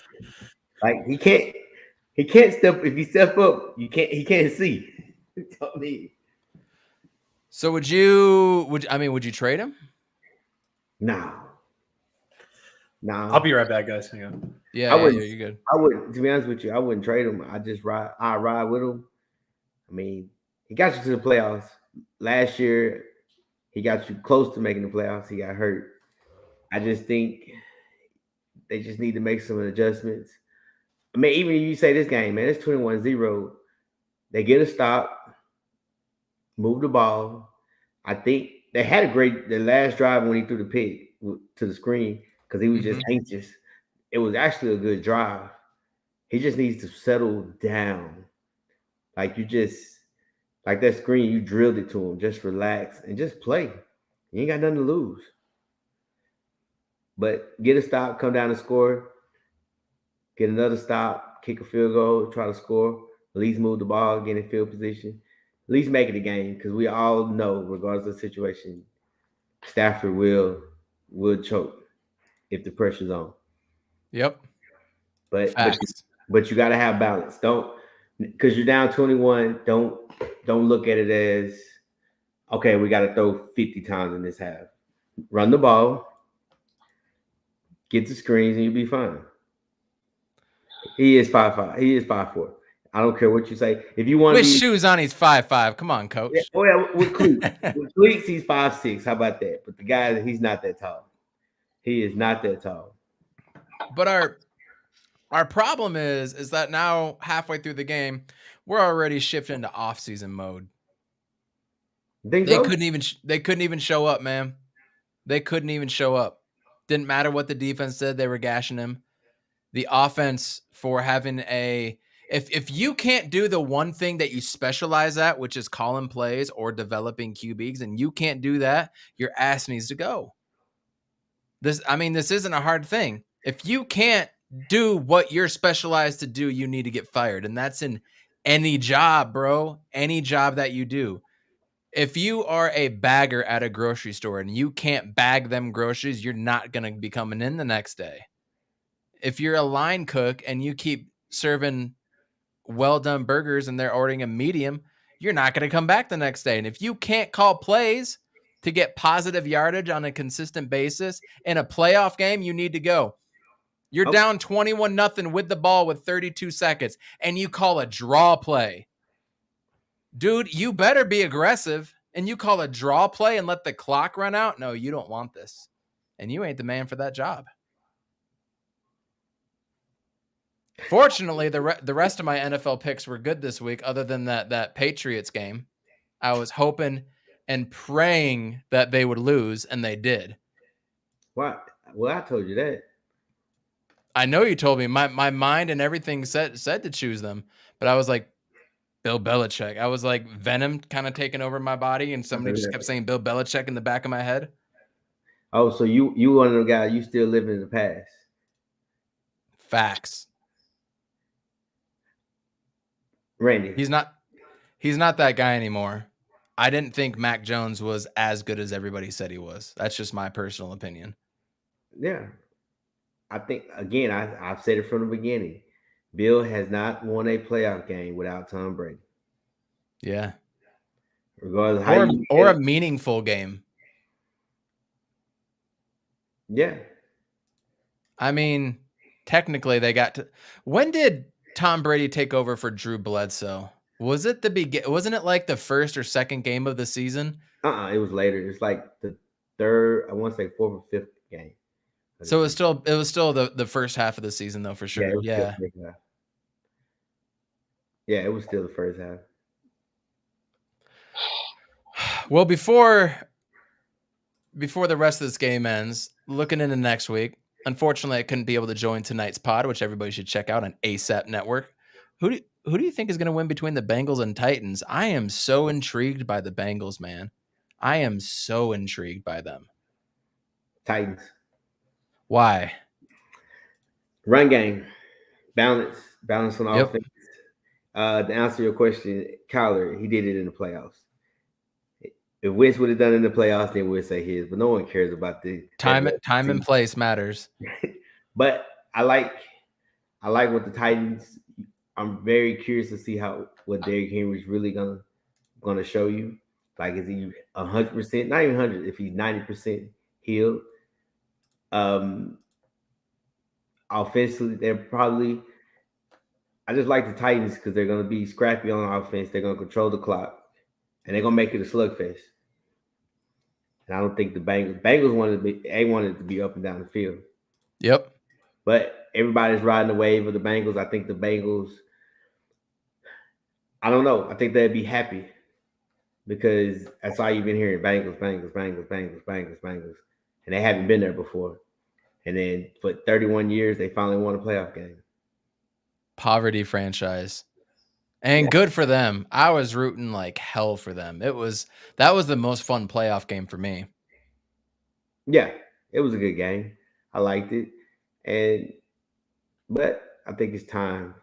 Like he can't step. If he step up, he can't see. Tell me. So would you trade him? No. I'll be right back, guys. Hang on. Yeah, you're good. I wouldn't. To be honest with you, I wouldn't trade him. I ride with him. I mean, he got you to the playoffs last year. He got you close to making the playoffs. He got hurt. I just think they just need to make some adjustments. I mean, even if you say this game, man, it's 21-0. They get a stop, move the ball. I think they had the last drive when he threw the pick to the screen because he was just anxious. It was actually a good drive. He just needs to settle down. Like that screen, you drilled it to him. Just relax and just play. You ain't got nothing to lose. But get a stop, come down and score. Get another stop, kick a field goal, try to score. At least move the ball, get in field position. At least make it a game because we all know, regardless of the situation, Stafford will choke if the pressure's on. Yep. But you got to have balance. Don't, because you're down 21. Don't look at it as, okay, we got to throw 50 times in this half. Run the ball, get the screens, and you'll be fine. He is 5'5". He is 5'4". I don't care what you say. If you want with shoes on, he's 5'5". Come on, coach. Yeah, well, with cleats. With cleats, he's 5'6". How about that? But the guy, he's not that tall. He is not that tall. But our problem is that now halfway through the game, we're already shifting to off-season mode. They couldn't even show up, man. They couldn't even show up. Didn't matter what the defense did. They were gashing him. The offense for having if you can't do the one thing that you specialize at, which is calling plays or developing QBs, and you can't do that, your ass needs to go. This isn't a hard thing. If you can't do what you're specialized to do, you need to get fired. And that's in any job, bro. Any job that you do. If you are a bagger at a grocery store and you can't bag them groceries, you're not going to be coming in the next day. If you're a line cook and you keep serving well-done burgers and they're ordering a medium, you're not going to come back the next day. And if you can't call plays to get positive yardage on a consistent basis in a playoff game, you need to go. You're down 21-0 with the ball with 32 seconds, and you call a draw play. Dude, you better be aggressive, and you call a draw play and let the clock run out? No, you don't want this. And you ain't the man for that job. Fortunately, the rest of my NFL picks were good this week, other than that Patriots game. I was hoping and praying that they would lose, and they did. What? Well, I told you that. I know you told me. My mind and everything said to choose them, but I was like, Bill Belichick. I was like Venom kind of taking over my body, and somebody just kept saying Bill Belichick in the back of my head. Oh, so you one of the guys, you still living in the past. Facts. Randy. He's not that guy anymore. I didn't think Mac Jones was as good as everybody said he was. That's just my personal opinion. Yeah. I think again, I've said it from the beginning. Bill has not won a playoff game without Tom Brady. Yeah. Regardless of how you Or a meaningful game. yeah. I mean, technically they got to. When did Tom Brady take over for Drew Bledsoe? Was it wasn't it like the first or second game of the season? It was later. It's like the third, I want to say fourth or fifth game. So it was still the first half of the season though, for sure. It was still Yeah. the first half. Yeah, it was still the first half. Well, before the rest of this game ends, looking into next week, unfortunately I couldn't be able to join tonight's pod, which everybody should check out on ASAP Network. Who do you think is going to win between the Bengals and Titans? I am so intrigued by the Bengals, man. I am so intrigued by them. Titans. Why? Run game. Balance on Yep. offense. To answer your question, Kyler, he did it in the playoffs. If Wentz would have done it in the playoffs, then we'd say his, but no one cares about the Time and place matters. But I like what the Titans. I'm very curious to see what Derrick Henry's really gonna show you. Like, is he 100%? Not even 100. If he's 90% healed. Offensively, they're probably. I just like the Titans because they're gonna be scrappy on offense. They're gonna control the clock, and they're gonna make it a slugfest. And I don't think the Bengals wanted to be up and down the field. Yep. But everybody's riding the wave of the Bengals. I think the Bengals. I don't know. I think they'd be happy because that's all you've been hearing: Bengals, and they haven't been there before. And then for 31 years, they finally won a playoff game. Poverty franchise. And good for them. I was rooting like hell for them. That was the most fun playoff game for me. Yeah, it was a good game. I liked it. But I think it's time.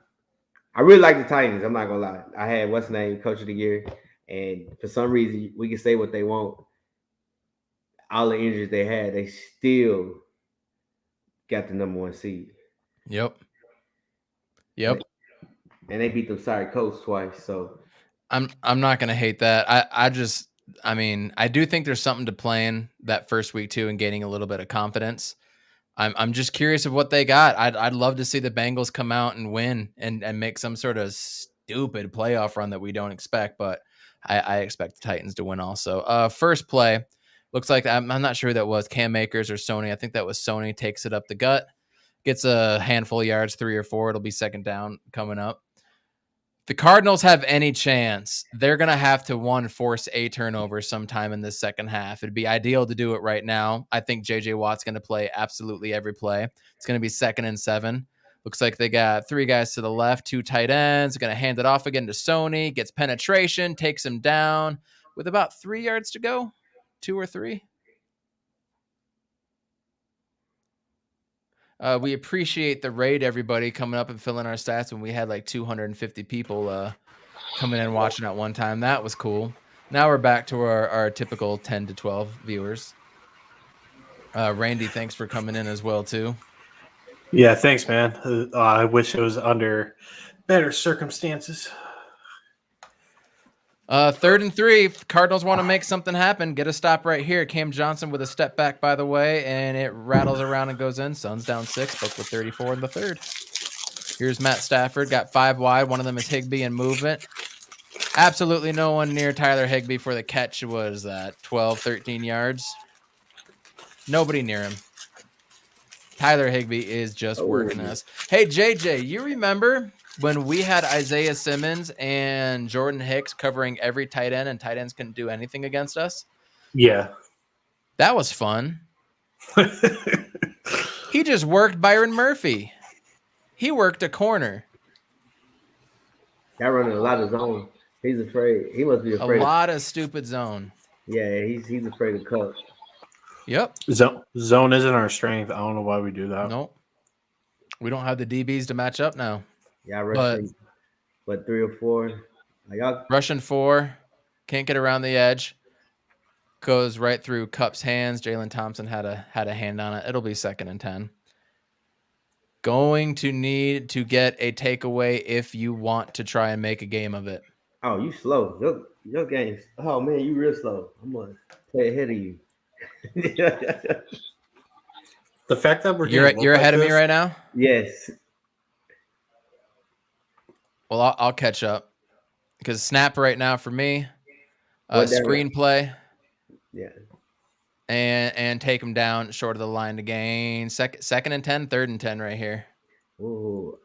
I really like the Titans. I'm not gonna lie. I had what's the name, Coach of the Year, and for some reason we can say what they want. All the injuries they had, they still got the number 1 seed. Yep. And they beat them sorry Colts twice. So I'm not gonna hate that. I mean, I do think there's something to playing that first week too and gaining a little bit of confidence. I'm just curious of what they got. I'd love to see the Bengals come out and win and make some sort of stupid playoff run that we don't expect, but I expect the Titans to win also. First play, looks like I'm not sure who that was, Cam Akers or Sony. I think that was Sony. Takes it up the gut, gets a handful of yards, 3 or 4. It'll be second down coming up. The Cardinals have any chance, they're going to have to force a turnover sometime in the second half. It'd be ideal to do it right now. I think J.J. Watt's going to play absolutely every play. It's going to be 2nd and 7. Looks like they got 3 guys to the left, 2 tight ends. Going to hand it off again to Sony. Gets penetration, takes him down with about 3 yards to go. 2 or 3. We appreciate the raid, everybody coming up and filling our stats when we had like 250 people coming in watching at one time. That was cool. Now we're back to our typical 10 to 12 viewers. Randy, thanks for coming in as well too. Yeah, thanks, man. I wish it was under better circumstances. 3rd and 3. Cardinals want to make something happen. Get a stop right here. Cam Johnson with a step back, by the way, and it rattles around and goes in. Suns down 6, both with 34 in the 3rd. Here's Matt Stafford. Got 5 wide. One of them is Higbee in movement. Absolutely no one near Tyler Higbee for the catch. Was that 12, 13 yards? Nobody near him. Tyler Higbee is just working us. Hey, JJ, you remember when we had Isaiah Simmons and Jordan Hicks covering every tight end and tight ends couldn't do anything against us? Yeah. That was fun. He just worked Byron Murphy. He worked a corner. That running a lot of zone. He's afraid. He must be afraid. A lot of stupid zone. Yeah, he's afraid of cut. Yep. Zone isn't our strength. I don't know why we do that. Nope. We don't have the DBs to match up now. Yeah, rushing, but 3 or 4. Rushing 4. Can't get around the edge. goes right through Cup's hands. Jalen Thompson had a hand on it. It'll be 2nd and 10. Going to need to get a takeaway if you want to try and make a game of it. Oh, you slow. Your game's. Oh man, you real slow. I'm gonna play ahead of you. The fact that you're ahead of me right now. Yes. Well, I'll catch up because snap right now for me. Screenplay. Yeah. And take him down short of the line to gain. Second and 10, 3rd and 10 right here. Ooh.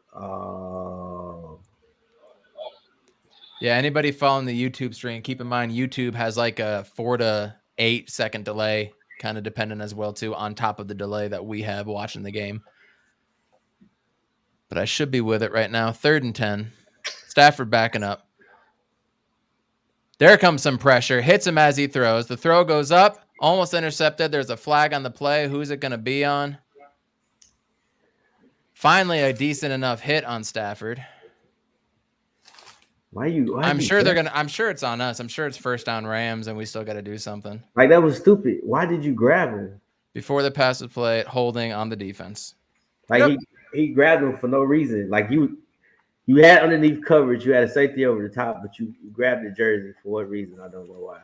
Yeah, anybody following the YouTube stream, keep in mind YouTube has like a 4 to 8 second delay, kind of dependent as well too, on top of the delay that we have watching the game. But I should be with it right now. 3rd and 10. Stafford backing up. There comes some pressure. Hits him as he throws. The throw goes up. Almost intercepted. There's a flag on the play. Who's it going to be on? Finally, a decent enough hit on Stafford. I'm sure it's on us. I'm sure it's 1st down Rams, and we still got to do something. Like, that was stupid. Why did you grab him? Before the pass was played, holding on the defense. Like, he grabbed him for no reason. Like, you had underneath coverage. You had a safety over the top, but you grabbed the jersey for what reason? I don't know why.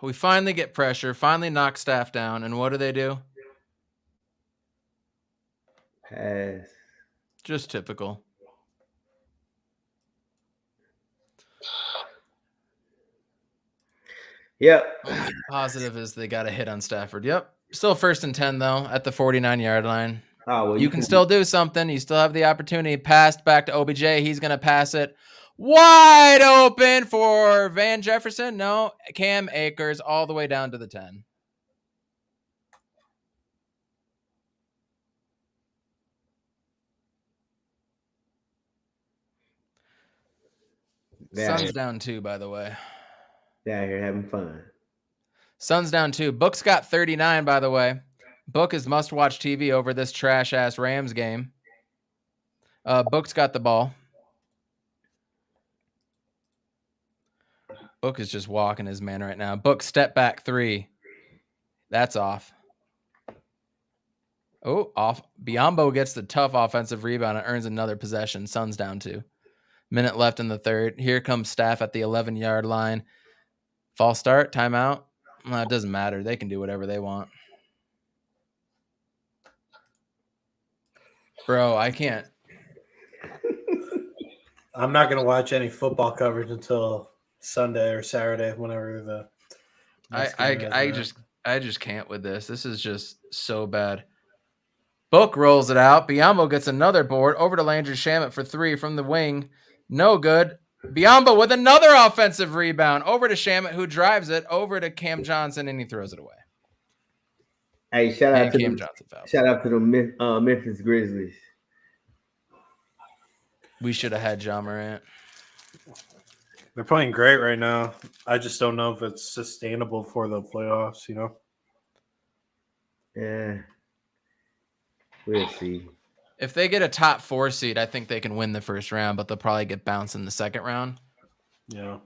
We finally get pressure, finally knock Staff down, and what do? Pass. Just typical. Yep. Positive is they got a hit on Stafford. Yep. Still 1st and 10, though, at the 49-yard line. Oh, well, you can still do something. You still have the opportunity. Passed back to OBJ. He's going to pass it wide open for Van Jefferson. No, Cam Akers all the way down to the 10. Sun's down 2, by the way. Down here having fun. Sun's down 2. Book's got 39, by the way. Book is must-watch TV over this trash-ass Rams game. Book's got the ball. Book is just walking his man right now. Book step back 3. That's off. Oh, off. Biombo gets the tough offensive rebound and earns another possession. Sun's down 2. Minute left in the 3rd. Here comes Staff at the 11-yard line. False start, timeout. Well, it doesn't matter. They can do whatever they want. Bro, I can't. I'm not going to watch any football coverage until Sunday or Saturday, whenever the. I just can't with this. This is just so bad. Book rolls it out. Biombo gets another board over to Landry Shamet for 3 from the wing. No good. Biombo with another offensive rebound over to Shamet, who drives it over to Cam Johnson, and he throws it away. Hey, shout out to the Memphis Grizzlies. We should have had Ja Morant. They're playing great right now. I just don't know if it's sustainable for the playoffs, Yeah. We'll see. If they get a top 4 seed, I think they can win the first round, but they'll probably get bounced in the second round. Yeah.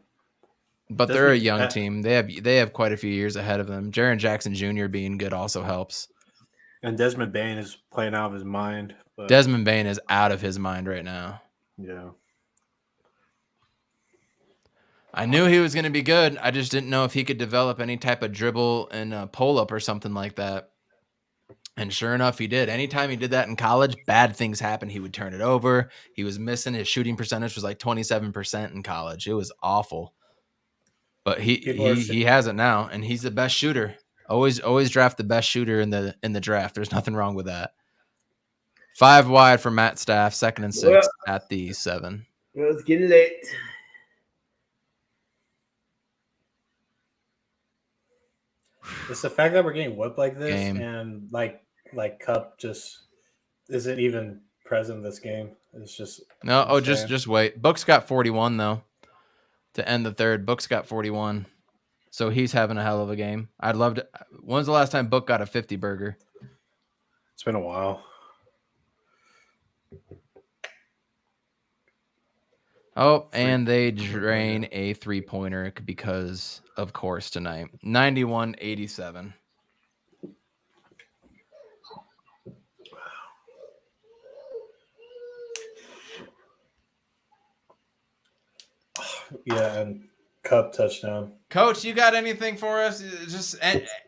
But they're a young team. They have quite a few years ahead of them. Jaren Jackson Jr. being good also helps. And Desmond Bane is playing out of his mind. But... Desmond Bane is out of his mind right now. Yeah. I knew he was going to be good. I just didn't know if he could develop any type of dribble and pull-up or something like that. And sure enough, he did. Anytime he did that in college, bad things happened. He would turn it over. He was missing. His shooting percentage was like 27% in college. It was awful. But he has it now, and he's the best shooter. Always draft the best shooter in the draft. There's nothing wrong with that. 5 wide for Matt Staff, 2nd and 6 at the 7. Well, it's getting late. It's the fact that we're getting whipped like this, and like Cup just isn't even present in this game. It's just no. Oh, just wait. Book's got 41 though. To end the 3rd, Book's got 41. So he's having a hell of a game. I'd love to. When's the last time Book got a 50 burger? It's been a while. Oh, and they drain a 3-pointer because, of course, tonight. 91-87. Yeah, and Cup touchdown. Coach, you got anything for us? Just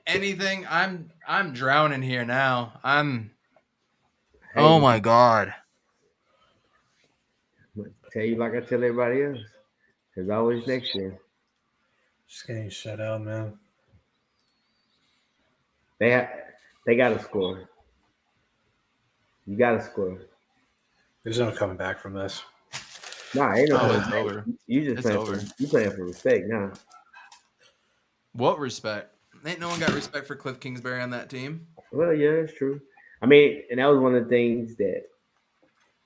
anything? I'm drowning here now. Oh my God. Tell you like I tell everybody else. There's always next year. Just getting shut out, man. They got to score. You got to score. There's no coming back from this. Nah, ain't no. Oh, it's over. You just It's playing over. you playing for respect now. What respect? Ain't no one got respect for Cliff Kingsbury on that team. Well, yeah, that's true. I mean, and that was one of the things that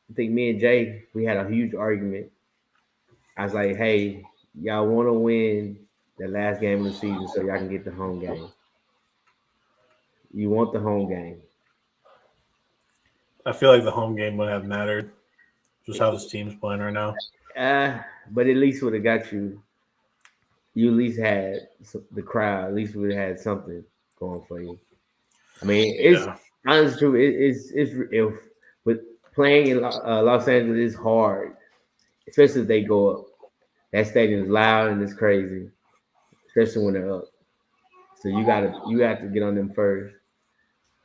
I think me and Jay, we had a huge argument. I was like, hey, y'all want to win the last game of the season so y'all can get the home game. You want the home game. I feel like the home game would have mattered. Just how this team's playing right now. But at least would have got you. You at least had the crowd. At least would have had something going for you. I mean, it's honestly true. It's if with playing in Los Angeles is hard, especially if they go up. That stadium is loud and it's crazy, especially when they're up. So you have to get on them first.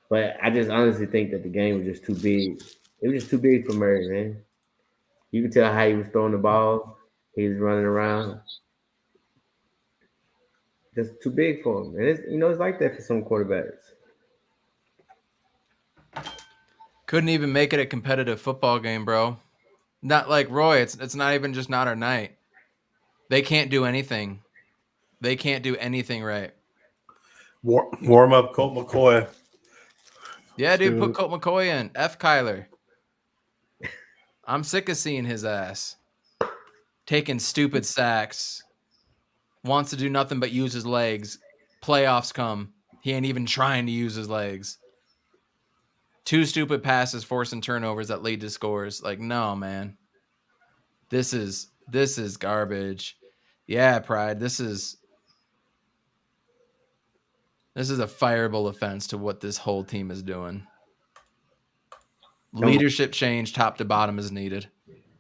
But I just honestly think that the game was just too big. It was just too big for Murray, man. You could tell how he was throwing the ball. He was running around. Just too big for him. And it's like that for some quarterbacks. Couldn't even make it a competitive football game, bro. Not like Roy. It's not even just not our night. They can't do anything. They can't do anything right. Warm up Colt McCoy. Yeah, dude, put Colt McCoy in. F Kyler. I'm sick of seeing his ass taking stupid sacks. Wants to do nothing but use his legs. Playoffs come. He ain't even trying to use his legs. 2 stupid passes forcing turnovers that lead to scores. Like, no, man. This is garbage. Yeah, Pride. This is a fireable offense to what this whole team is doing. Leadership change top to bottom is needed.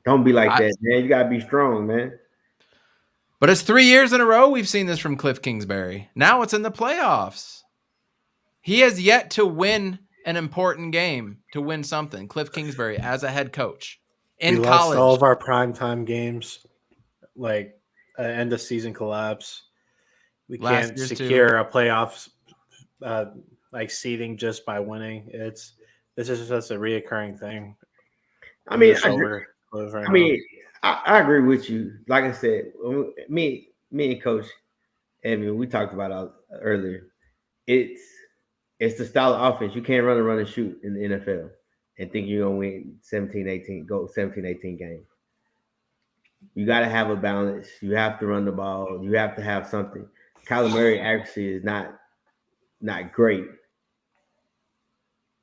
Don't be like that, man. You gotta be strong, man. But it's 3 years in a row we've seen this from Cliff Kingsbury. Now it's in the playoffs. He has yet to win an important game, to win something. Cliff Kingsbury as a head coach in we college. Lost all of our primetime games, like end of season collapse. We can't secure a playoffs like seeding just by winning. This is just a reoccurring thing. I mean, I agree with you. Like I said, me and Coach Evan, we talked about it earlier. It's the style of offense. You can't run and shoot in the NFL and think you're going to win 17-18 games. You got to have a balance. You have to run the ball. You have to have something. Kyler Murray actually is not great.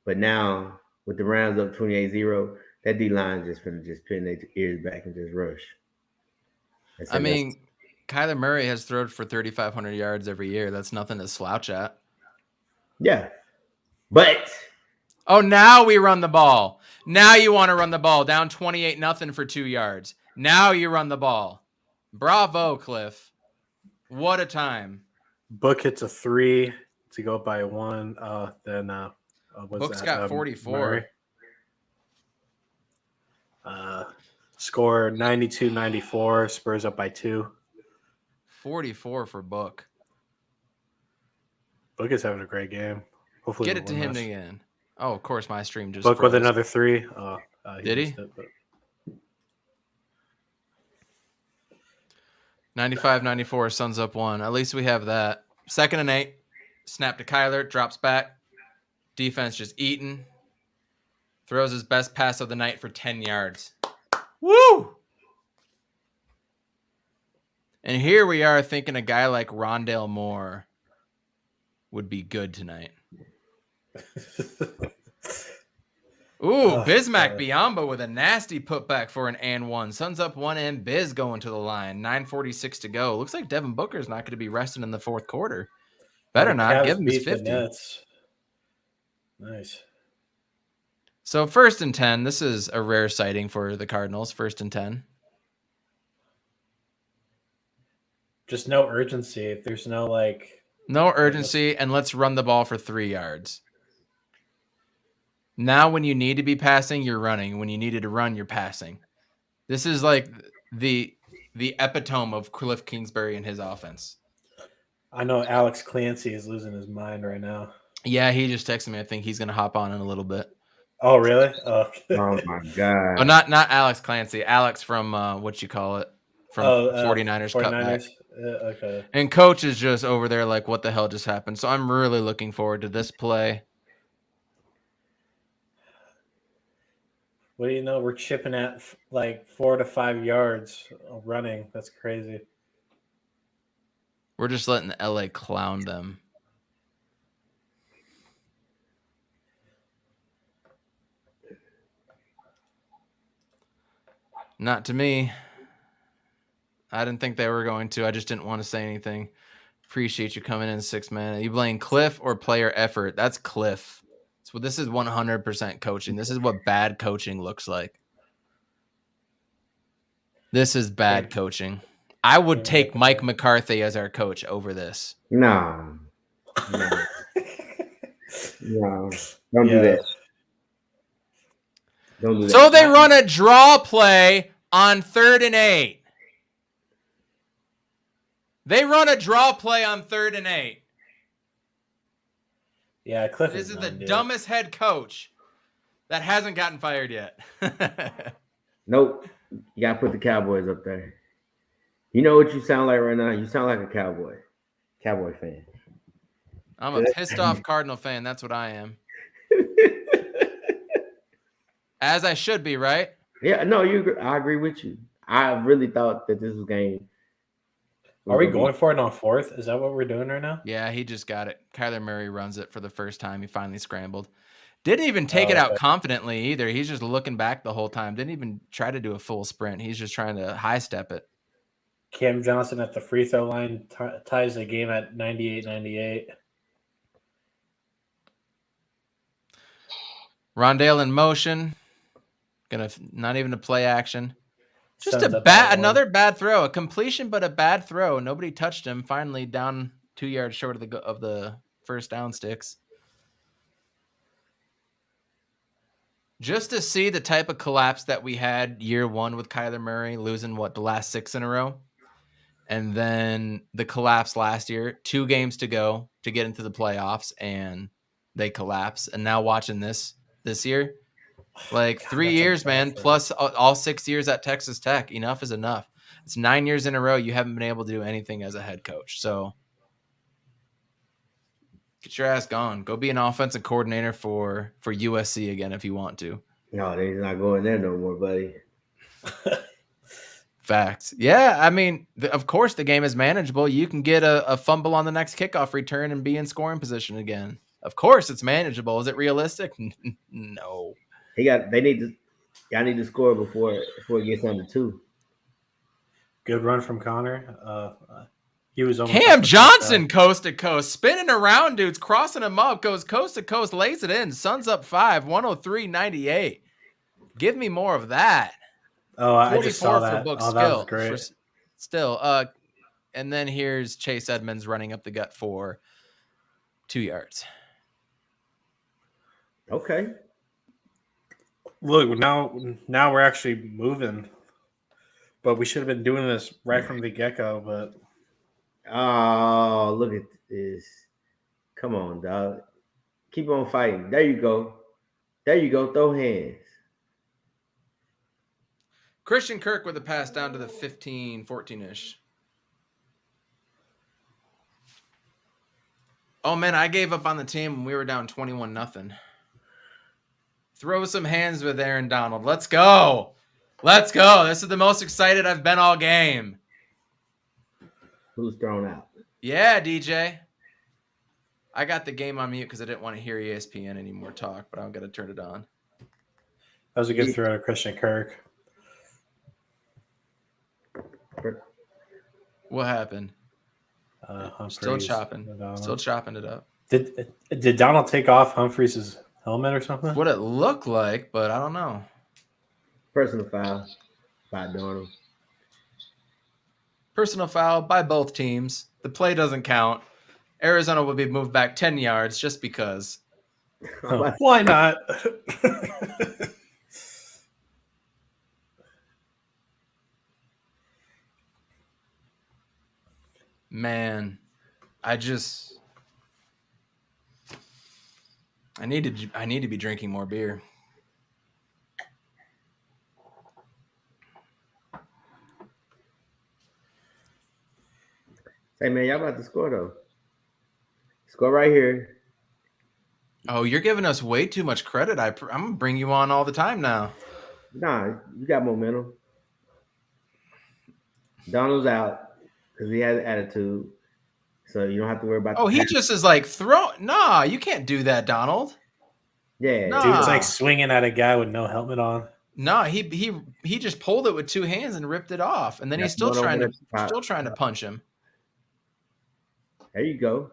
But now, with the Rams up 28-0, that D-line just pin their ears back and just rush. I mean, Kyler Murray has thrown for 3,500 yards every year. That's nothing to slouch at. Yeah. But now we run the ball. Now you want to run the ball. Down 28-0 for 2 yards. Now you run the ball. Bravo, Cliff. What a time. Book hits a 3 to go up by 1. Then Book's got 44. Score 92-94. Spurs up by 2. 44 for Book. Book is having a great game. Hopefully get it to him again. Oh, of course, my stream just Book froze. with another 3. Did he? 95-94, Suns up 1. At least we have that. 2nd and 8. Snap to Kyler. Drops back. Defense just eating. Throws his best pass of the night for 10 yards. Woo! And here we are thinking a guy like Rondale Moore would be good tonight. Ooh, Bismack Biyombo with a nasty putback for an and one. Suns up one and Biz going to the line. 9:46 to go. Looks like Devin Booker's not going to be resting in the fourth quarter. Better not. Give him his 50. Nice. So 1st and 10. This is a rare sighting for the Cardinals. 1st and 10. Just no urgency. If there's no no urgency, and let's run the ball for 3 yards. Now, when you need to be passing, you're running. When you needed to run, you're passing. This is like the epitome of Cliff Kingsbury and his offense. I know Alex Clancy is losing his mind right now. Yeah, he just texted me. I think he's going to hop on in a little bit. Oh, really? Oh my God. Oh, not Alex Clancy. Alex from what you call it? From 49ers Cutback. Okay. And coach is just over there like, what the hell just happened? So I'm really looking forward to this play. What do you know? We're chipping at 4 to 5 yards running. That's crazy. We're just letting the LA clown them. Not to me. I didn't think they were going to. I just didn't want to say anything. Appreciate you coming in, 6-man. Are you blame Cliff or player effort? That's Cliff. So this is 100% coaching. This is what bad coaching looks like. This is bad coaching. I would take Mike McCarthy as our coach over this. No. Don't do that. Don't do that. So they run a draw play on 3rd and 8. They run a draw play on 3rd and 8. Yeah, Cliff This is the dumbest head coach that hasn't gotten fired yet. Nope. You got to put the Cowboys up there. You know what you sound like right now? You sound like a Cowboy fan. I'm a pissed off Cardinal fan. That's what I am. As I should be, right? Yeah, no, I agree with you. I really thought that this was game. Are we going for it on 4th? Is that what we're doing right now? Yeah, he just got it. Kyler Murray runs it for the first time. He finally scrambled. Didn't even take it out confidently either. He's just looking back the whole time. Didn't even try to do a full sprint. He's just trying to high step it. Cam Johnson at the free throw line ties the game at 98-98. Rondale in motion. Not even a play action. Just another bad throw. A completion, but a bad throw. Nobody touched him. Finally down 2 yards short of the first down sticks. Just to see the type of collapse that we had year 1 with Kyler Murray, losing the last 6 in a row. And then the collapse last year, 2 games to go to get into the playoffs, and they collapse. And now watching this year, 3 years, man, plus all 6 years at Texas Tech. Enough is enough. It's 9 years in a row you haven't been able to do anything as a head coach. So get your ass gone. Go be an offensive coordinator for USC again if you want to. No, they're not going there no more, buddy. Facts. Yeah, I mean, of course the game is manageable. You can get a fumble on the next kickoff return and be in scoring position again. Of course it's manageable. Is it realistic? No. Y'all need to score before it gets under 2. Good run from Connor. He was almost Cam Johnson coast to coast, spinning around dudes, crossing them up, goes coast to coast, lays it in. Suns up 5, 103-98. Give me more of that. Oh, I just saw that. Book that was great. And then here's Chase Edmonds running up the gut for 2 yards. Okay. Look, now we're actually moving. But we should have been doing this right from the get-go, but oh, look at this. Come on, dog. Keep on fighting. There you go. Throw hands. Christian Kirk with a pass down to the 15, 14-ish. Oh, man, I gave up on the team when we were down 21-0. Throw some hands with Aaron Donald. Let's go. This is the most excited I've been all game. Who's thrown out? Yeah, DJ. I got the game on mute because I didn't want to hear ESPN anymore talk, but I'm going to turn it on. That was a good throw to Christian Kirk. What happened? Still Humphreys, chopping. Donald. Still chopping it up. Did Donald take off Humphreys' helmet or something? What it looked like, but I don't know. Personal foul by Donald. Personal foul by both teams. The play doesn't count. Arizona will be moved back 10 yards just because. Oh, why not? Man, I need to be drinking more beer. Hey man, y'all about to score though. Score right here. Oh, you're giving us way too much credit. I'm gonna bring you on all the time now. Nah, you got momentum. Donald's out because he has attitude, so you don't have to worry about. Oh, he just is like Nah, you can't do that, Donald. Yeah, Nah. Dude's like swinging at a guy with no helmet on. No, he just pulled it with two hands and ripped it off, and then he's still trying to punch him. There you go.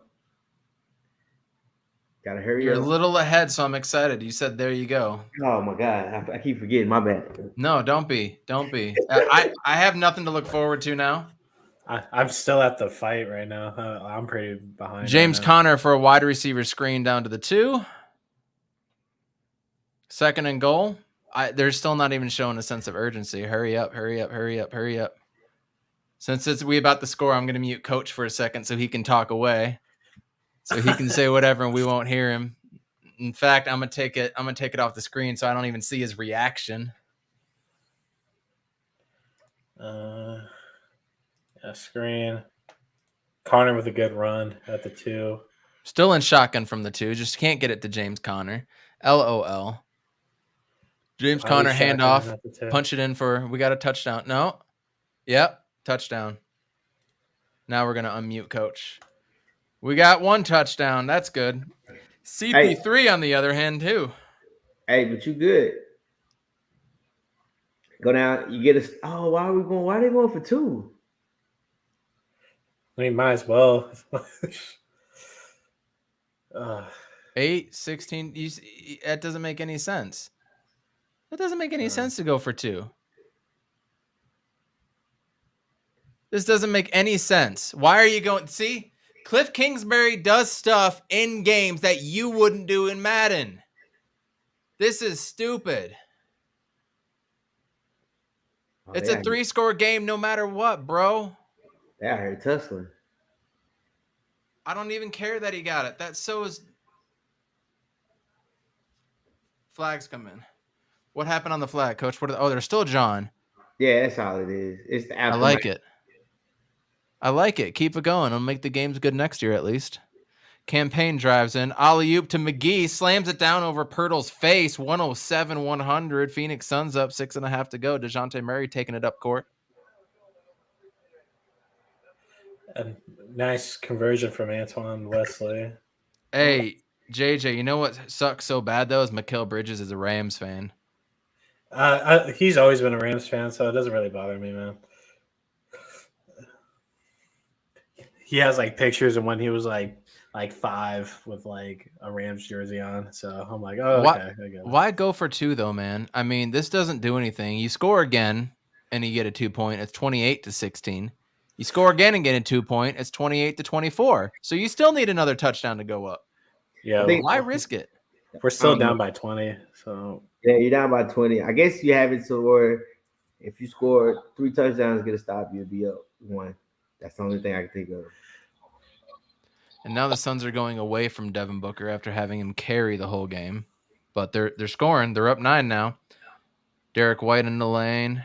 Gotta hurry You're up. a little ahead, so I'm excited. You said there you go. Oh my god, I keep forgetting. My bad. No, don't be. I have nothing to look forward to now. I'm still at the fight right now. I'm pretty behind. James right now. Conner for a wide receiver screen down to the 2. Second and goal. They're still not even showing a sense of urgency. Hurry up. Since we about to score, I'm going to mute Coach for a second so he can talk away. So he can say whatever and we won't hear him. In fact, I'm going to take it off the screen so I don't even see his reaction. Screen. Conner with a good run at the 2. Still in shotgun from the 2. Just can't get it to James Conner. LOL. James Conner handoff. Punch it in for. We got a touchdown. No. Yep. Touchdown. Now we're going to unmute Coach. We got 1 touchdown. That's good. CP3 on the other hand too. Hey, but you good. Go down. You get a. Oh, why are they going for 2? I mean, might as well. 8, 16. That doesn't make any sense. That doesn't make any sense to go for 2. This doesn't make any sense. Why are you going? See, Cliff Kingsbury does stuff in games that you wouldn't do in Madden. This is stupid. It's a 3-score game no matter what, bro. Yeah, I heard tussling. I don't even care that he got it. That so is. Flags come in. What happened on the flag, Coach? There's still John. Yeah, that's all it is. It's the I like it. I like it. Keep it going. It'll make the games good next year at least. Campaign drives in. Alley-oop to McGee. Slams it down over Pirtle's face. 107-100. Phoenix Suns up. 6.5 to go. DeJounte Murray taking it up court. A nice conversion from Antoine Wesley. Hey, JJ, you know what sucks so bad, though, is Mikal Bridges is a Rams fan. He's always been a Rams fan, so it doesn't really bother me, man. He has, like, pictures of when he was, like 5 with, like, a Rams jersey on. So I'm like, oh, okay. Why go for 2, though, man? I mean, this doesn't do anything. You score again, and you get a 2-point. It's 28-16. You score again and get a 2-point. It's 28-24. So you still need another touchdown to go up. Yeah. Why risk it? We're still down by 20. So yeah, you're down by 20. I guess you have it so where if you score 3 touchdowns, get a stop, you'll be up 1. That's the only thing I can think of. And now the Suns are going away from Devin Booker after having him carry the whole game. But they're scoring. They're up 9 now. Derek White in the lane.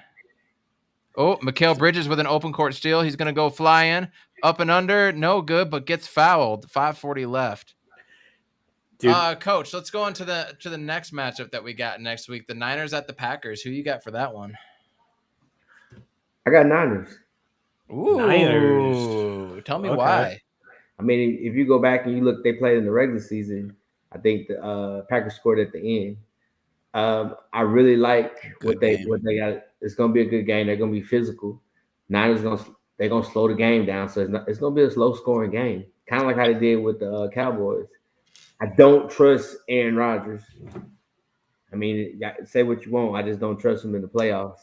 Oh, Mikal Bridges with an open court steal. He's going to go fly in. Up and under. No good, but gets fouled. 5:40 left. Dude. Coach, let's go on to the next matchup that we got next week. The Niners at the Packers. Who you got for that one? I got Niners. Ooh, Niners. tell me Okay. why. I mean, if you go back and you look, they played in the regular season. I think the Packers scored at the end. I really like what they got. It's gonna be a good game. They're gonna be physical. Niners they're gonna slow the game down, so it's gonna be a slow scoring game, kind of like how they did with the Cowboys. I don't trust Aaron Rodgers. I mean, say what you want, I just don't trust him in the playoffs.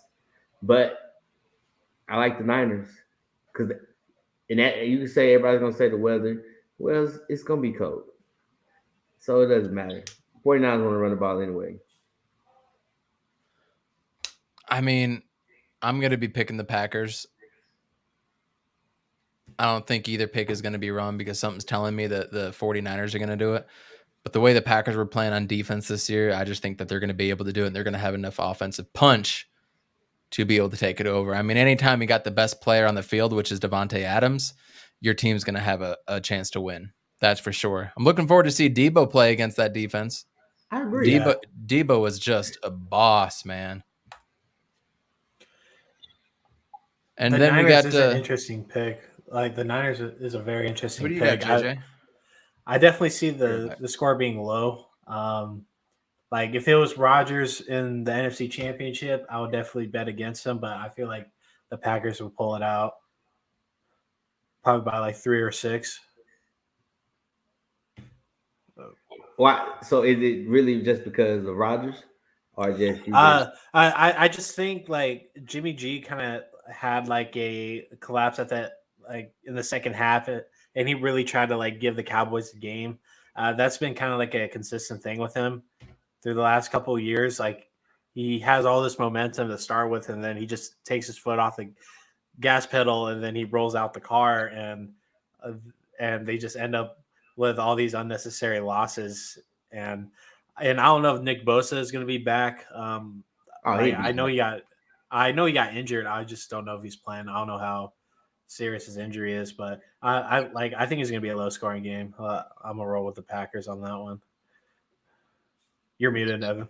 But I like the Niners because in that you can say everybody's gonna say the weather. Well, it's gonna be cold, so it doesn't matter. 49ers want to run the ball anyway. I mean, I'm going to be picking the Packers. I don't think either pick is going to be wrong because something's telling me that the 49ers are going to do it. But the way the Packers were playing on defense this year, I just think that they're going to be able to do it, and they're going to have enough offensive punch to be able to take it over. I mean, anytime you got the best player on the field, which is Devontae Adams, your team's going to have a chance to win. That's for sure. I'm looking forward to see Debo play against that defense. I agree. Debo was just a boss, man. And the then Niners we got is an interesting pick. Like the Niners is a very interesting who do you pick. got, JJ? I definitely see the score being low. Like if it was Rodgers in the NFC Championship, I would definitely bet against him. But I feel like the Packers will pull it out, probably by like 3 or 6. Why? So is it really just because of Rodgers, or just I just think like Jimmy G kind of had like a collapse at that like in the second half, and he really tried to like give the Cowboys the game. That's been kind of like a consistent thing with him through the last couple of years. Like he has all this momentum to start with, and then he just takes his foot off the gas pedal, and then he rolls out the car, and they just end up with all these unnecessary losses. And I don't know if Nick Bosa is going to be back. I know he got injured. I just don't know if he's playing. I don't know how serious his injury is, but I think it's going to be a low scoring game. I'm gonna roll with the Packers on that one. You're muted, Evan.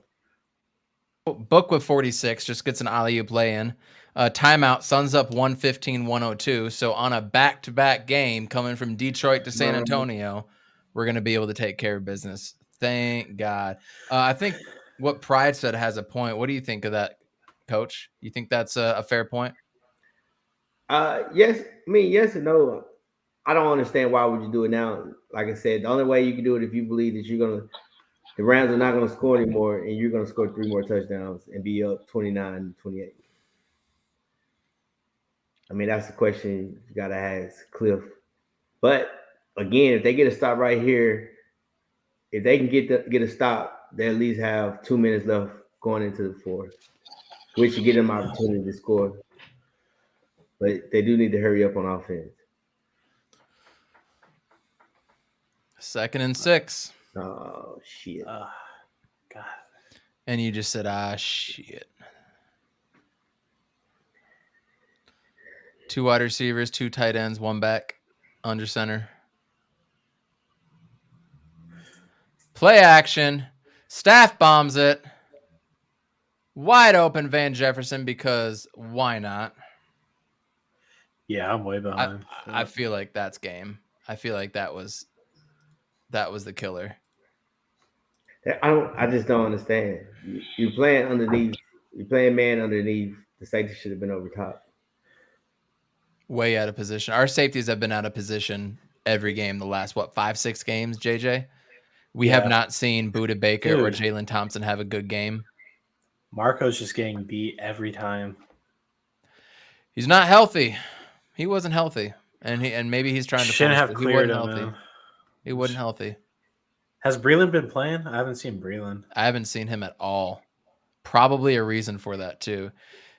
Book with 46 just gets an alley-oop lay-in. Timeout, Suns up 115-102. So on a back-to-back game coming from Detroit to San Antonio, we're going to be able to take care of business. Thank God. I think what Pride said has a point. What do you think of that, Coach? You think that's a fair point? Yes. I mean, yes and no. I don't understand why would you do it now. Like I said, the only way you can do it if you believe that the Rams are not gonna score anymore, and you're gonna score 3 more touchdowns and be up 29-28. I mean, that's the question you gotta ask Cliff. But again, if they get a stop right here, if they can get a stop, they at least have 2 minutes left going into the fourth, which should give them opportunity to score. But they do need to hurry up on offense. 2nd and 6. Oh shit! God. And you just said, shit. 2 wide receivers, 2 tight ends, 1 back, under center. Play action. Staff bombs it. Wide open Van Jefferson because why not? Yeah, I'm way behind. I feel like that's game. I feel like that was the killer. I just don't understand. You're playing underneath. You're playing man underneath. The safety should have been over top. Way out of position. Our safeties have been out of position every game the last 5-6 games, JJ. We have not seen Budda Baker or Jalen Thompson have a good game. Marco's just getting beat every time. He's not healthy. He wasn't healthy, and maybe he's trying to. Shouldn't have cleared him. Healthy. He wasn't healthy. Has Breland been playing? I haven't seen Breland. I haven't seen him at all. Probably a reason for that too.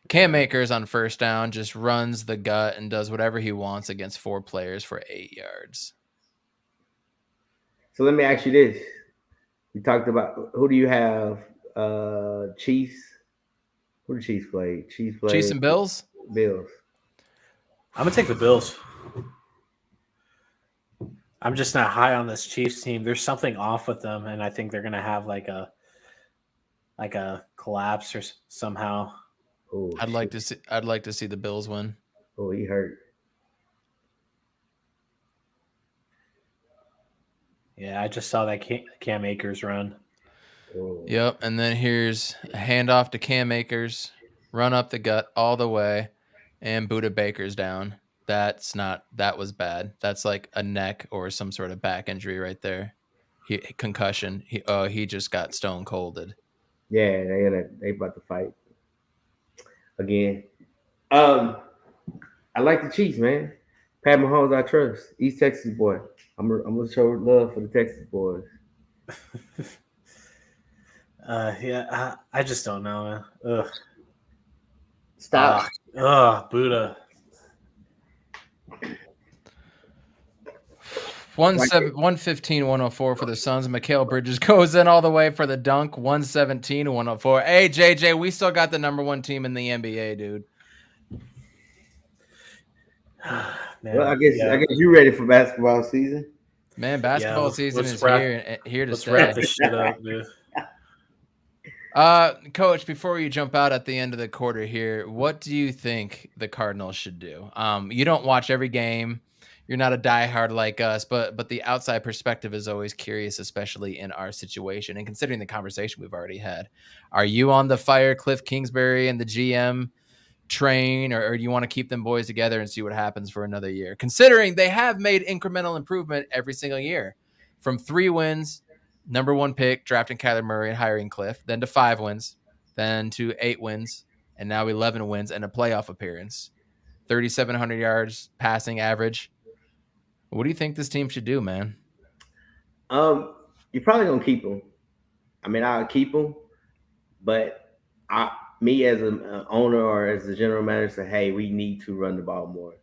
Cam Akers on first down just runs the gut and does whatever he wants against 4 players for 8 yards. So let me ask you this. You talked about who do you have? Chiefs. Who do Chiefs play? Chiefs and Bills? Bills. I'm going to take the Bills. I'm just not high on this Chiefs team. There's something off with them, and I think they're going to have like a collapse or somehow. Oh, I'd like to see the Bills win. Oh, he hurt. Yeah, I just saw that Cam Akers run. Oh. Yep. And then here's a handoff to Cam Akers, run up the gut all the way, and Buda Baker's down. That was bad. That's like a neck or some sort of back injury right there. Concussion. He just got stone colded. Yeah, they about to fight again. I like the Chiefs, man. Pat Mahomes, I trust. East Texas boy. I'm gonna show love for the Texas boys. Yeah, I just don't know, man. Ugh. Stop. Buddha. 115, 104 for the Suns. Mikal Bridges goes in all the way for the dunk. 117, 104. Hey, JJ, we still got the number one team in the NBA, dude. Man, Well, I guess you're ready for basketball season. Man, basketball season is here to let's stay. wrap this shit up, dude. Coach, before you jump out at the end of the quarter here, what do you think the Cardinals should do? You don't watch every game. You're not a diehard like us, but the outside perspective is always curious, especially in our situation. And considering the conversation we've already had, are you on the fire Cliff Kingsbury and the GM train, or do you want to keep them boys together and see what happens for another year? Considering they have made incremental improvement every single year, from 3 wins, number 1 pick, drafting Kyler Murray and hiring Cliff, then to 5 wins, then to 8 wins, and now 11 wins and a playoff appearance, 3,700 yards passing average. What do you think this team should do, man? You're probably gonna keep them. I mean, I'll keep them, but me as an owner or as a general manager say, hey, we need to run the ball more.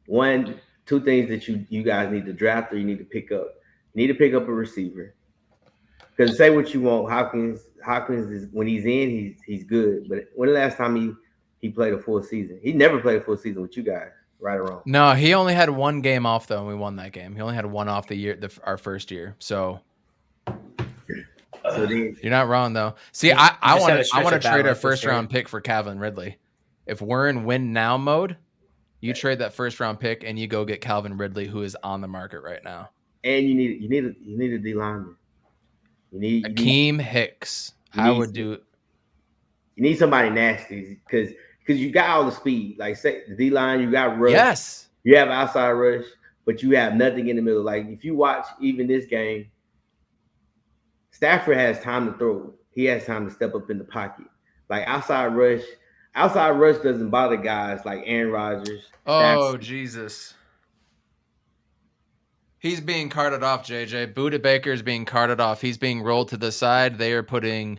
1, 2 things that you guys need to draft or you need to pick up. You need to pick up a receiver. Because say what you want, Hopkins is when he's in, he's good. But when the last time he played a full season? He never played a full season with you guys, right or wrong? No, he only had 1 game off though, and we won that game. He only had 1 off our first year. So you're not wrong though. See, I want to trade our first round pick for Calvin Ridley. If we're in win now mode, you trade that first round pick and you go get Calvin Ridley, who is on the market right now. And you need a D lineman. You need Akeem Hicks. You need somebody nasty because you got all the speed. Like say the D line, you got rush. Yes. You have outside rush, but you have nothing in the middle. Like if you watch even this game, Stafford has time to throw. He has time to step up in the pocket. Like outside rush doesn't bother guys like Aaron Rodgers. Oh, Stafford. Jesus. He's being carted off, JJ. Buda Baker is being carted off. He's being rolled to the side. They are putting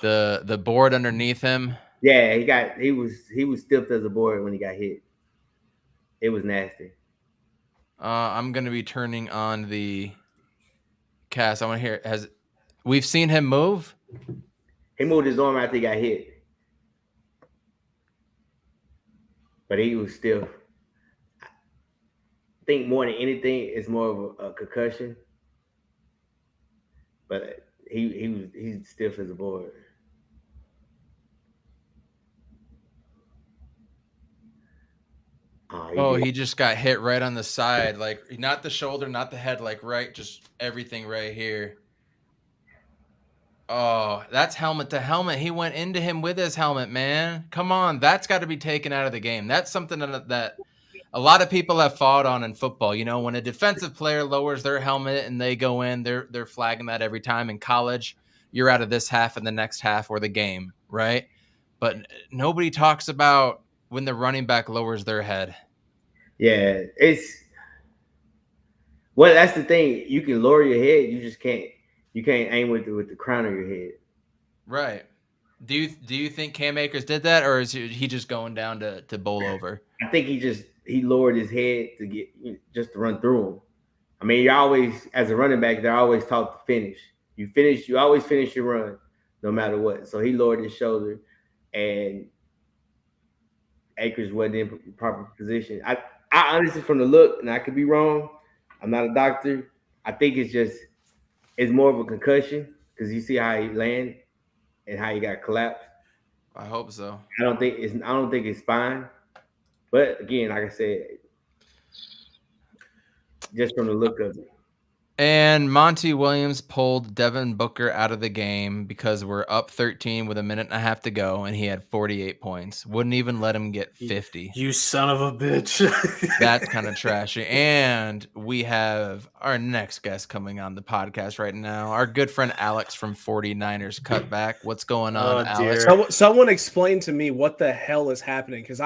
the board underneath him. Yeah, he was stiffed as a board when he got hit. It was nasty. I'm gonna be turning on the cast. I want to hear. We've seen him move? He moved his arm after he got hit, but he was stiff. I think more than anything, it's more of a concussion. But he's stiff as a board. He just got hit right on the side, like not the shoulder, not the head, like right, just everything right here. Oh, that's helmet to helmet. He went into him with his helmet, man. Come on, that's got to be taken out of the game. That's something that a lot of people have fought on in football. You know, when a defensive player lowers their helmet and they go in, they're flagging that every time. In college, you're out of this half and the next half or the game, right? But nobody talks about when the running back lowers their head. Yeah, that's the thing. You can lower your head, you just can't. You can't aim with the crown of your head. Right. Do you think Cam Akers did that, or is he just going down to bowl over? I think he lowered his head to run through him. I mean, you always, as a running back, they're always taught to finish. You always finish your run, no matter what. So he lowered his shoulder, and Akers wasn't in proper position. I honestly, from the look, and I could be wrong, I'm not a doctor. I think it's more of a concussion because you see how he landed and how he got collapsed. I hope so. I don't think it's spine, but again, like I said, just from the look of it. And Monty Williams pulled Devin Booker out of the game because we're up 13 with a minute and a half to go, and he had 48 points. Wouldn't even let him get 50. You son of a bitch. That's kind of trashy. And we have our next guest coming on the podcast right now, our good friend Alex from 49ers Cutback. What's going on, Alex? dear. Someone explain to me what the hell is happening, because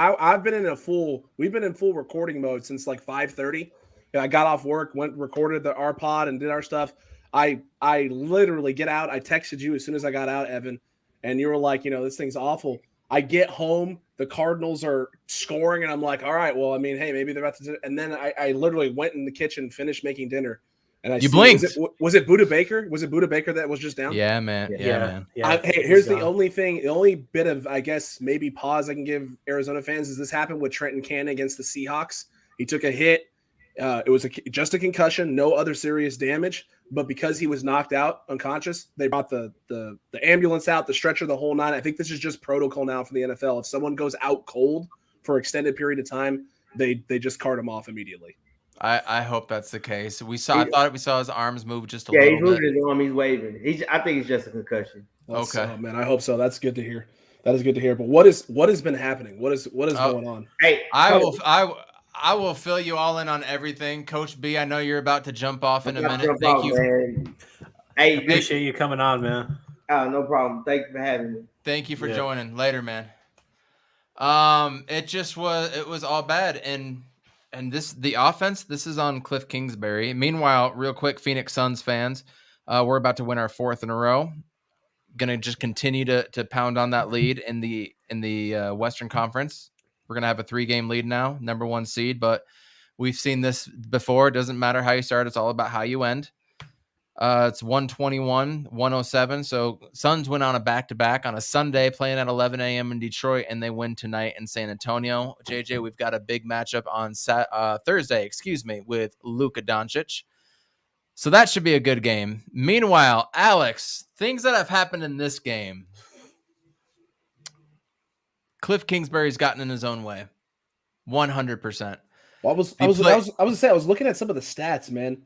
we've been in full recording mode since like 5:30. I got off work, recorded our pod and did our stuff. I literally get out. I texted you as soon as I got out, Evan, and you were like, this thing's awful. I get home, the Cardinals are scoring, and I'm like, all right, well, I mean, hey, maybe they're about to. And then I literally went in the kitchen, finished making dinner, and You blinked. Was it Buda Baker? Was it Buda Baker that was just down? Yeah, man. Yeah, man. Yeah. Hey, here's the only bit of, I guess, maybe pause I can give Arizona fans is this happened with Trenton Cannon against the Seahawks. He took a hit. It was just a concussion, no other serious damage. But because he was knocked out, unconscious, they brought the ambulance out, the stretcher, the whole nine. I think this is just protocol now for the NFL. If someone goes out cold for an extended period of time, they just cart him off immediately. I hope that's the case. I thought we saw his arms move just a little Yeah, bit. he's moving his arm. He's waving. I think it's just a concussion. Okay. Oh, man, I hope so. That's good to hear. That is good to hear. But what has been happening? What is going on? Hey, I will fill you all in on everything. Coach B, I know you're about to jump off in a minute. jump Thank off, you. man. Hey, Appreciate you coming on, man. no problem. Thank you for having me. Thank you for Yeah. joining. Later, man. It was all bad. And the offense, this is on Cliff Kingsbury. Meanwhile, real quick, Phoenix Suns fans, we're about to win our 4th in a row. Gonna just continue to pound on that lead in the Western Conference. We're gonna have a 3-game lead now, number 1 seed, but we've seen this before. It doesn't matter how you start, it's all about how you end. It's 121-107. So Suns went on a back-to-back on a Sunday, playing at 11 a.m. in Detroit, and they win tonight in San Antonio. JJ, we've got a big matchup on Thursday, with Luka Doncic. So that should be a good game. Meanwhile, Alex, things that have happened in this game. Cliff Kingsbury's gotten in his own way. 100%. Well, I was looking at some of the stats, man.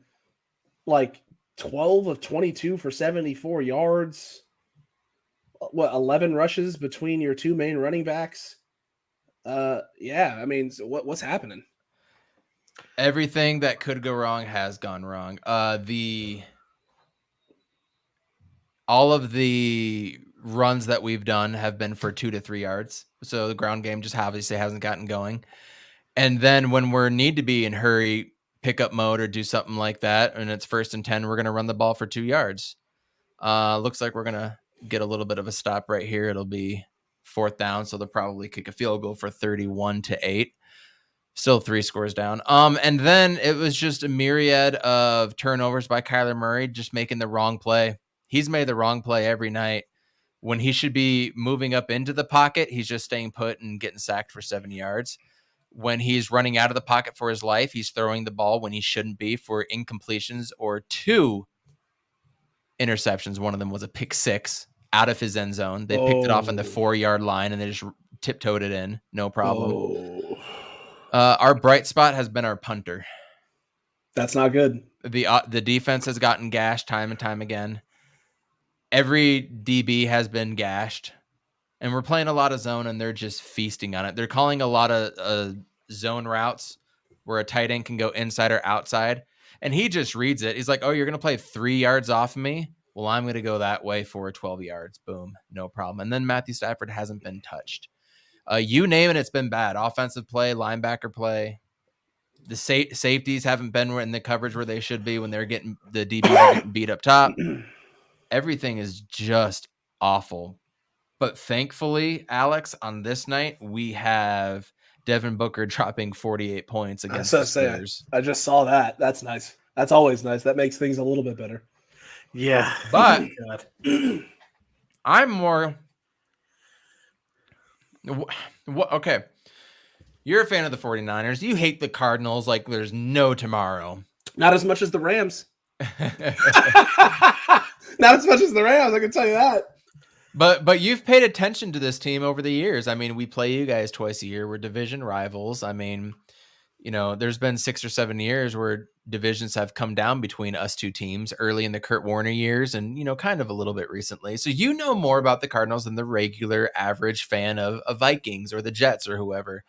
Like 12 of 22 for 74 yards. 11 rushes between your two main running backs. I mean, so what's happening? Everything that could go wrong has gone wrong. All of the runs that we've done have been for 2 to 3 yards. So the ground game just obviously hasn't gotten going. And then when we need to be in hurry pickup mode or do something like that, and it's 1st and 10, we're going to run the ball for 2 yards. Looks like we're going to get a little bit of a stop right here. It'll be 4th down, so they'll probably kick a field goal for 31-8. Still 3 scores down. And then it was just a myriad of turnovers by Kyler Murray, just making the wrong play. He's made the wrong play every night. When he should be moving up into the pocket, he's just staying put and getting sacked for 7 yards. When he's running out of the pocket for his life, he's throwing the ball when he shouldn't be for incompletions or 2 interceptions. One of them was a pick 6 out of his end zone. They picked it off on the 4-yard line and they just tiptoed it in. No problem. Our bright spot has been our punter. That's not good. The defense has gotten gashed time and time again. Every DB has been gashed. And we're playing a lot of zone, and they're just feasting on it. They're calling a lot of zone routes where a tight end can go inside or outside. And he just reads it. He's like, oh, you're going to play 3 yards off of me? Well, I'm going to go that way for 12 yards. Boom. No problem. And then Matthew Stafford hasn't been touched. You name it, it's been bad. Offensive play, linebacker play. The safeties haven't been in the coverage where they should be when they're getting the DBs are getting beat up top. Everything is just awful. But thankfully, Alex, on this night, we have Devin Booker dropping 48 points against the Spurs. I just saw that. That's nice. That's always nice. That makes things a little bit better. Yeah. But I'm more... Okay. You're a fan of the 49ers. You hate the Cardinals like there's no tomorrow. Not as much as the Rams. Not as much as the Rams, I can tell you that. But you've paid attention to this team over the years. I mean, we play you guys twice a year. We're division rivals. I mean, there's been 6 or 7 years where divisions have come down between us two teams early in the Kurt Warner years and, kind of a little bit recently. So more about the Cardinals than the regular average fan of Vikings or the Jets or whoever.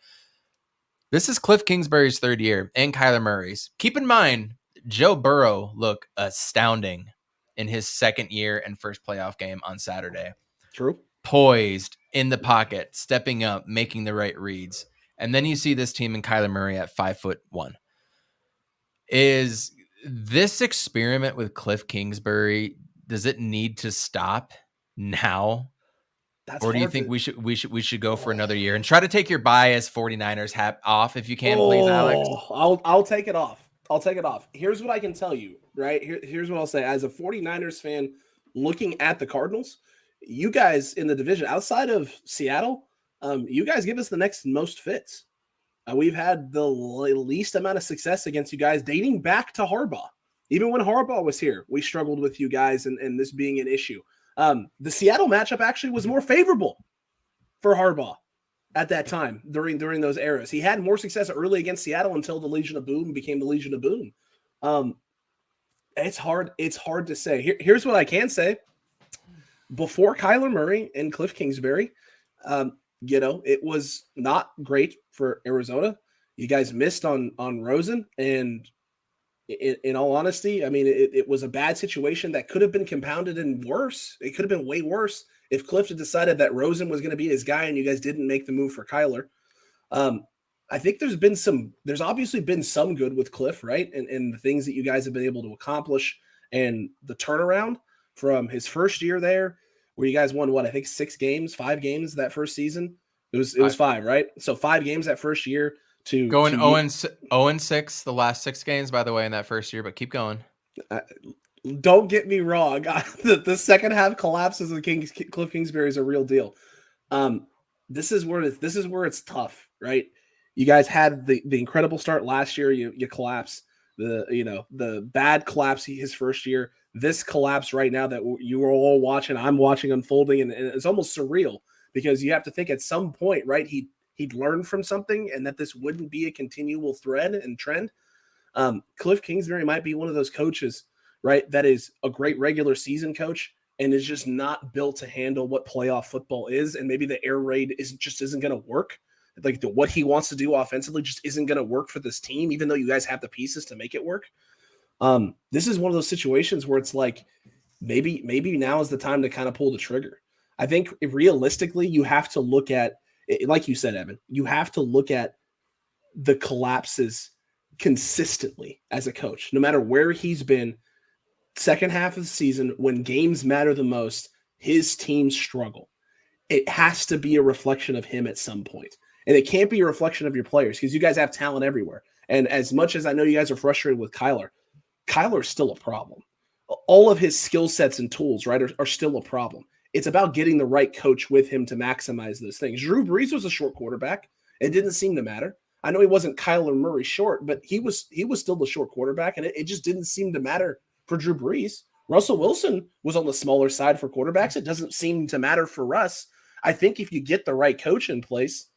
This is Cliff Kingsbury's third year and Kyler Murray's. Keep in mind, Joe Burrow looked astounding in his second year and first playoff game on Saturday. True. Poised in the pocket, stepping up, making the right reads. And then you see this team and Kyler Murray at 5'1". Is this experiment with Cliff Kingsbury, does it need to stop now? Or do you think we should go for another year and try to take your bias 49ers hat off if you can, please, Alex? I'll take it off. I'll take it off. Here's what I can tell you, right? Here's what I'll say. As a 49ers fan looking at the Cardinals, you guys in the division outside of Seattle, you guys give us the next most fits. We've had the least amount of success against you guys dating back to Harbaugh. Even when Harbaugh was here, we struggled with you guys and this being an issue. The Seattle matchup actually was more favorable for Harbaugh at that time during those eras. He had more success early against Seattle until the Legion of Boom became the Legion of Boom. It's hard to say. Here's what I can say. Before Kyler Murray and Cliff Kingsbury, it was not great for Arizona. You guys missed on Rosen, and in all honesty, I mean, it was a bad situation that could have been compounded and worse. It could have been way worse if Cliff had decided that Rosen was going to be his guy and you guys didn't make the move for Kyler. I think there's obviously been some good with Cliff, right? And the things that you guys have been able to accomplish and the turnaround from his first year there, where you guys won, I think 5 games that first season. It was 5, right? So 5 games that first year. Going 0-6 the last 6 games, by the way, in that first year, but keep going. Don't get me wrong. The second half collapses of Cliff Kingsbury is a real deal. This is where it's tough, right? You guys had the incredible start last year. You collapse. The bad collapse his first year. This collapse right now that you are all watching, I'm watching unfolding, and it's almost surreal because you have to think at some point, right? He'd learned from something and that this wouldn't be a continual thread and trend. Cliff Kingsbury might be one of those coaches, right, that is a great regular season coach and is just not built to handle what playoff football is. And maybe the air raid isn't going to work. Like what he wants to do offensively just isn't going to work for this team, even though you guys have the pieces to make it work. This is one of those situations where it's like, maybe now is the time to kind of pull the trigger. I think realistically, you have to look at, like you said, Evan, you have to look at the collapses consistently as a coach, no matter where he's been. Second half of the season, when games matter the most, his teams struggle. It has to be a reflection of him at some point. And it can't be a reflection of your players because you guys have talent everywhere. And as much as I know you guys are frustrated with Kyler's still a problem. All of his skill sets and tools, right, are still a problem. It's about getting the right coach with him to maximize those things. Drew Brees was a short quarterback. It didn't seem to matter. I know he wasn't Kyler Murray short, but he was still the short quarterback, and it just didn't seem to matter for Drew Brees. Russell Wilson was on the smaller side for quarterbacks. It doesn't seem to matter for Russ. I think if you get the right coach in place,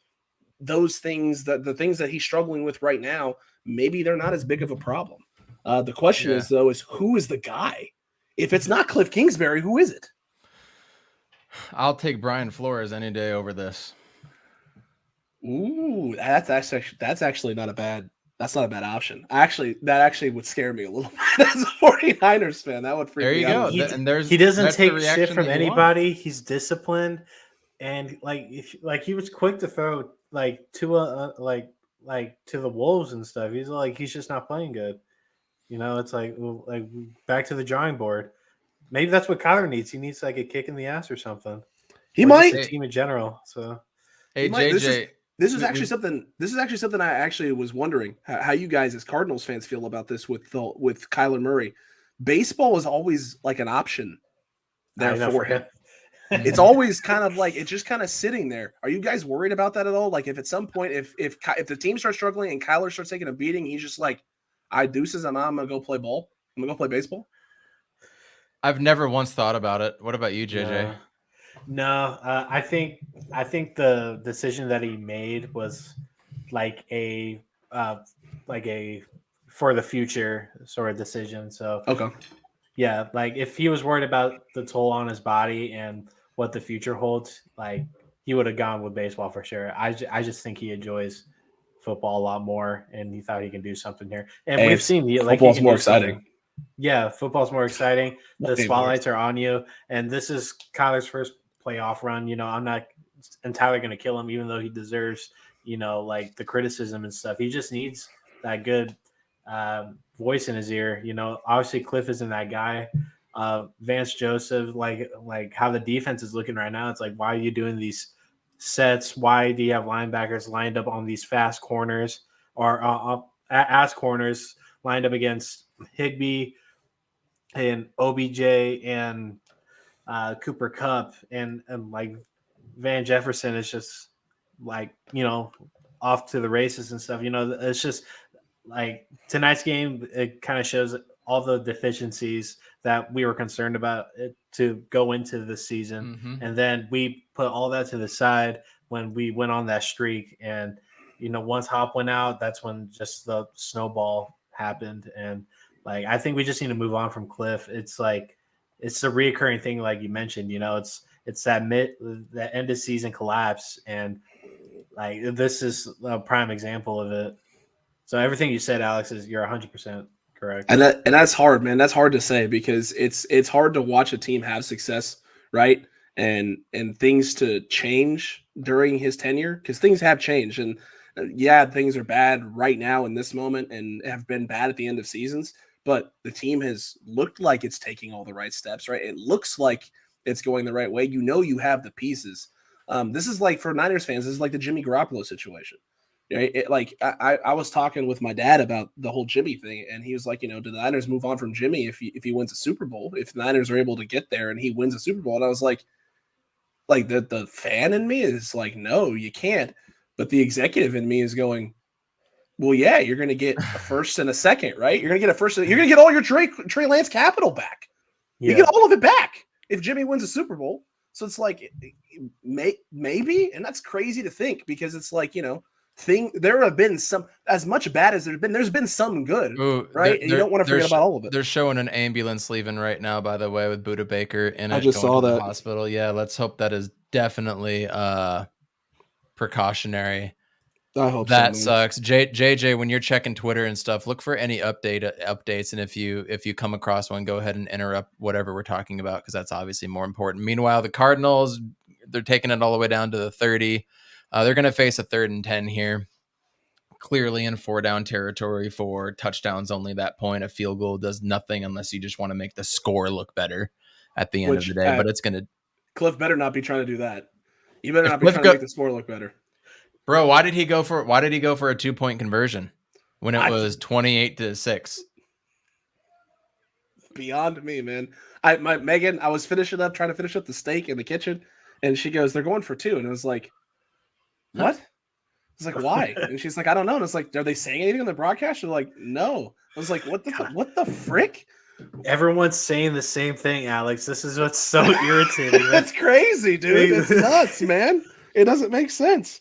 those things, the things that he's struggling with right now, maybe they're not as big of a problem. The question is who is the guy? If it's not Cliff Kingsbury, who is it? I'll take Brian Flores any day over this. Ooh, that's actually not a bad option. That actually would scare me a little bit as a 49ers fan. That would freak me out. He doesn't take shit from anybody. He's disciplined, and he was quick to throw to the Wolves and stuff. He's just not playing good. It's like back to the drawing board. Maybe that's what Kyler needs. He needs a kick in the ass or something. He might. The team in general. So, hey JJ, this is actually something I actually was wondering how you guys as Cardinals fans feel about this with Kyler Murray. Baseball is always like an option there for him. It's always kind of it's just kind of sitting there. Are you guys worried about that at all? Like if at some point if the team starts struggling and Kyler starts taking a beating, he's just like, "I deuces, I'm gonna go play ball. I'm gonna go play baseball." I've never once thought about it. What about you, JJ? No, I think the decision that he made was like a for the future sort of decision. So Okay. yeah, like if he was worried about the toll on his body and what the future holds, like he would have gone with baseball for sure. I just think he enjoys football a lot more, and he thought he can do something here. And Hey, we've seen he football's can more do something. exciting. Yeah, football's more exciting. The Way more spotlights are on you, and this is Kyler's first playoff run. I'm not entirely going to kill him, even though he deserves, like the criticism and stuff. He just needs that good voice in his ear. Obviously Cliff isn't that guy. Vance Joseph, like how the defense is looking right now, it's like, why are you doing these sets? Why do you have linebackers lined up on these fast corners or ass corners lined up against Higbee and OBJ and Cooper Kupp and like Van Jefferson is just like, off to the races and stuff. It's just like tonight's game, it kind of shows all the deficiencies that we were concerned about it to go into the season. Mm-hmm. And then we put all that to the side when we went on that streak. And, once Hop went out, that's when just the snowball happened. And like, I think we just need to move on from Cliff. It's like, it's a reoccurring thing. Like you mentioned, it's that end of season collapse. And like, this is a prime example of it. So everything you said, Alex, you're 100% correct. And that's hard, man. That's hard to say because it's hard to watch a team have success, right? And things to change during his tenure because things have changed. And yeah, things are bad right now in this moment and have been bad at the end of seasons. But the team has looked like it's taking all the right steps, right? It looks like it's going the right way. You have the pieces. This is like for Niners fans, this is like the Jimmy Garoppolo situation. Right? I was talking with my dad about the whole Jimmy thing, and he was like, do the Niners move on from Jimmy if he wins a Super Bowl? If the Niners are able to get there and he wins a Super Bowl? And I was like the fan in me is like, no, you can't. But the executive in me is going, well, yeah, you're going to get a first and a second, right? You're going to get a first. You're going to get all your Trey Lance capital back. Yeah. You get all of it back if Jimmy wins a Super Bowl. So it's like maybe, and that's crazy to think because it's like, there have been some, as much bad as there's been some good. Ooh, right? And you don't want to forget about all of it. They're showing an ambulance leaving right now, by the way, with Buda Baker in it. I just saw that. The hospital. Yeah, let's hope that is definitely precautionary. I hope that so, man. sucks. JJ, when you're checking Twitter and stuff, look for any updates, and if you come across one, go ahead and interrupt whatever we're talking about because that's obviously more important. Meanwhile, the Cardinals, they're taking it all the way down to the 30. They're going to face a 3rd and 10 here. Clearly in 4-down territory for touchdowns only that point. A field goal does nothing unless you just want to make the score look better at the end of the day. But it's going to. Cliff better not be trying to do that. You better not be trying to make the score look better. Bro, why did he go for a 2-point conversion when it was 28-6? Beyond me, man. Megan, I was trying to finish up the steak in the kitchen, and she goes, "They're going for 2." And I was like, "What?" I was like, "Why?" And she's like, "I don't know." And it's like, "Are they saying anything on the broadcast?" They're like, "No." I was like, "What the frick?" Everyone's saying the same thing, Alex. This is what's so irritating. That's crazy, dude. It's nuts, man. It doesn't make sense.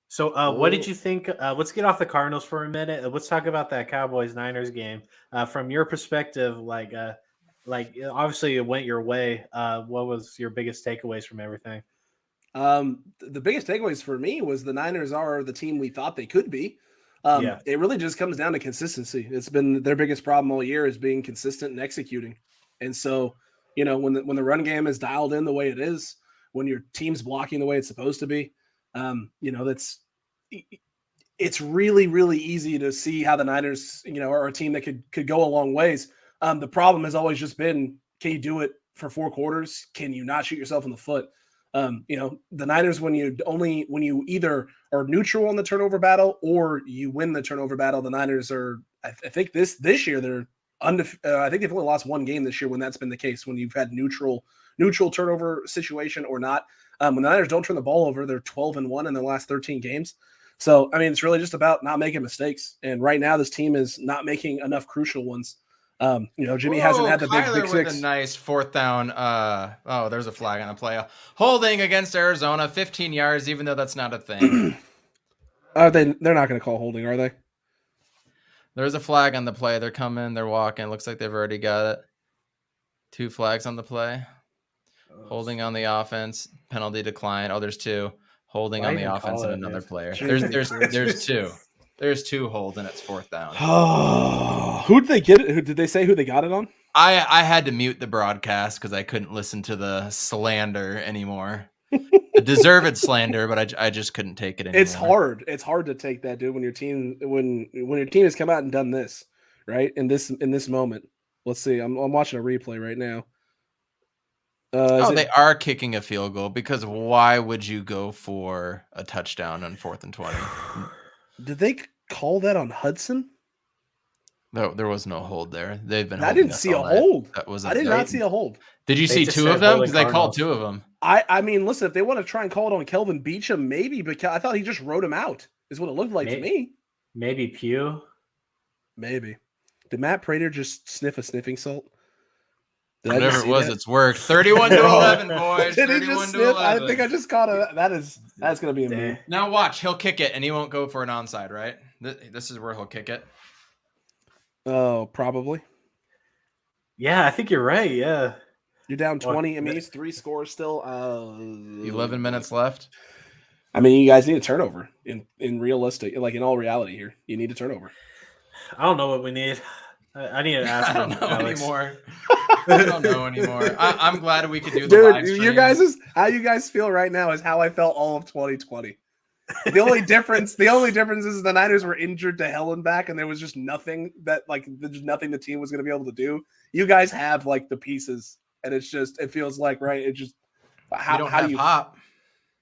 So what did you think? Let's get off the Cardinals for a minute. Let's talk about that Cowboys-Niners game. From your perspective, like obviously it went your way. What was your biggest takeaways from everything? The biggest takeaways for me was the Niners are the team we thought they could be. It really just comes down to consistency. It's been their biggest problem all year is being consistent and executing. And so, when the run game is dialed in the way it is, when your team's blocking the way it's supposed to be, it's really, really easy to see how the Niners, are a team that could go a long ways. The problem has always just been, can you do it for 4 quarters? Can you not shoot yourself in the foot? The Niners, when you either are neutral on the turnover battle or you win the turnover battle, the Niners are, I think this year they're I think they've only lost 1 game this year when that's been the case, when you've had neutral turnover situation or not. When the Niners don't turn the ball over, they're 12-1 in their last 13 games. So, I mean, it's really just about not making mistakes. And right now, this team is not making enough crucial ones. Jimmy hasn't had the big six. With a nice 4th down. There's a flag on a play. Holding against Arizona, 15 yards, even though that's not a thing. They're not going to call holding, are they? There's a flag on the play. They're coming. They're walking. Looks like they've already got it. 2 flags on the play. Holding on the offense. Penalty decline. Oh, there's 2. Holding Why on the even offense call and it, another dude? player. Jesus There's 2. There's 2 holds and it's 4th down. Who did they get it? Who did they say who they got it on? I had to mute the broadcast because I couldn't listen to the slander anymore. The deserved slander, but I just couldn't take it anymore. It's hard. It's hard to take that, dude. When your team has come out and done this, right? In this moment. Let's see. I'm watching a replay right now. They are kicking a field goal because why would you go for a touchdown on 4th and 20? Did they call that on Hudson? No, there was no hold there. They've been. I didn't see a hold. I did not see a hold. Did you see 2 of them? Because they called 2 of them. I mean, listen, if they want to try and call it on Kelvin Beachum, maybe, but I thought he just wrote him out, is what it looked like to me. Maybe Pew. Maybe. Did Matt Prater just sniff a sniffing salt? Whatever it was, it's worked. 31-11, boys. Did he just sniff? I think I just caught it. That's going to be a meme. Now watch. He'll kick it, and he won't go for an onside, right? This is where he'll kick it. Oh, probably. Yeah, I think you're right. Yeah. You're down 20. I mean, he's 3 scores still. 11 minutes left. I mean, you guys need a turnover in realistic, like in all reality here. You need a turnover. I don't know what we need. I need to ask. I don't know anymore. I don't know anymore. I'm glad we could do the Dude, live stream. how you guys feel right now is how I felt all of 2020. The only difference is the Niners were injured to hell and back, and there was just nothing there's nothing the team was going to be able to do. You guys have like the pieces, and it feels like right. It just how do you Hop?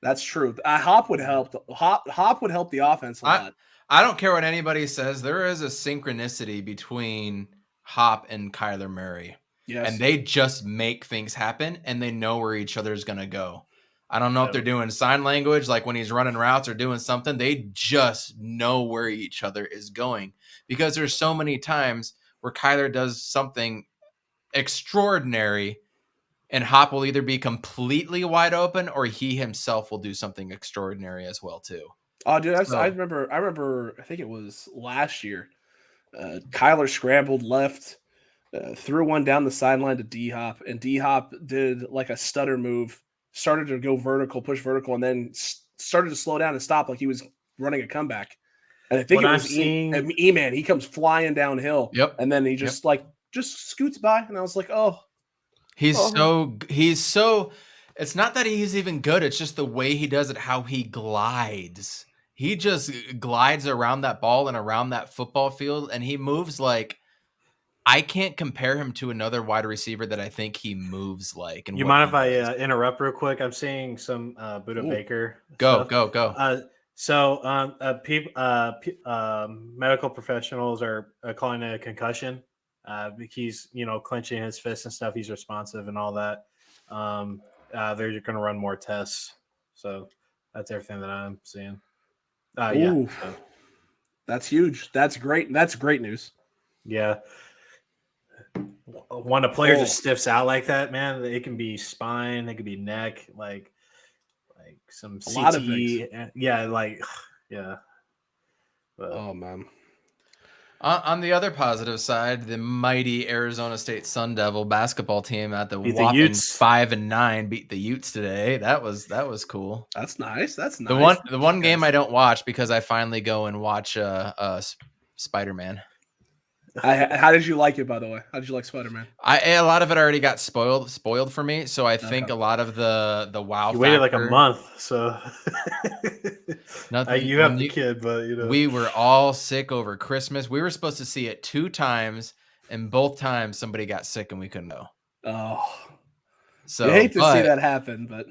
That's true. Hop would help. Hop would help the offense a lot. I don't care what anybody says. There is a synchronicity between Hop and Kyler Murray. Yes. And they just make things happen, and they know where each other's going to go. I don't know if they're doing sign language, like when he's running routes or doing something. They just know where each other is going because there's so many times where Kyler does something extraordinary and Hop will either be completely wide open or he himself will do something extraordinary as well too. Oh, dude, I remember. I think it was last year. Kyler scrambled left, threw one down the sideline to D-Hop, and D-Hop did like a stutter move, started to go vertical, push vertical, and then started to slow down and stop like he was running a comeback. And I think it was E-Man. He comes flying downhill. Yep. And then he just scoots by, and I was like, oh. He's so it's not that he's even good. It's just the way he does it, how he glides. He just glides around that ball and around that football field, and he moves like I can't compare him to another wide receiver that I think he moves like. And you mind if I interrupt real quick? I'm seeing some Buda Baker. Go. Medical professionals are calling it a concussion. He's clenching his fists and stuff. He's responsive and all that. They're going to run more tests. So that's everything that I'm seeing. So. That's huge. That's great. That's great news. Yeah. When a player just stiffs out like that, man, it can be spine, it could be neck, like some CTE. Lot of things. Yeah. But, oh man. On the other positive side, the mighty Arizona State Sun Devil basketball team at the Beat whopping the Utes. 5-9 beat the Utes today. That was cool. That's nice. That's nice. The one game I don't watch because I finally go and watch Spider-Man. How did you like it, by the way? How did you like Spider-Man? A lot of it already got spoiled for me, so I think a lot of the wow. You waited like a month, so nothing. You have the kid, but we were all sick over Christmas. We were supposed to see it 2 times, and both times somebody got sick and we couldn't go. Oh, so you hate to see that happen, but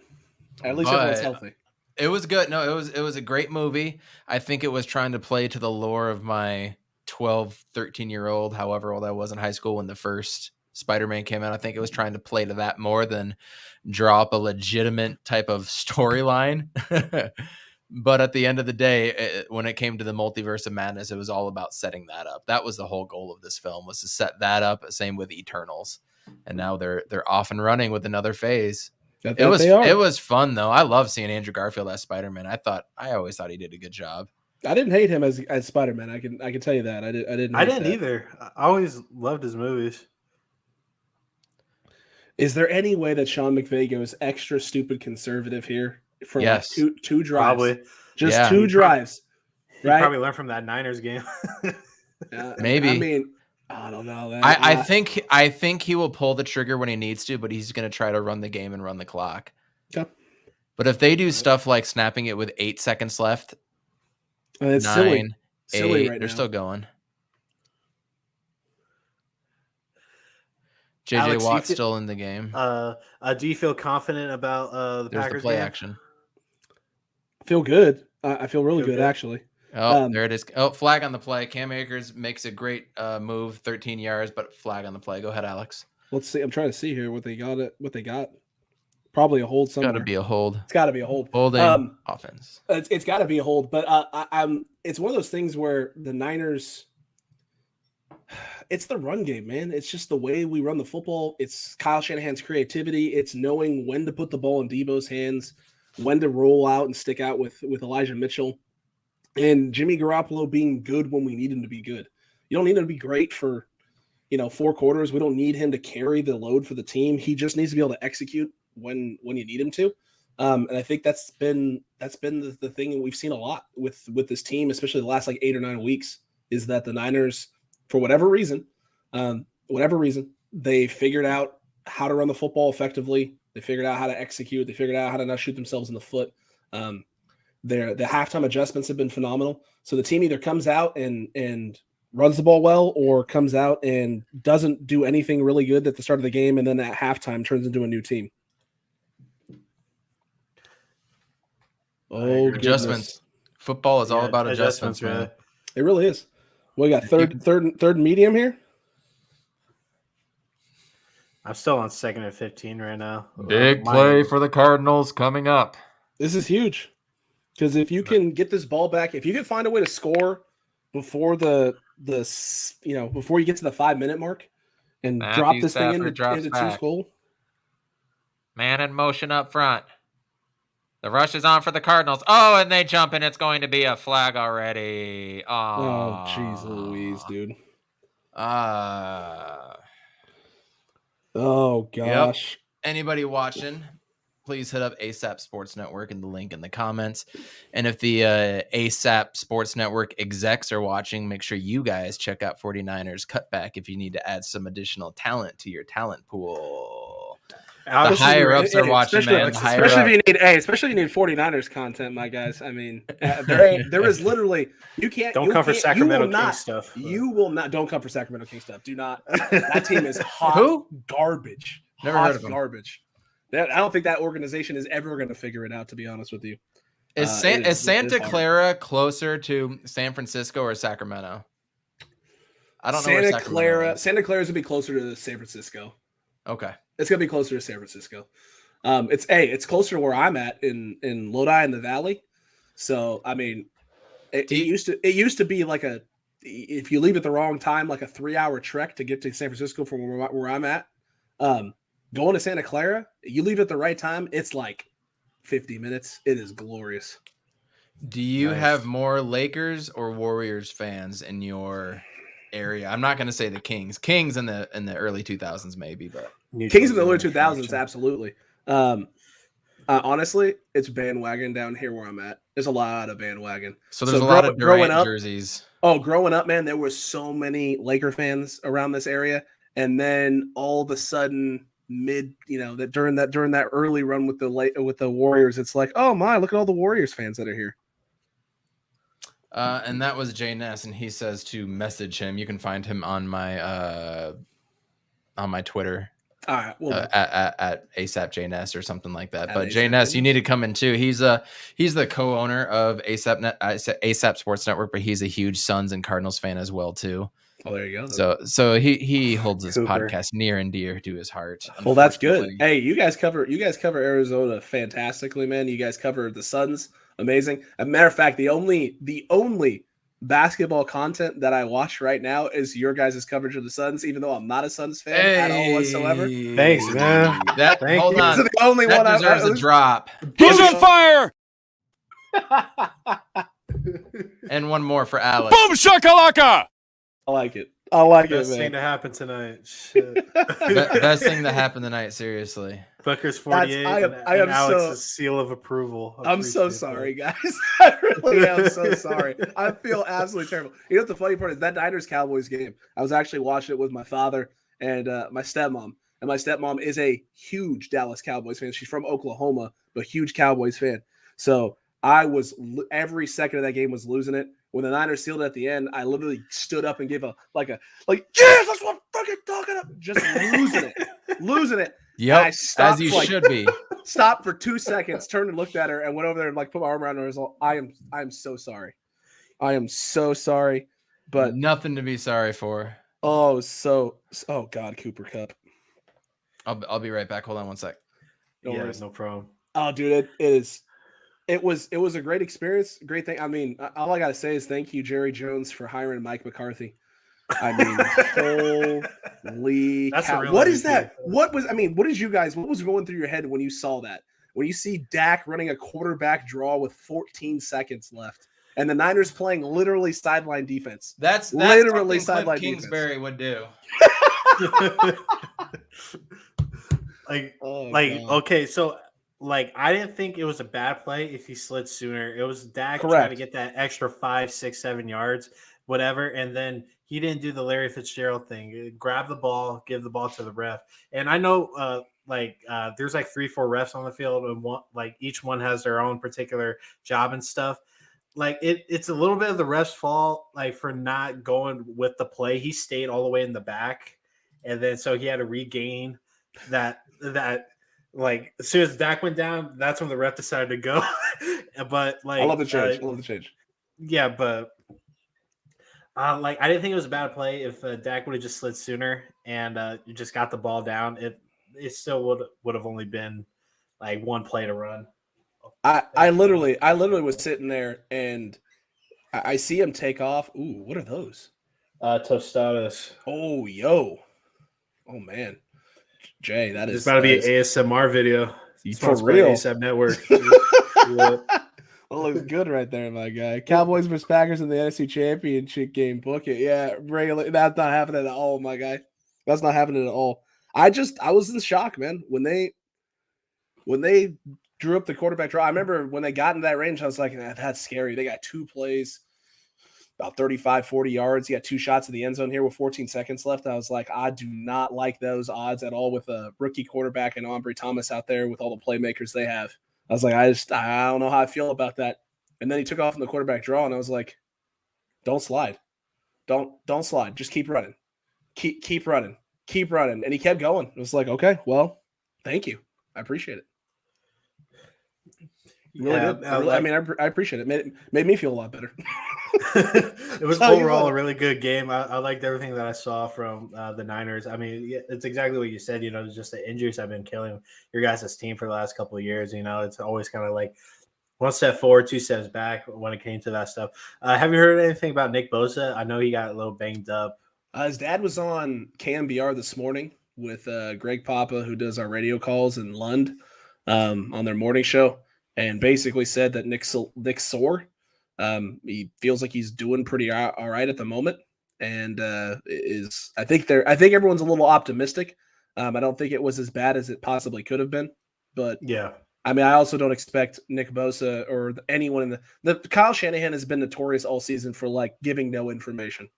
at least everyone's healthy. It was good. No, it was a great movie. I think it was trying to play to the lore of my 12, 13-year-old, however old I was in high school when the first Spider-Man came out. I think it was trying to play to that more than draw up a legitimate type of storyline. But at the end of the day, when it came to the multiverse of madness, it was all about setting that up. That was the whole goal of this film, was to set that up. Same with Eternals. And now they're off and running with another phase. It was fun though. I love seeing Andrew Garfield as Spider-Man. I always thought he did a good job. I didn't hate him as Spider-Man. I can tell you that. I didn't. I didn't either. I always loved his movies. Is there any way that Sean McVay goes extra stupid conservative here for Yes. like two drives? Probably. Just Yeah. 2 drives. He Right? probably learned from that Niners game. Maybe. I mean, I don't know. Man. I think he will pull the trigger when he needs to, but he's going to try to run the game and run the clock. Okay. But if they do stuff like snapping it with 8 seconds left, It's 9, silly 8, right they're now. still going. JJ Alex, Watt's still in the game. Do you feel confident about the There's Packers the play game? action. I feel good. I feel really Feel good, good? actually. Oh, there it is. Oh, flag on the play. Cam Akers makes a great move, 13 yards, but flag on the play. Go ahead, Alex. Let's see. I'm trying to see here what they got. Probably a hold It's somewhere. got to be a hold. It's got to be a hold. Holding offense. It's got to be a hold. But it's one of those things where the Niners. It's the run game, man. It's just the way we run the football. It's Kyle Shanahan's creativity. It's knowing when to put the ball in Debo's hands, when to roll out and stick out with Elijah Mitchell, and Jimmy Garoppolo being good when we need him to be good. You don't need him to be great for 4 quarters. We don't need him to carry the load for the team. He just needs to be able to execute when you need him to. And I think that's been the thing that we've seen a lot with this team, especially the last like 8 or 9 weeks, is that the Niners, for whatever reason, they figured out how to run the football effectively. They figured out how to execute. They figured out how to not shoot themselves in the foot. The halftime adjustments have been phenomenal. So the team either comes out and runs the ball well, or comes out and doesn't do anything really good at the start of the game, and then at halftime turns into a new team. Oh, Adjustments. Football is all about adjustments, man. really. It really is. We got third and medium here. I'm still on 2nd and 15 right now. Big play for the Cardinals coming up. This is huge, because if you can get this ball back, if you can find a way to score before before you get to the 5-minute mark and Matthew drop this Stafford thing into drops 2 back. goal. Man in motion up front. The rush is on for the Cardinals. Oh, and they jump, and it's going to be a flag already. Oh, jeez Louise, dude. Oh, gosh. Anybody watching, please hit up ASAP Sports Network and the link in the comments. And if the ASAP Sports Network execs are watching, make sure you guys check out 49ers Cutback if you need to add some additional talent to your talent pool. The higher ups are watching, man. Especially if you need 49ers content, my guys. I mean, there is literally Don't come for Sacramento King stuff. You will not. Don't come for Sacramento King stuff. Do not. That team is hot Who? garbage. Never hot heard of them. garbage. I don't think that organization is ever going to figure it out, to be honest with you. Is Santa Clara closer to San Francisco or Sacramento? I don't know where Sacramento is. Santa Clara's going to be closer to San Francisco. Okay. It's going to be closer to San Francisco. It's closer to where I'm at in Lodi in the Valley. So, I mean, it used to be like if you leave at the wrong time, like a 3-hour trek to get to San Francisco from where I'm at. Going to Santa Clara, you leave at the right time, it's like 50 minutes. It is glorious. Do you have more Lakers or Warriors fans in your area? I'm not going to say the Kings. Kings in the early 2000s maybe, but Kings in the early 2000s, absolutely. Honestly, it's bandwagon down here where I'm at. There's a lot of bandwagon. So there's a lot of Durant jerseys. Oh, growing up, man, there were so many Laker fans around this area, and then all of a sudden, during that early run with the Warriors, it's like, oh my, look at all the Warriors fans that are here. And that was Jay Ness, and he says to message him. You can find him on my Twitter. All right, well, at ASAP Jay Ness or something like that. But Jay Ness, you need to come in too. He's the co-owner of ASAP Sports Network, but he's a huge Suns and Cardinals fan as well too. Oh, there you go. So he holds this podcast near and dear to his heart. Well, that's good. Hey, you guys cover Arizona fantastically, man. You guys cover the Suns, amazing. As a matter of fact, the only basketball content that I watch right now is your guys' coverage of the Suns, even though I'm not a Suns fan at all whatsoever. Thanks, man. Hold on. This is the only that one deserves a drop. He's on fire! And one more for Alex. Boom shakalaka! I like it. I like Best it, thing man. to happen tonight. Shit. Best thing that happened tonight, seriously. Booker's 48 I and am Alex's seal of approval. I'm so Appreciate sorry, that. guys. I really am so sorry. I feel absolutely terrible. You know what the funny part is? That Niners Cowboys game, I was actually watching it with my father and my stepmom. And my stepmom is a huge Dallas Cowboys fan. She's from Oklahoma, but huge Cowboys fan. So I was every second of that game was losing it. When the Niners sealed it at the end, I literally stood up and gave a yes, that's what I'm fucking talking about. Just losing it. Yep, I stopped, as you should be. Stopped for 2 seconds, turned and looked at her, and went over there and put my arm around her. And was like, I am so sorry. I am so sorry. But Nothing to be sorry for. oh God, Cooper Kupp. I'll be right back. Hold on one sec. No Yeah, worries. no problem. Oh, dude, it was a great experience, great thing. I mean, all I gotta say is thank you, Jerry Jones, for hiring Mike McCarthy. I mean, holy cow. What is that? What was going through your head when you saw that? When you see Dak running a quarterback draw with 14 seconds left and the Niners playing literally sideline defense. That's literally something sideline Cliff defense. Kingsbury would do. Okay, so I didn't think it was a bad play if he slid sooner. It was Dak Correct. trying to get that extra 5, 6, 7 yards, whatever, and then he didn't do the Larry Fitzgerald thing. Grab the ball, give the ball to the ref. And I know there's 3, 4 refs on the field, and each one has their own particular job and stuff. It's a little bit of the ref's fault, for not going with the play. He stayed all the way in the back, and then so he had to regain that as soon as Dak went down, that's when the ref decided to go. But I love the change. I love the change. Yeah, but I didn't think it was a bad play. If Dak would have just slid sooner and you just got the ball down, it still would have only been one play to run. I literally was sitting there and I see him take off. Ooh, what are those? Tostadas. Oh, yo. Oh, man. Jay, that is... It's about to be an ASMR video. For real. ASAP Network. That looks good right there, my guy. Cowboys versus Packers in the NFC Championship game. Book it. Yeah, that's not happening at all, my guy. That's not happening at all. I was in shock, man. When they drew up the quarterback draw, I remember when they got into that range, I was like, that's scary. They got 2 plays, about 35, 40 yards. You got 2 shots in the end zone here with 14 seconds left. I was like, I do not like those odds at all with a rookie quarterback and Ambry Thomas out there with all the playmakers they have. I was like, I don't know how I feel about that. And then he took off in the quarterback draw, and I was like, don't slide. Don't slide. Just keep running. Keep running. Keep running. And he kept going. It was like, okay, well, thank you. I appreciate it. Really did. I appreciate it. Made me feel a lot better. It was overall a really good game. I liked everything that I saw from the Niners. I mean, it's exactly what you said. Just the injuries have been killing your guys' team for the last couple of years. It's always kind of like 1 step forward, 2 steps back when it came to that stuff. Have you heard anything about Nick Bosa? I know he got a little banged up. His dad was on KMBR this morning with Greg Papa, who does our radio calls in Lund on their morning show, and basically said that Nick's sore. He feels like he's doing pretty all right at the moment, and I think everyone's a little optimistic. I don't think it was as bad as it possibly could have been, but yeah. I mean, I also don't expect Nick Bosa or anyone in the Kyle Shanahan has been notorious all season for giving no information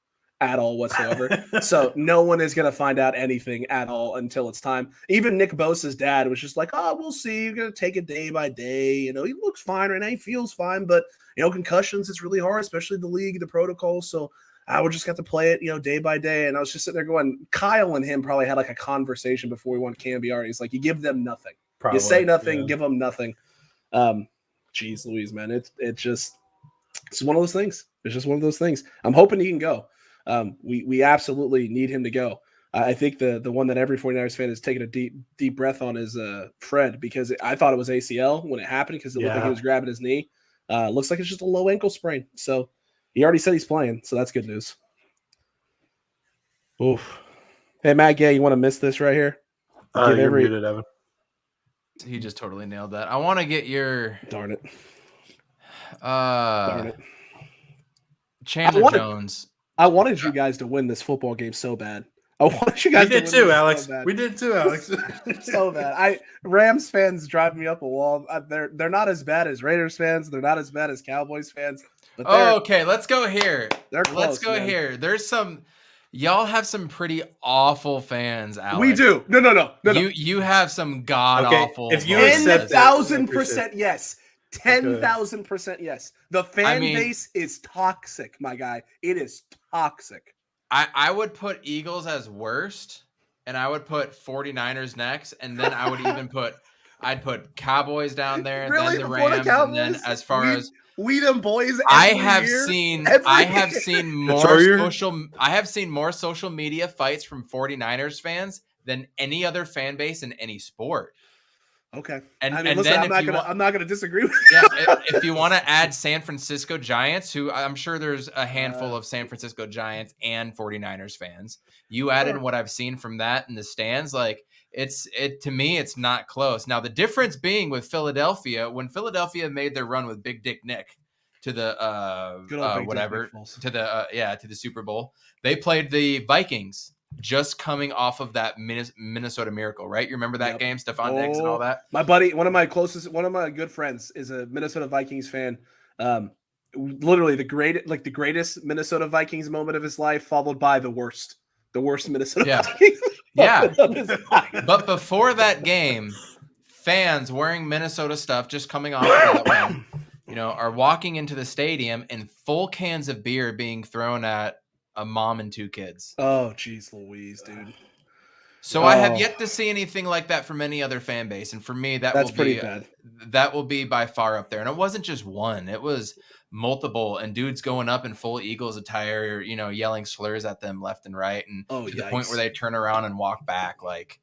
at all whatsoever. So no one is going to find out anything at all until it's time. Even Nick Bosa's dad was just like, oh, we'll see. You're going to take it day by day. He looks fine right now. He feels fine, but concussions, it's really hard, especially the league, the protocols. So I would just got to play it, day by day. And I was just sitting there going, Kyle and him probably had a conversation before we won KMBR. He's like, you give them nothing. Probably, you say nothing, yeah. Give them nothing. Geez Louise, man. It's one of those things. It's just one of those things. I'm hoping he can go. We absolutely need him to go. I think the one that every 49ers fan is taking a deep breath on is Fred, because I thought it was ACL when it happened because it looked like he was grabbing his knee. Looks like it's just a low ankle sprain. So he already said he's playing, so that's good news. Oof. Hey, Matt Gay, you want to miss this right here? You're muted, Evan. He just totally nailed that. I want to get your... Darn it. Darn it. Chandler Jones. I wanted you guys to win this football game so bad. I wanted you We guys to did win too, this Alex. so bad. We did too, Alex. So bad. Rams fans drive me up a wall. They're not as bad as Raiders fans. They're not as bad as Cowboys fans. But Okay, let's go here. They're close. Let's go man. here. There's some. Y'all have some pretty awful fans, Alex. We do. No. You have some god awful. if you fans. accept it, 10,000% yes. 10,000% yes. The fan base is toxic, my guy. It is toxic. I would put Eagles as worst, and I would put 49ers next, and then I would even I'd put Cowboys down there, and Really? then the Before the Rams, and then Cowboys? as far as We them boys. I every have year, seen every I have year. seen more social media fights from 49ers fans than any other fan base in any sport. Okay. And listen, then I'm not gonna disagree with yeah, if you want to add San Francisco Giants, who I'm sure there's a handful of San Francisco Giants and 49ers fans. You added what I've seen from that in the stands, like to me, it's not close. Now the difference being with Philadelphia, when Philadelphia made their run with Big Dick Nick to the to the Super Bowl, they played the Vikings. Just coming off of that Minnesota Miracle, right? You remember that game, Stephon Diggs and all that? My buddy, one of my good friends is a Minnesota Vikings fan. Literally the greatest Minnesota Vikings moment of his life, followed by the worst Minnesota Vikings. Yeah. But before that game, fans wearing Minnesota stuff, just coming off of that one, are walking into the stadium and full cans of beer being thrown at a mom and two kids. Oh, geez, Louise, dude. So I have yet to see anything like that from any other fan base, and for me, that's pretty bad. That will be by far up there. And it wasn't just one; it was multiple, and dudes going up in full Eagles attire, yelling slurs at them left and right, and to the point where they turn around and walk back. Like,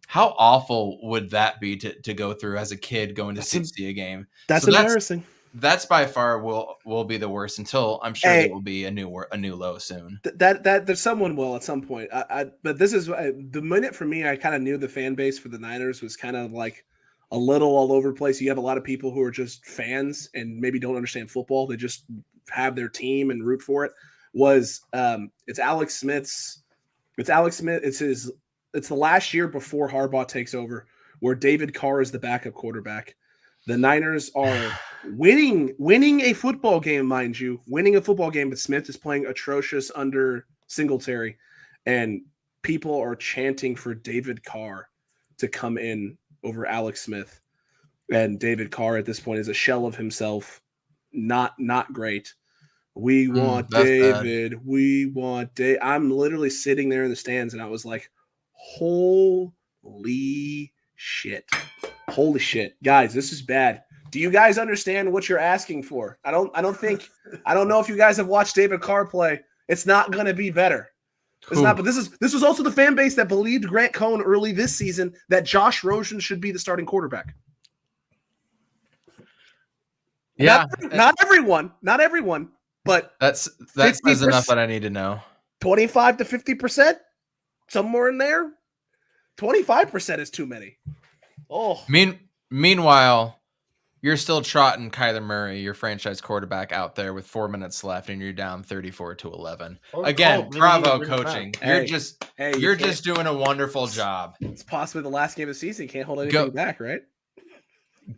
how awful would that be to go through as a kid going to see a game? That's embarrassing. That's by far will be the worst until I'm sure it will be a new low soon. That someone will at some point. But this is the minute for me. I kind of knew the fan base for the Niners was kind of like a little all over the place. You have a lot of people who are just fans and maybe don't understand football. They just have their team and root for it. It's Alex Smith. It's the last year before Harbaugh takes over, where David Carr is the backup quarterback. The Niners are winning a football game, mind you, but Smith is playing atrocious under Singletary, and people are chanting for David Carr to come in over Alex Smith. And David Carr at this point is a shell of himself. Not great. We want David. Bad. We want David. I'm literally sitting there in the stands, and I was like, holy shit. Holy shit. Guys, this is bad. Do you guys understand what you're asking for? I don't know if you guys have watched David Carr play. It's not going to be better. It's not, but this was also the fan base that believed Grant Cohn early this season that Josh Rosen should be the starting quarterback. Yeah. Not everyone, but that says enough that I need to know. 25 to 50%, somewhere in there. 25% is too many. Oh. Meanwhile, you're still trotting Kyler Murray, your franchise quarterback, out there with 4 minutes left, and you're down 34-11. Again, bravo coaching. You're just doing a wonderful job. It's possibly the last game of the season. You can't hold anything back, right?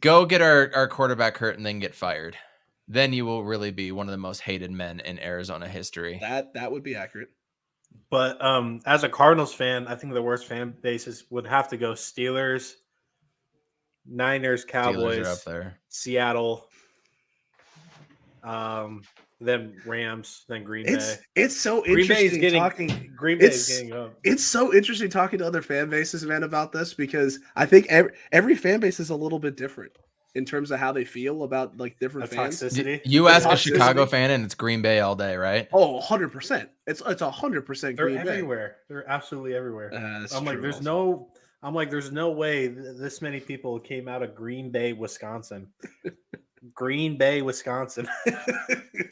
Go get our quarterback hurt and then get fired. Then you will really be one of the most hated men in Arizona history. That would be accurate. But as a Cardinals fan, I think the worst fan bases would have to go Steelers, Niners, Cowboys, Steelers are up there. Seattle, then Rams, then Green Bay. It's so interesting Green Bay is getting up. It's so interesting talking to other fan bases, man, about this, because I think every fan base is a little bit different in terms of how they feel about like different fans. Toxicity. You ask a Chicago fan and it's Green Bay all day, right? Oh, 100%. It's 100% Green Bay. They're everywhere. They're absolutely everywhere. There's no way this many people came out of Green Bay, Wisconsin. Green Bay, Wisconsin.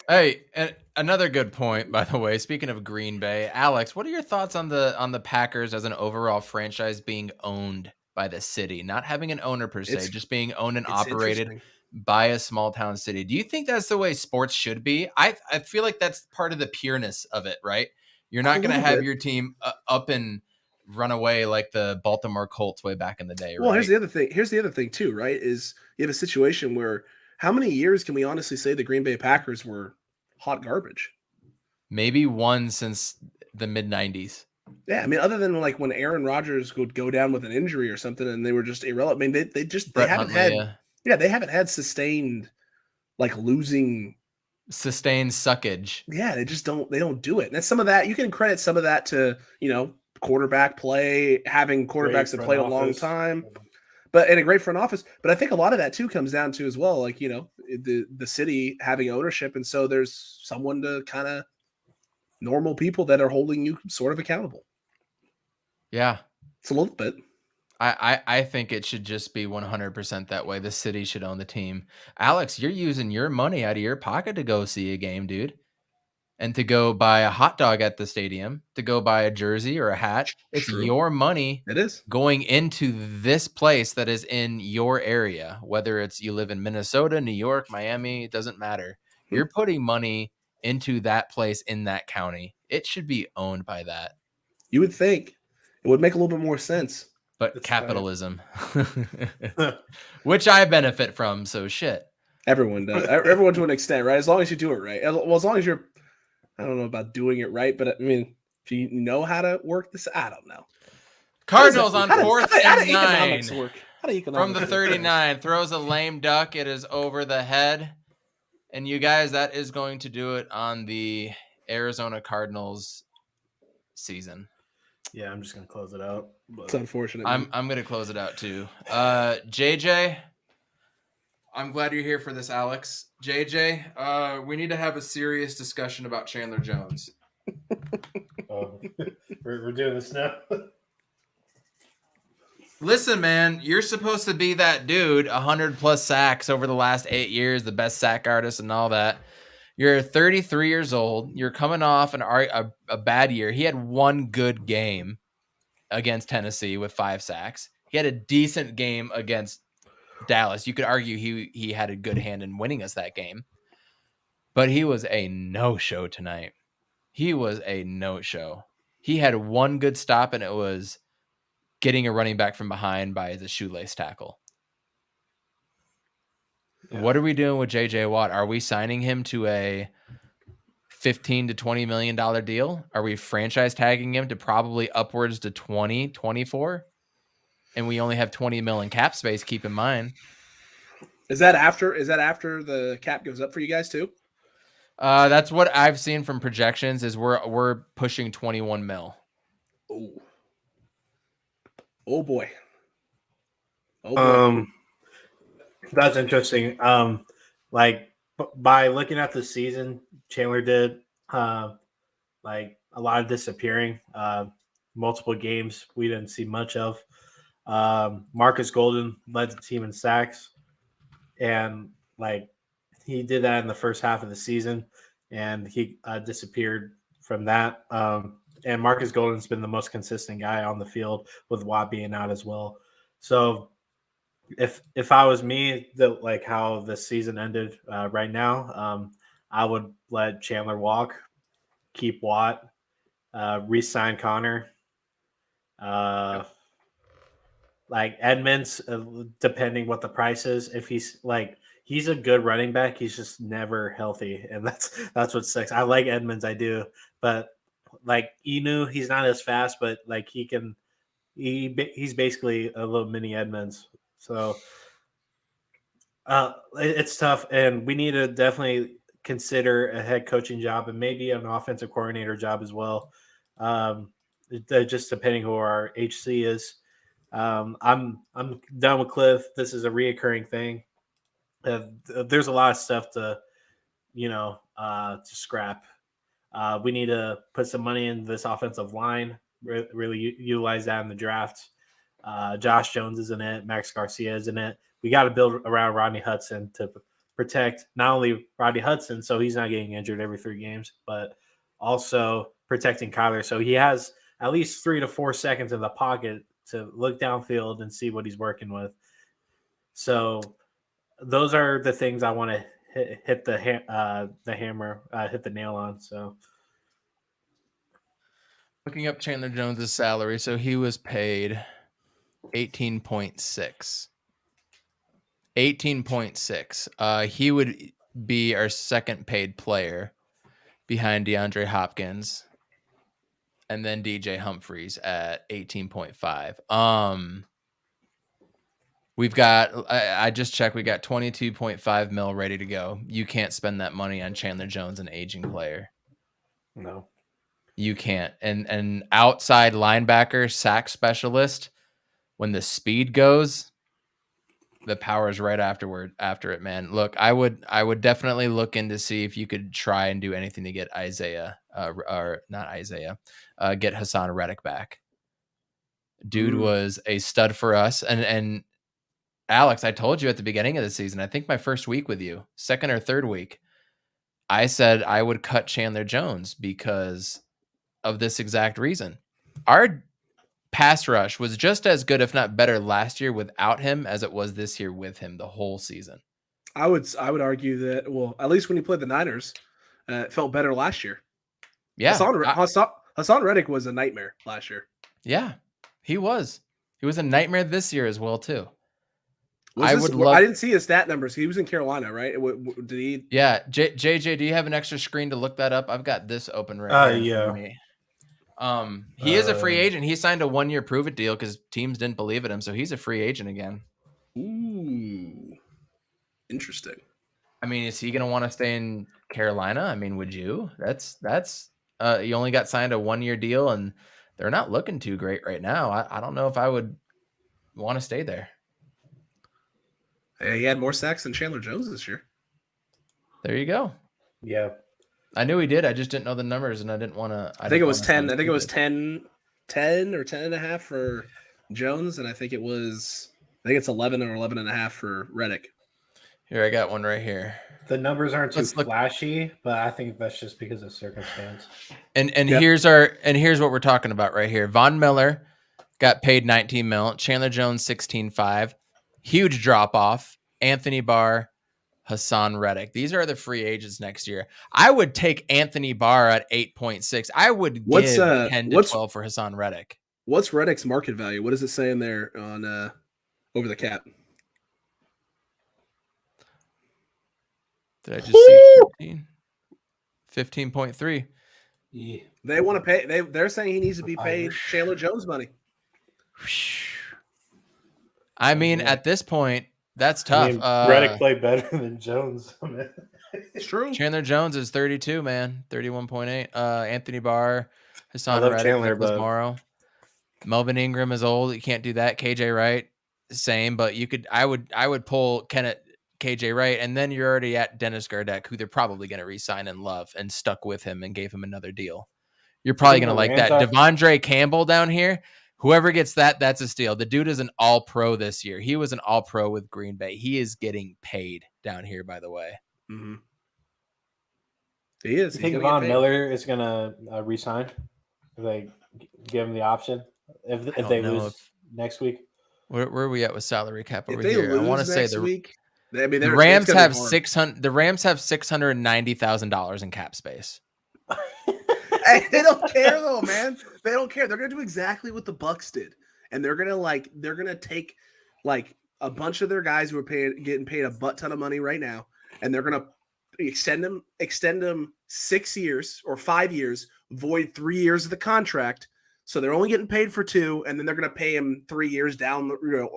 Hey, and another good point, by the way. Speaking of Green Bay, Alex, what are your thoughts on the Packers as an overall franchise being owned by the city, not having an owner per se, It's- just being owned and it's operated interesting. by a small town city. Do you think that's the way sports should be? I feel like that's part of the pureness of it, right? You're not A going to little have bit. your team up and run away like the Baltimore Colts way back in the day, Well, right? here's the other thing. Here's the other thing too, right? Is you have a situation where how many years can we honestly say the Green Bay Packers were hot garbage? Maybe one since the mid 90s. Yeah, I mean, other than like when Aaron Rodgers would go down with an injury or something, and they were just irrelevant. I mean, they Brett haven't Hundley, had they haven't had sustained like losing. sustained suckage. Yeah, they don't do it. And some of that you can credit some of that to quarterback play, having quarterbacks that played a long time, but in a great front office. But I think a lot of that too comes down to as well, like the city having ownership, and so there's someone to kind of normal people that are holding you sort of accountable. Yeah. It's a little bit. I think it should just be 100% that way. The city should own the team. Alex, you're using your money out of your pocket to go see a game, dude. And to go buy a hot dog at the stadium, to go buy a jersey or a hat. It's True. your money. It is going into this place that is in your area, whether it's you live in Minnesota, New York, Miami, it doesn't matter. You're putting money into that place in that county. It should be owned by that. You would think it would make a little bit more sense. But It's capitalism, which I benefit from, so shit. Everyone does. Everyone to an extent, right? As long as you do it right. Well, as long as you're, I don't know about doing it right, but I mean, if you know how to work this, I don't know. Cardinals on How do 4th and 9 economics work? How do from economics the work? 39. Throws a lame duck. It is over the head. And you guys, that is going to do it on the Arizona Cardinals season. Yeah, I'm just gonna close it out. But It's unfortunate. I'm going to close it out too. JJ, I'm glad you're here for this, Alex. JJ, we need to have a serious discussion about Chandler Jones. we're doing this now. Listen, man, you're supposed to be that dude, 100+ sacks over the last 8 years, the best sack artist and all that. You're 33 years old. You're coming off a bad year. He had one good game against Tennessee with 5 sacks. He had a decent game against Dallas. You could argue he had a good hand in winning us that game. But he was a no-show tonight. He was a no-show. He had one good stop, and it was getting a running back from behind by the shoelace tackle. Yeah. What are we doing with J.J. Watt? Are we signing him to a $15 to $20 million deal? Are we franchise tagging him to probably upwards to 20, 24? And we only have 20 mil in cap space, keep in mind. Is that after the cap goes up for you guys too? That's what I've seen from projections is we're pushing 21 mil. Oh boy. That's interesting. Like by looking at the season, Chandler did like a lot of disappearing. Multiple games we didn't see much of. Marcus Golden led the team in sacks, and like he did that in the first half of the season, and he disappeared from that. And Marcus Golden's been the most consistent guy on the field with Watt being out as well. So if I was me, like how the season ended right now, I would let Chandler walk, keep Watt, re-sign Connor. Like Edmonds, depending what the price is, if he's a good running back, he's just never healthy, and that's what sucks. I like Edmonds, I do, but like Inu, he's not as fast, but like he's basically a little mini Edmonds. So it's tough, and we need to definitely consider a head coaching job and maybe an offensive coordinator job as well. Just depending who our HC is. I'm done with Cliff. This is a reoccurring thing. There's a lot of stuff to scrap. We need to put some money in this offensive line. Really utilize that in the draft. Josh Jones is in it. Max Garcia is in it. We got to build around Rodney Hudson to protect not only Rodney Hudson, so he's not getting injured every 3 games, but also protecting Kyler, so he has at least 3 to 4 seconds in the pocket to look downfield and see what he's working with. So those are the things I want to hit the hammer, hit the nail on. So Looking up Chandler Jones's salary, so he was paid 18.6. 18.6. He would be our second paid player behind DeAndre Hopkins and then DJ Humphries at 18.5. We've got, I just checked, we got 22.5 mil ready to go. You can't spend that money on Chandler Jones, an aging player. no. You can't. And outside linebacker, sack specialist, when the speed goes, the power is right after it, man. Look, I would definitely look in to see if you could try and do anything to get get Hassan Reddick back. Dude was a stud for us. And Alex, I told you at the beginning of the season, I think my first week with you, second or third week, I said I would cut Chandler Jones because of this exact reason. Our pass rush was just as good, if not better, last year without him as it was this year with him the whole season. I would argue that, well, at least when he played the Niners, it felt better last year. Yeah. Hassan Reddick was a nightmare last year. Yeah, he was. He was a nightmare this year as well, too. I didn't see his stat numbers. He was in Carolina, right? Did he? Yeah. JJ, do you have an extra screen to look that up? I've got this open right here. Yeah. For me. He is a free agent. He signed a 1-year prove it deal because teams didn't believe in him, so he's a free agent again. Ooh, interesting. I mean, is he going to want to stay in Carolina? I mean, would you? That's you only got signed a 1-year deal, and they're not looking too great right now. I don't know if I would want to stay there. He had more sacks than Chandler Jones this year. There you go. Yeah. I knew he did. I just didn't know the numbers, and I didn't want to. I think it was 10. I think it was 10 or 10 and a half for Jones, and I think it's 11 or 11 and a half for Reddick. Here, I got one right here. The numbers aren't too flashy, but I think that's just because of circumstance. And here's what we're talking about right here. Von Miller got paid 19 mil. Chandler Jones 16.5. Huge drop off. Anthony Barr, Hassan Reddick. These are the free agents next year. I would take Anthony Barr at 8.6. I would give 10 to 12 for Hassan Reddick. What's Reddick's market value? What does it say in there on over the cap? Did I just see 15? 15.3. Yeah. They want to pay. They're saying he needs to be paid Chandler Jones money. I mean, at this point, that's tough. I mean, Reddick played better than Jones. It's true. Chandler Jones is 32, man. 31.8. Anthony Barr, Hassan love Reddick, Chandler, Nicholas but- Morrow. Melvin Ingram is old. You can't do that. KJ Wright, same. But you could. I would pull KJ Wright, and then you're already at Dennis Gardeck, who they're probably going to re-sign and love, and stuck with him and gave him another deal. You're probably going to like that. Devondre Campbell down here. Whoever gets that, that's a steal. The dude is an all-pro this year. He was an all-pro with Green Bay. He is getting paid down here, by the way. Mm-hmm. He is. You think Von Miller is going to resign if they give him the option? If they lose next week? Where are we at with salary cap over if they here? lose I want to say the week, the Rams have $690,000 in cap space. Hey, they don't care though, man. They don't care. They're gonna do exactly what the Bucks did, and they're gonna take like a bunch of their guys who are getting paid a butt ton of money right now, and they're gonna extend them 6 years or 5 years, void 3 years of the contract. So they're only getting paid for 2, and then they're going to pay him 3 years down.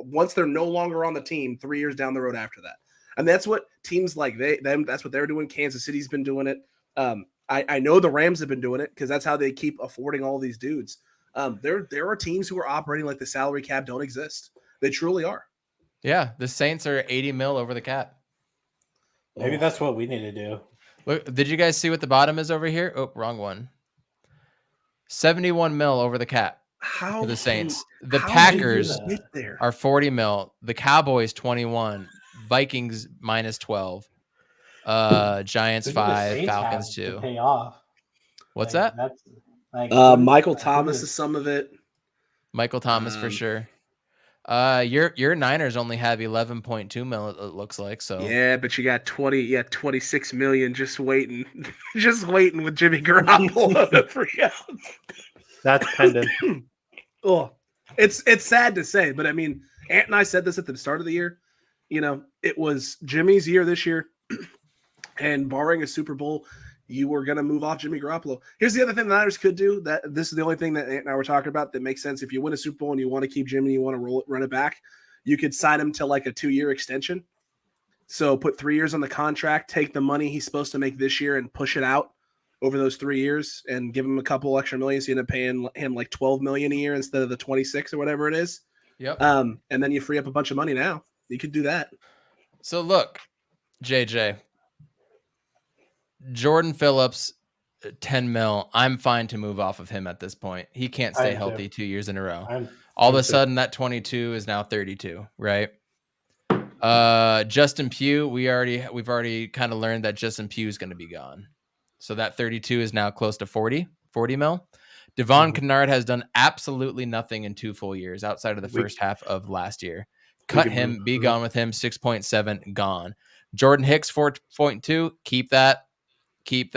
Once they're no longer on the team, 3 years down the road after that. And that's what teams like that's what they're doing. Kansas City's been doing it. I know the Rams have been doing it because that's how they keep affording all these dudes. There are teams who are operating like the salary cap don't exist. They truly are. Yeah, the Saints are 80 mil over the cap. Maybe that's what we need to do. Look, did you guys see what the bottom is over here? Oh, wrong one. 71 mil over the cap for the Saints. The Packers are 40 mil. The Cowboys 21. Vikings minus 12. Giants 5. Falcons 2. Pay off. What's that? That's Michael Thomas is some of it. Michael Thomas for sure. Your Niners only have 11.2 mil. It looks like so. Yeah, but you got 26 million just waiting, just waiting with Jimmy Garoppolo to free out. That's pending. Oh, it's sad to say, but I mean, Ant and I said this at the start of the year. You know, it was Jimmy's year this year, and barring a Super Bowl, you were going to move off Jimmy Garoppolo. Here's the other thing the Niners could do. That this is the only thing that Ant and I were talking about that makes sense. If you win a Super Bowl and you want to keep Jimmy, you want to run it back, you could sign him to like a 2-year extension. So put 3 years on the contract, take the money he's supposed to make this year and push it out over those 3 years and give him a couple extra million. So you end up paying him like $12 million a year instead of the 26 or whatever it is. Yep. And then you free up a bunch of money now. You could do that. So look, JJ, Jordan Phillips, 10 mil. I'm fine to move off of him at this point. He can't stay healthy 2 years in a row. All of a sudden, that 22 is now 32, right? Justin Pugh, we've already kind of learned that Justin Pugh is going to be gone. So that 32 is now close to 40 mil. Devon Kennard has done absolutely nothing in 2 full years outside of the first half of last year. Cut him, be gone with him, 6.7, gone. Jordan Hicks, 4.2, keep that. Keep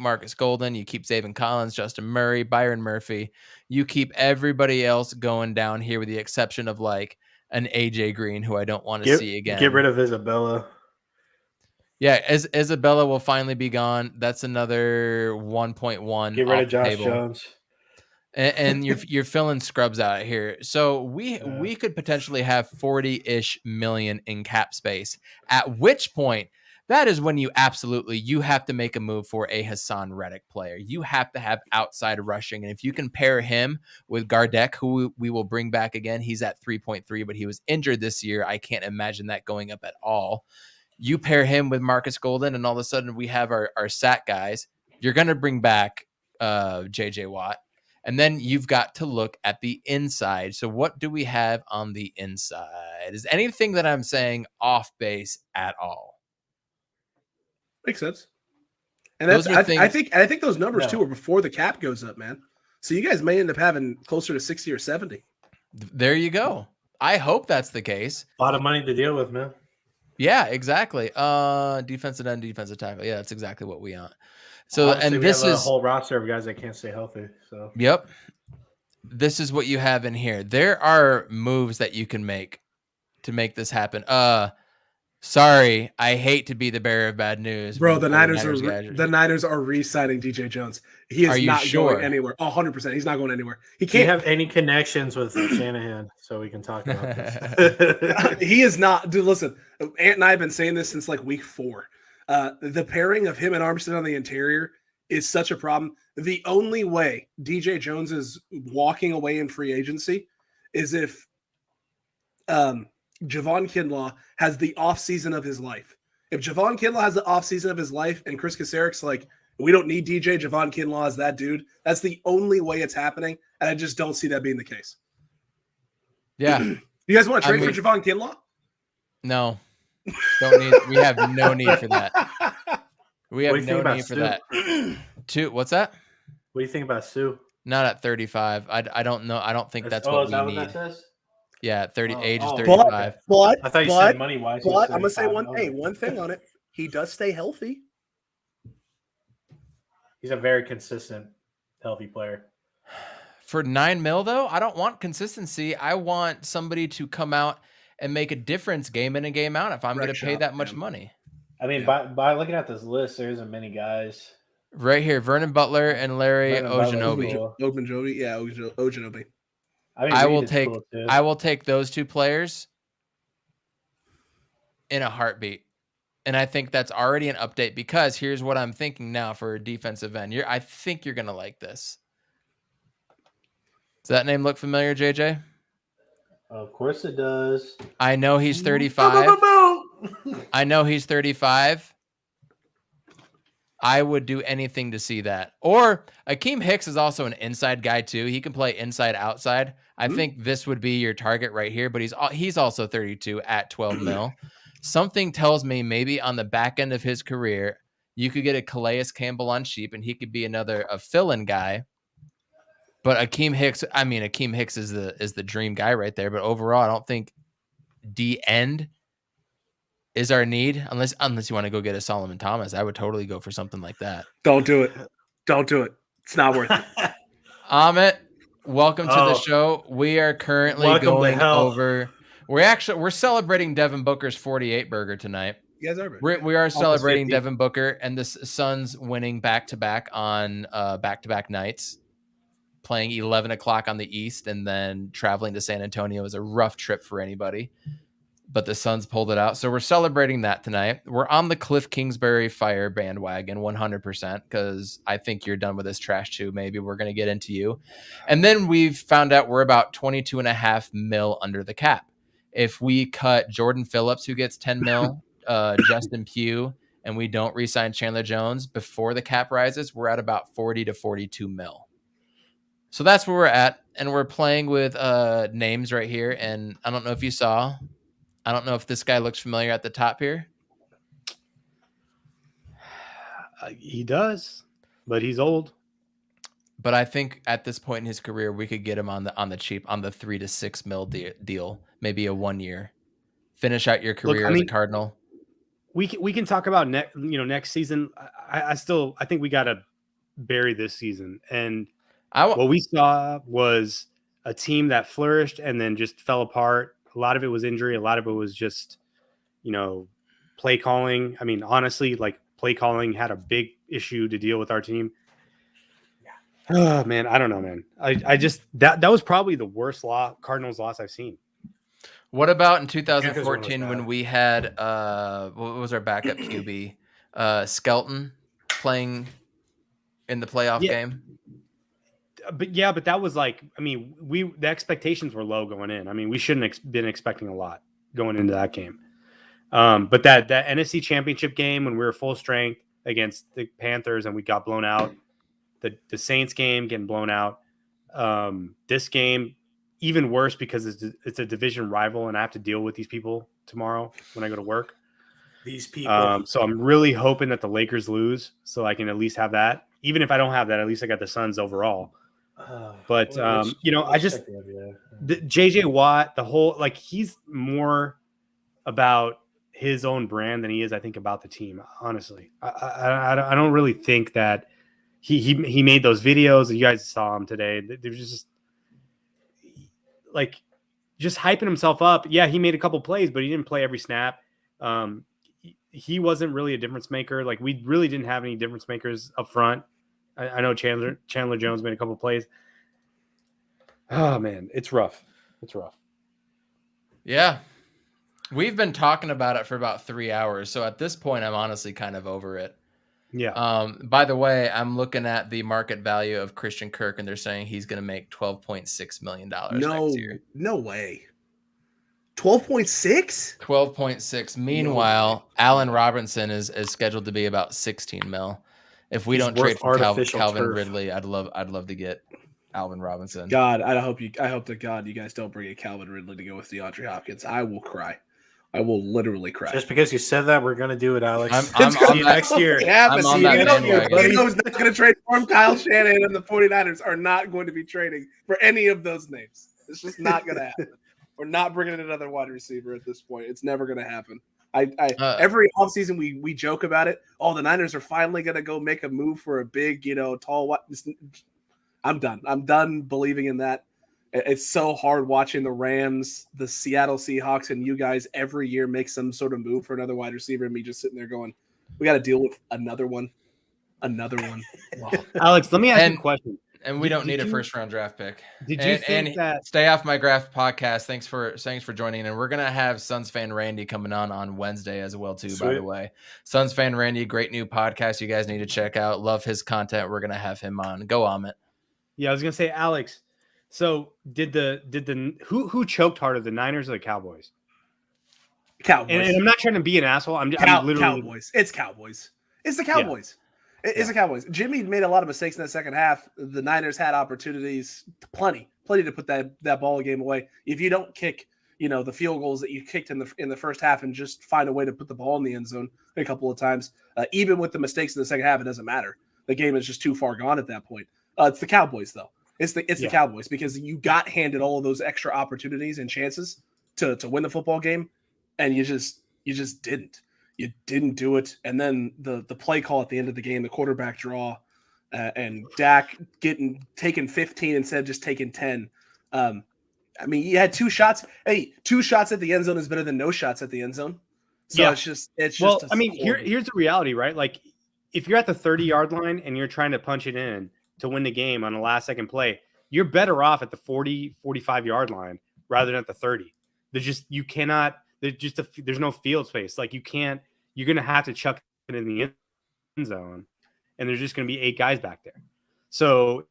Marcus Golden. You keep Zaven Collins, Justin Murray, Byron Murphy. You keep everybody else going down here with the exception of like an AJ Green, who I don't want to see again. Get rid of Isabella. Yeah, Isabella will finally be gone. That's another 1.1. Get rid of Josh Jones. And you're filling scrubs out here. So we could potentially have 40-ish million in cap space, at which point that is when you have to make a move for a Hassan Reddick player. You have to have outside rushing. And if you can pair him with Gardeck, who we will bring back again, he's at 3.3, but he was injured this year. I can't imagine that going up at all. You pair him with Marcus Golden, and all of a sudden we have our sack guys. You're going to bring back J.J. Watt. And then you've got to look at the inside. So what do we have on the inside? Is anything that I'm saying off base at all? Makes sense. And that's I think those numbers too are before the cap goes up, man. So you guys may end up having closer to 60 or 70. There you go. I hope that's the case. A lot of money to deal with, man. Yeah, exactly. Defensive end, defensive tackle. Yeah, that's exactly what we want. So, honestly, and this is a whole roster of guys that can't stay healthy. So, yep. This is what you have in here. There are moves that you can make to make this happen. Sorry, I hate to be the bearer of bad news. Bro, the Niners are re-signing DJ Jones. He is not going anywhere. 100%. He's not going anywhere. He can't have any connections with Shanahan, so we can talk about this. He is not. Dude, listen, Ant and I have been saying this since like week 4. The pairing of him and Armstead on the interior is such a problem. The only way DJ Jones is walking away in free agency is if Javon Kinlaw has the offseason of his life. If Javon Kinlaw has the offseason of his life and Chris Kaceric's like, we don't need DJ, Javon Kinlaw is that dude, that's the only way it's happening, and I just don't see that being the case. Yeah. You guys want to trade for Javon Kinlaw? No. Don't need. We have no need for that. We have no need for that. What's that? What do you think about Sue? Not at 35. I don't know. I don't think that's what we need. What that says? Yeah, 30. Age is 35. But I thought you said money wise. But I'm gonna say one thing on it. He does stay healthy. He's a very consistent, healthy player. For $9 million, though, I don't want consistency. I want somebody to come out and make a difference game in and game out if I'm going to pay that much money. I mean, by looking at this list, there isn't many guys. Right here, Vernon Butler and Larry Ojanobi. Ojanobi. I will take those two players in a heartbeat. And I think that's already an update because here's what I'm thinking now for a defensive end. I think you're going to like this. Does that name look familiar, JJ? Of course it does. I know he's 35. I know he's 35. I would do anything to see that. Or Akeem Hicks is also an inside guy too. He can play inside, outside. I think this would be your target right here, but he's also 32 at 12 mil. Something tells me maybe on the back end of his career, you could get a Calais Campbell on cheap and he could be a fill-in guy. But Akeem Hicks is the dream guy right there. But overall, I don't think D end is our need unless you want to go get a Solomon Thomas. I would totally go for something like that. Don't do it. Don't do it. It's not worth it. Amit, welcome to the Oh. show. We are currently Welcome to going hell. over. We're celebrating Devin Booker's 48 burger tonight. You guys are. We are celebrating 50. Devin Booker and the Suns winning back-to-back on back-to-back nights, playing 11 o'clock on the East, and then traveling to San Antonio was a rough trip for anybody. But the Suns pulled it out. So we're celebrating that tonight. We're on the Cliff Kingsbury fire bandwagon 100% because I think you're done with this trash too. Maybe we're going to get into you. And then we've found out we're about 22.5 mil under the cap. If we cut Jordan Phillips, who gets 10 mil, Justin Pugh, and we don't re-sign Chandler Jones before the cap rises, we're at about 40 to 42 mil. So that's where we're at. And we're playing with names right here. And I don't know if you saw... I don't know if this guy looks familiar at the top here. He does, but he's old. But I think at this point in his career, we could get him on the cheap, on the 3 to 6 mil deal, maybe a 1 year. Finish out your career as a Cardinal. We can talk about next season. I think we got to bury this season. And what we saw was a team that flourished and then just fell apart. A lot of it was injury. A lot of it was just, play calling. I mean, honestly, play calling had a big issue to deal with our team. Oh man, I don't know, man. I just that was probably the worst Cardinals loss I've seen. What about in 2014 when we had what was our backup QB? Skelton playing in the playoff game? But that was the expectations were low going in. I mean, we shouldn't been expecting a lot going into that game. But that NFC Championship game when we were full strength against the Panthers and we got blown out, the Saints game getting blown out, this game even worse because it's a division rival and I have to deal with these people tomorrow when I go to work. These people. So I'm really hoping that the Lakers lose so I can at least have that. Even if I don't have that, at least I got the Suns overall. But JJ Watt, the whole he's more about his own brand than he is, I think, about the team. Honestly, I don't really think that he made those videos. You guys saw him today. They were just hyping himself up. Yeah, he made a couple plays, but he didn't play every snap. He wasn't really a difference maker. We really didn't have any difference makers up front. I know Chandler Jones made a couple plays. Oh man, it's rough. It's rough. Yeah. We've been talking about it for about 3 hours. So at this point, I'm honestly kind of over it. Yeah. By the way, I'm looking at the market value of Christian Kirk, and they're saying he's going to make $12.6 million next year. No way. 12.6? 12.6. Meanwhile, Allen Robinson is scheduled to be about 16 mil. If we don't trade for Calvin Ridley, I'd love to get Alvin Robinson. God, I hope to God you guys don't bring in Calvin Ridley to go with DeAndre Hopkins. I will cry. I will literally cry. Just because you said that, we're going to do it, Alex. I'm see you next year. I'm on that bandwagon. You know who's not going to trade for him? Kyle Shanahan and the 49ers are not going to be trading for any of those names. It's just not going to happen. We're not bringing in another wide receiver at this point. It's never going to happen. Every offseason we joke about it. Oh, the Niners are finally going to go make a move for a big, tall. I'm done. I'm done believing in that. It's so hard watching the Rams, the Seattle Seahawks, and you guys every year make some sort of move for another wide receiver, and me just sitting there going, we got to deal with another one. Wow. Alex, let me ask you a question. And we don't need a first-round draft pick. Did you think that? Stay off my graph podcast. Thanks for joining, and we're gonna have Suns fan Randy coming on Wednesday as well too. Sweet. By the way, Suns fan Randy, great new podcast you guys need to check out. Love his content. We're gonna have him on. Go Amit. Yeah, I was gonna say Alex. So did the who choked harder, the Niners or the Cowboys? Cowboys. And I'm not trying to be an asshole. I'm literally Cowboys. It's Cowboys. It's the Cowboys. Yeah. It's the Cowboys. Jimmy made a lot of mistakes in that second half. The Niners had opportunities, plenty to put that ball game away. If you don't kick, the field goals that you kicked in the first half and just find a way to put the ball in the end zone a couple of times, even with the mistakes in the second half, it doesn't matter. The game is just too far gone at that point. It's the Cowboys though, It's the Cowboys, because you got handed all of those extra opportunities and chances to win the football game, and you just didn't. You didn't do it. And then the play call at the end of the game, the quarterback draw, and Dak taking 15 instead of just taking 10. I mean, you had 2 shots. Hey, 2 shots at the end zone is better than no shots at the end zone. So it's just. Well, I mean, here's the reality, right? Like, if you're at the 30-yard line and you're trying to punch it in to win the game on the last second play, you're better off at the 40, 45-yard line rather than at the 30. There's no field space. Like, you're going to have to chuck it in the end zone, and there's just going to be 8 guys back there. So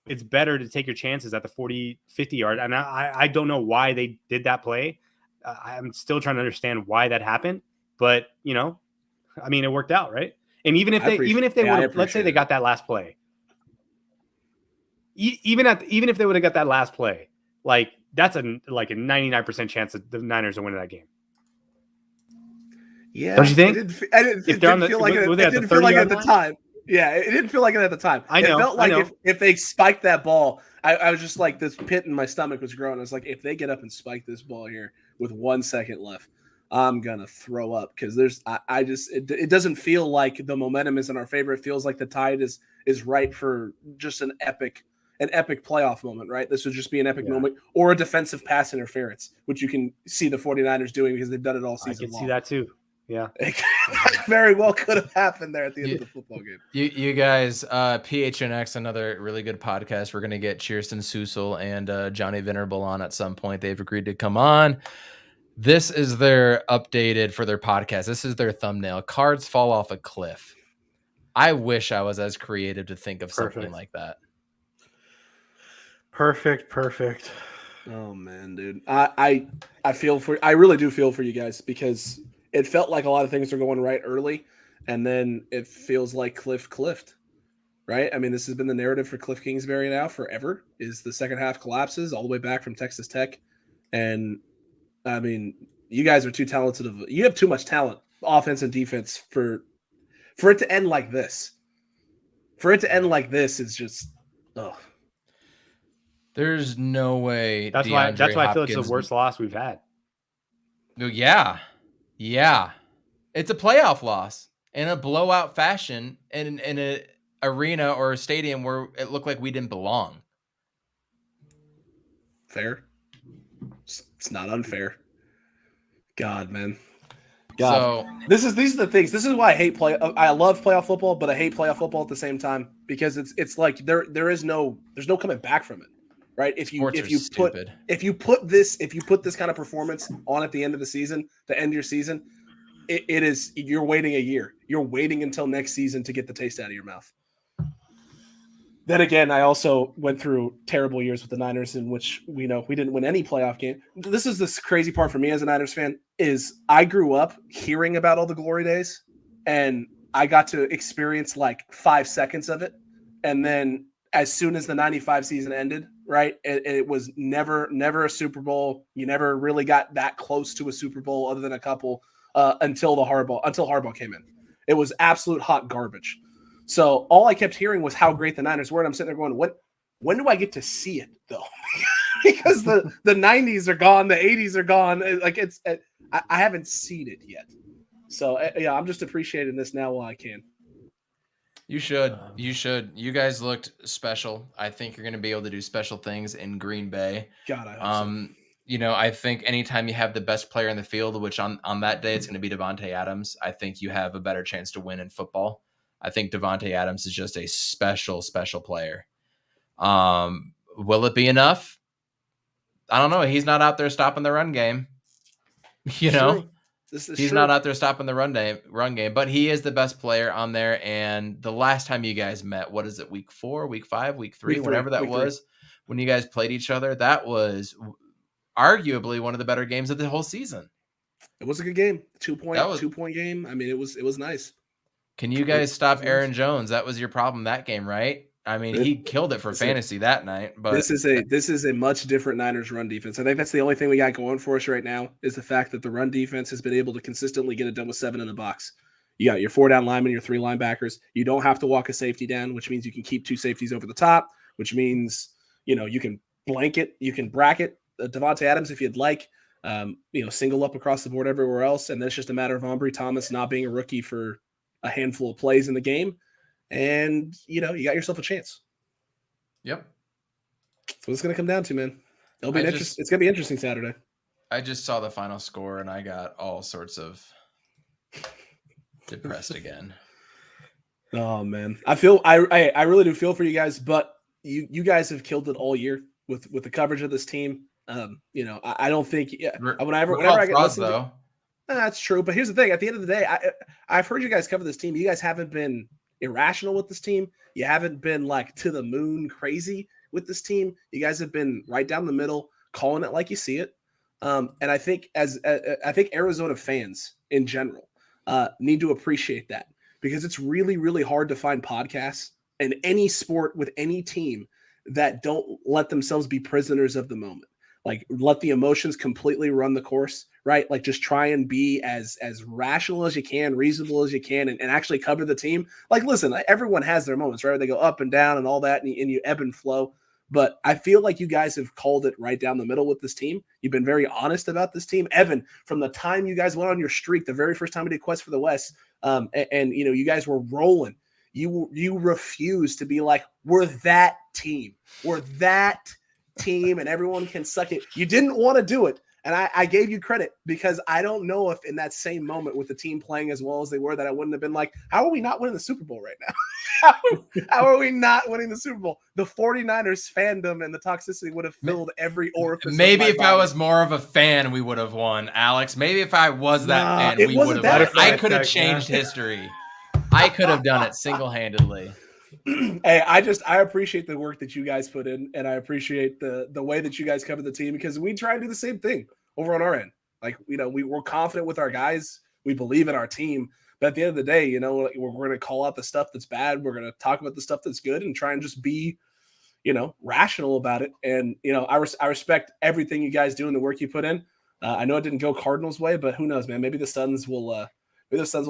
it's better to take your chances at the 40, 50-yard. And I don't know why they did that play. I'm still trying to understand why that happened, but I mean, it worked out, right? And even if they would, let's say they got that last play, even if they would have got that last play, like, that's a 99% chance that the Niners are winning that game. Yeah, don't you think? It didn't feel like it at the time. Yeah, it didn't feel like it at the time. I know. It felt like if they spiked that ball, I was just like, this pit in my stomach was growing. I was like, if they get up and spike this ball here with 1 second left, I'm gonna throw up, because it doesn't feel like the momentum is in our favor. It feels like the tide is right for just an epic playoff moment, right? This would just be an epic moment, or a defensive pass interference, which you can see the 49ers doing because they've done it all season long. I can see that too. Yeah. It very well could have happened there at the end of the football game. You guys, PHNX, another really good podcast. We're going to get Kirsten Susel and Johnny Venerable on at some point. They've agreed to come on. This is their updated for their podcast. This is their thumbnail. Cards fall off a cliff. I wish I was as creative to think of something like that. Perfect. Oh man, dude. I really do feel for you guys, because it felt like a lot of things are going right early, and then it feels like cliffed, right? I mean, this has been the narrative for Cliff Kingsbury now forever, is the second half collapses all the way back from Texas Tech. And I mean, you guys are too talented. You have too much talent, offense and defense, for it to end like this. For it to end like this is just, There's no way. That's why I feel it's the worst loss we've had. Yeah. It's a playoff loss in a blowout fashion in an arena or a stadium where it looked like we didn't belong. Fair. It's not unfair. God, man. So these are the things. This is why I love playoff football, but I hate playoff football at the same time, because it's like there's no coming back from it. Right? If you put this kind of performance on at the end of the season, to end your season, you're waiting a year. You're waiting until next season to get the taste out of your mouth. Then again, I also went through terrible years with the Niners in which we didn't win any playoff game. This is this crazy part for me as a Niners fan, is I grew up hearing about all the glory days, and I got to experience like 5 seconds of it. And then as soon as the 95 season ended, right, it was never a Super Bowl. You never really got that close to a Super Bowl, other than a couple, until Harbaugh came in. It was absolute hot garbage. So all I kept hearing was how great the Niners were, and I'm sitting there going, when do I get to see it though? Because the 90s are gone, the 80s are gone. Like I haven't seen it yet. So yeah, I'm just appreciating this now while I can. You should. You guys looked special. I think you're going to be able to do special things in Green Bay. God, I hope so. I think anytime you have the best player in the field, which on that day it's going to be Davante Adams, I think you have a better chance to win in football. I think Davante Adams is just a special player. Will it be enough? I don't know. He's not out there stopping the run game. He's not out there stopping the run game, but he is the best player on there. And the last time you guys met, what is it? Week 4, week 5, week 3, whatever that was, when you guys played each other, that was arguably one of the better games of the whole season. It was a good game. 2-point game. I mean, it was nice. Can you guys stop Aaron Jones? That was your problem that game, right? I mean, he killed it for fantasy that night. But this is a much different Niners run defense. I think that's the only thing we got going for us right now, is the fact that the run defense has been able to consistently get it done with 7 in the box. You got your 4 down linemen, your 3 linebackers. You don't have to walk a safety down, which means you can keep 2 safeties over the top, which means, you can bracket Devontae Adams if you'd like, single up across the board everywhere else. And then it's just a matter of Ambry Thomas not being a rookie for a handful of plays in the game. And, you got yourself a chance. Yep. That's what it's going to come down to, man. It's going to be interesting Saturday. I just saw the final score and I got all sorts of depressed again. Oh man, I really do feel for you guys, but you guys have killed it all year with the coverage of this team. I don't think whenever I get listened to, that's true. But here's the thing: at the end of the day, I've heard you guys cover this team. You guys haven't been irrational with this team. You haven't been like to the moon crazy with this team. You guys have been right down the middle, calling it like you see it. And I think I think Arizona fans in general need to appreciate that, because it's really, really hard to find podcasts in any sport with any team that don't let themselves be prisoners of the moment. Like, let the emotions completely run the course, right? Like, just try and be as rational as you can, reasonable as you can, and actually cover the team. Like, listen, everyone has their moments, right? They go up and down and all that, and you ebb and flow. But I feel like you guys have called it right down the middle with this team. You've been very honest about this team. Evan, from the time you guys went on your streak, the very first time we did Quest for the West, and you guys were rolling, you refused to be like, we're that team. We're that team, and everyone can suck it. You didn't want to do it. And I gave you credit, because I don't know if in that same moment with the team playing as well as they were, that I wouldn't have been like, how are we not winning the Super Bowl right now? How are we not winning the Super Bowl? The 49ers fandom and the toxicity would have filled every orifice. Maybe if I was more of a fan, we would have won, Alex. Maybe if I was that fan, we would have. I could have changed history. I could have done it single-handedly. Hey, I appreciate the work that you guys put in, and I appreciate the way that you guys cover the team, because we try and do the same thing over on our end. Like, we're confident with our guys. We believe in our team. But at the end of the day, we're going to call out the stuff that's bad. We're going to talk about the stuff that's good and try and just be, rational about it. And, I respect everything you guys do and the work you put in. I know it didn't go Cardinals' way, but who knows, man? Maybe the Suns will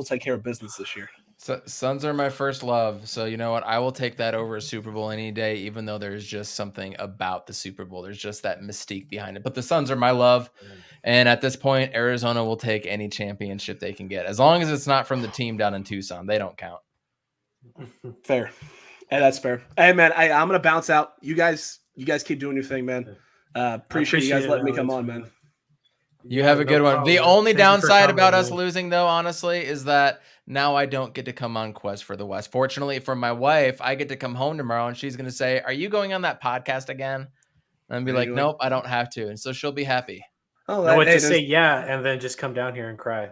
take care of business this year. So, Suns are my first love. So you know what? I will take that over a Super Bowl any day, even though there's just something about the Super Bowl. There's just that mystique behind it. But the Suns are my love. And at this point, Arizona will take any championship they can get. As long as it's not from the team down in Tucson, they don't count. Fair. Hey, that's fair. Hey, man, I'm going to bounce out. You guys keep doing your thing, man. Appreciate you guys letting me come on, man. You have a good one. The only downside about us losing, though, honestly, is that now I don't get to come on Quest for the West. Fortunately for my wife, I get to come home tomorrow, and she's going to say, are you going on that podcast again? And I'll be like, nope, I don't have to. And so she'll be happy. Oh, no, just say yeah, and then just come down here and cry.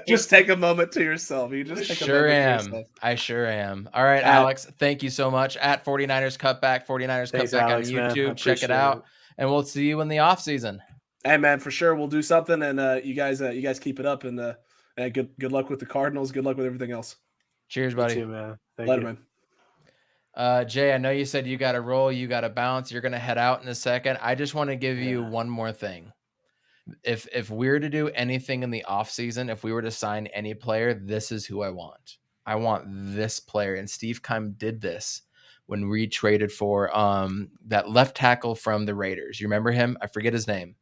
Just take a moment to yourself. You just take sure am. I sure am. All right, Alex, thank you so much. At 49ers Cutback, 49ers Thanks, Cutback Alex, on YouTube. Check it out. And we'll see you in the off season. Hey, man, for sure. We'll do something, and you guys keep it up, and good luck with the Cardinals. Good luck with everything else. Cheers, buddy. You too, man. Later, man. Jay, I know you said you got to roll, you got to bounce, you're going to head out in a second. I just want to give you one more thing. If we were to do anything in the offseason, if we were to sign any player, this is who I want. I want this player. And Steve Keim did this when we traded for that left tackle from the Raiders. You remember him? I forget his name.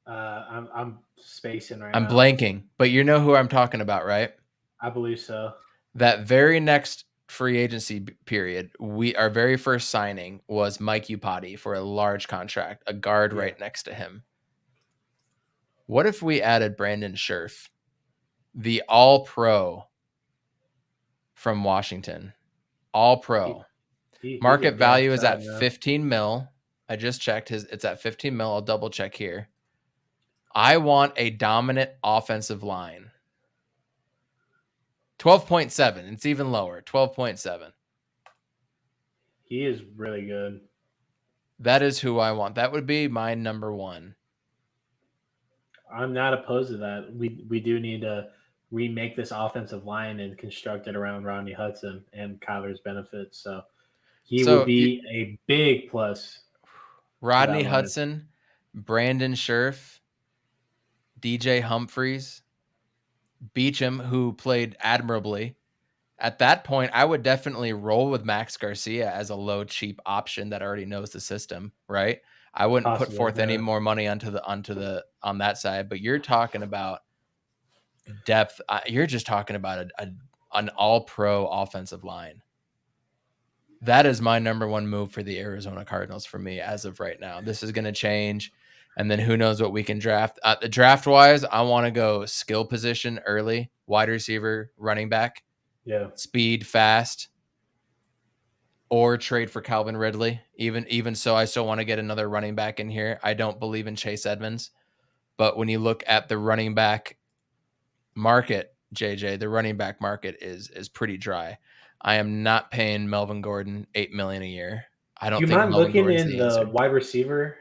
I'm spacing right now. I'm blanking, but you know who I'm talking about, right? I believe so. That very next free agency period, our very first signing was Mike Upati for a large contract, a guard right next to him. What if we added Brandon Scherf, the all-pro from Washington? All-pro. Market value is at 15 mil. I just checked it's at 15 mil. I'll double check here. I want a dominant offensive line. 12.7. It's even lower. 12.7. He is really good. That is who I want. That would be my number one. I'm not opposed to that. We do need to remake this offensive line and construct it around Rodney Hudson and Kyler's benefits. So he would be a big plus. Rodney Hudson, Brandon Scherf, DJ Humphries, Beecham, who played admirably At that point, I would definitely roll with Max Garcia as a low, cheap option that already knows the system, right? I wouldn't put forth any more money on that side. But you're talking about depth. You're just talking about an all-pro offensive line. That is my number one move for the Arizona Cardinals for me as of right now. This is going to change, and then who knows what we can draft. Draft-wise, I want to go skill position early, wide receiver, running back, speed, fast, or trade for Calvin Ridley. Even so, I still want to get another running back in here. I don't believe in Chase Edmonds, but when you look at the running back market, JJ, the running back market is pretty dry. I am not paying Melvin Gordon $8 million a year. I don't think mind Melvin looking Gordon's in the answer. wide receiver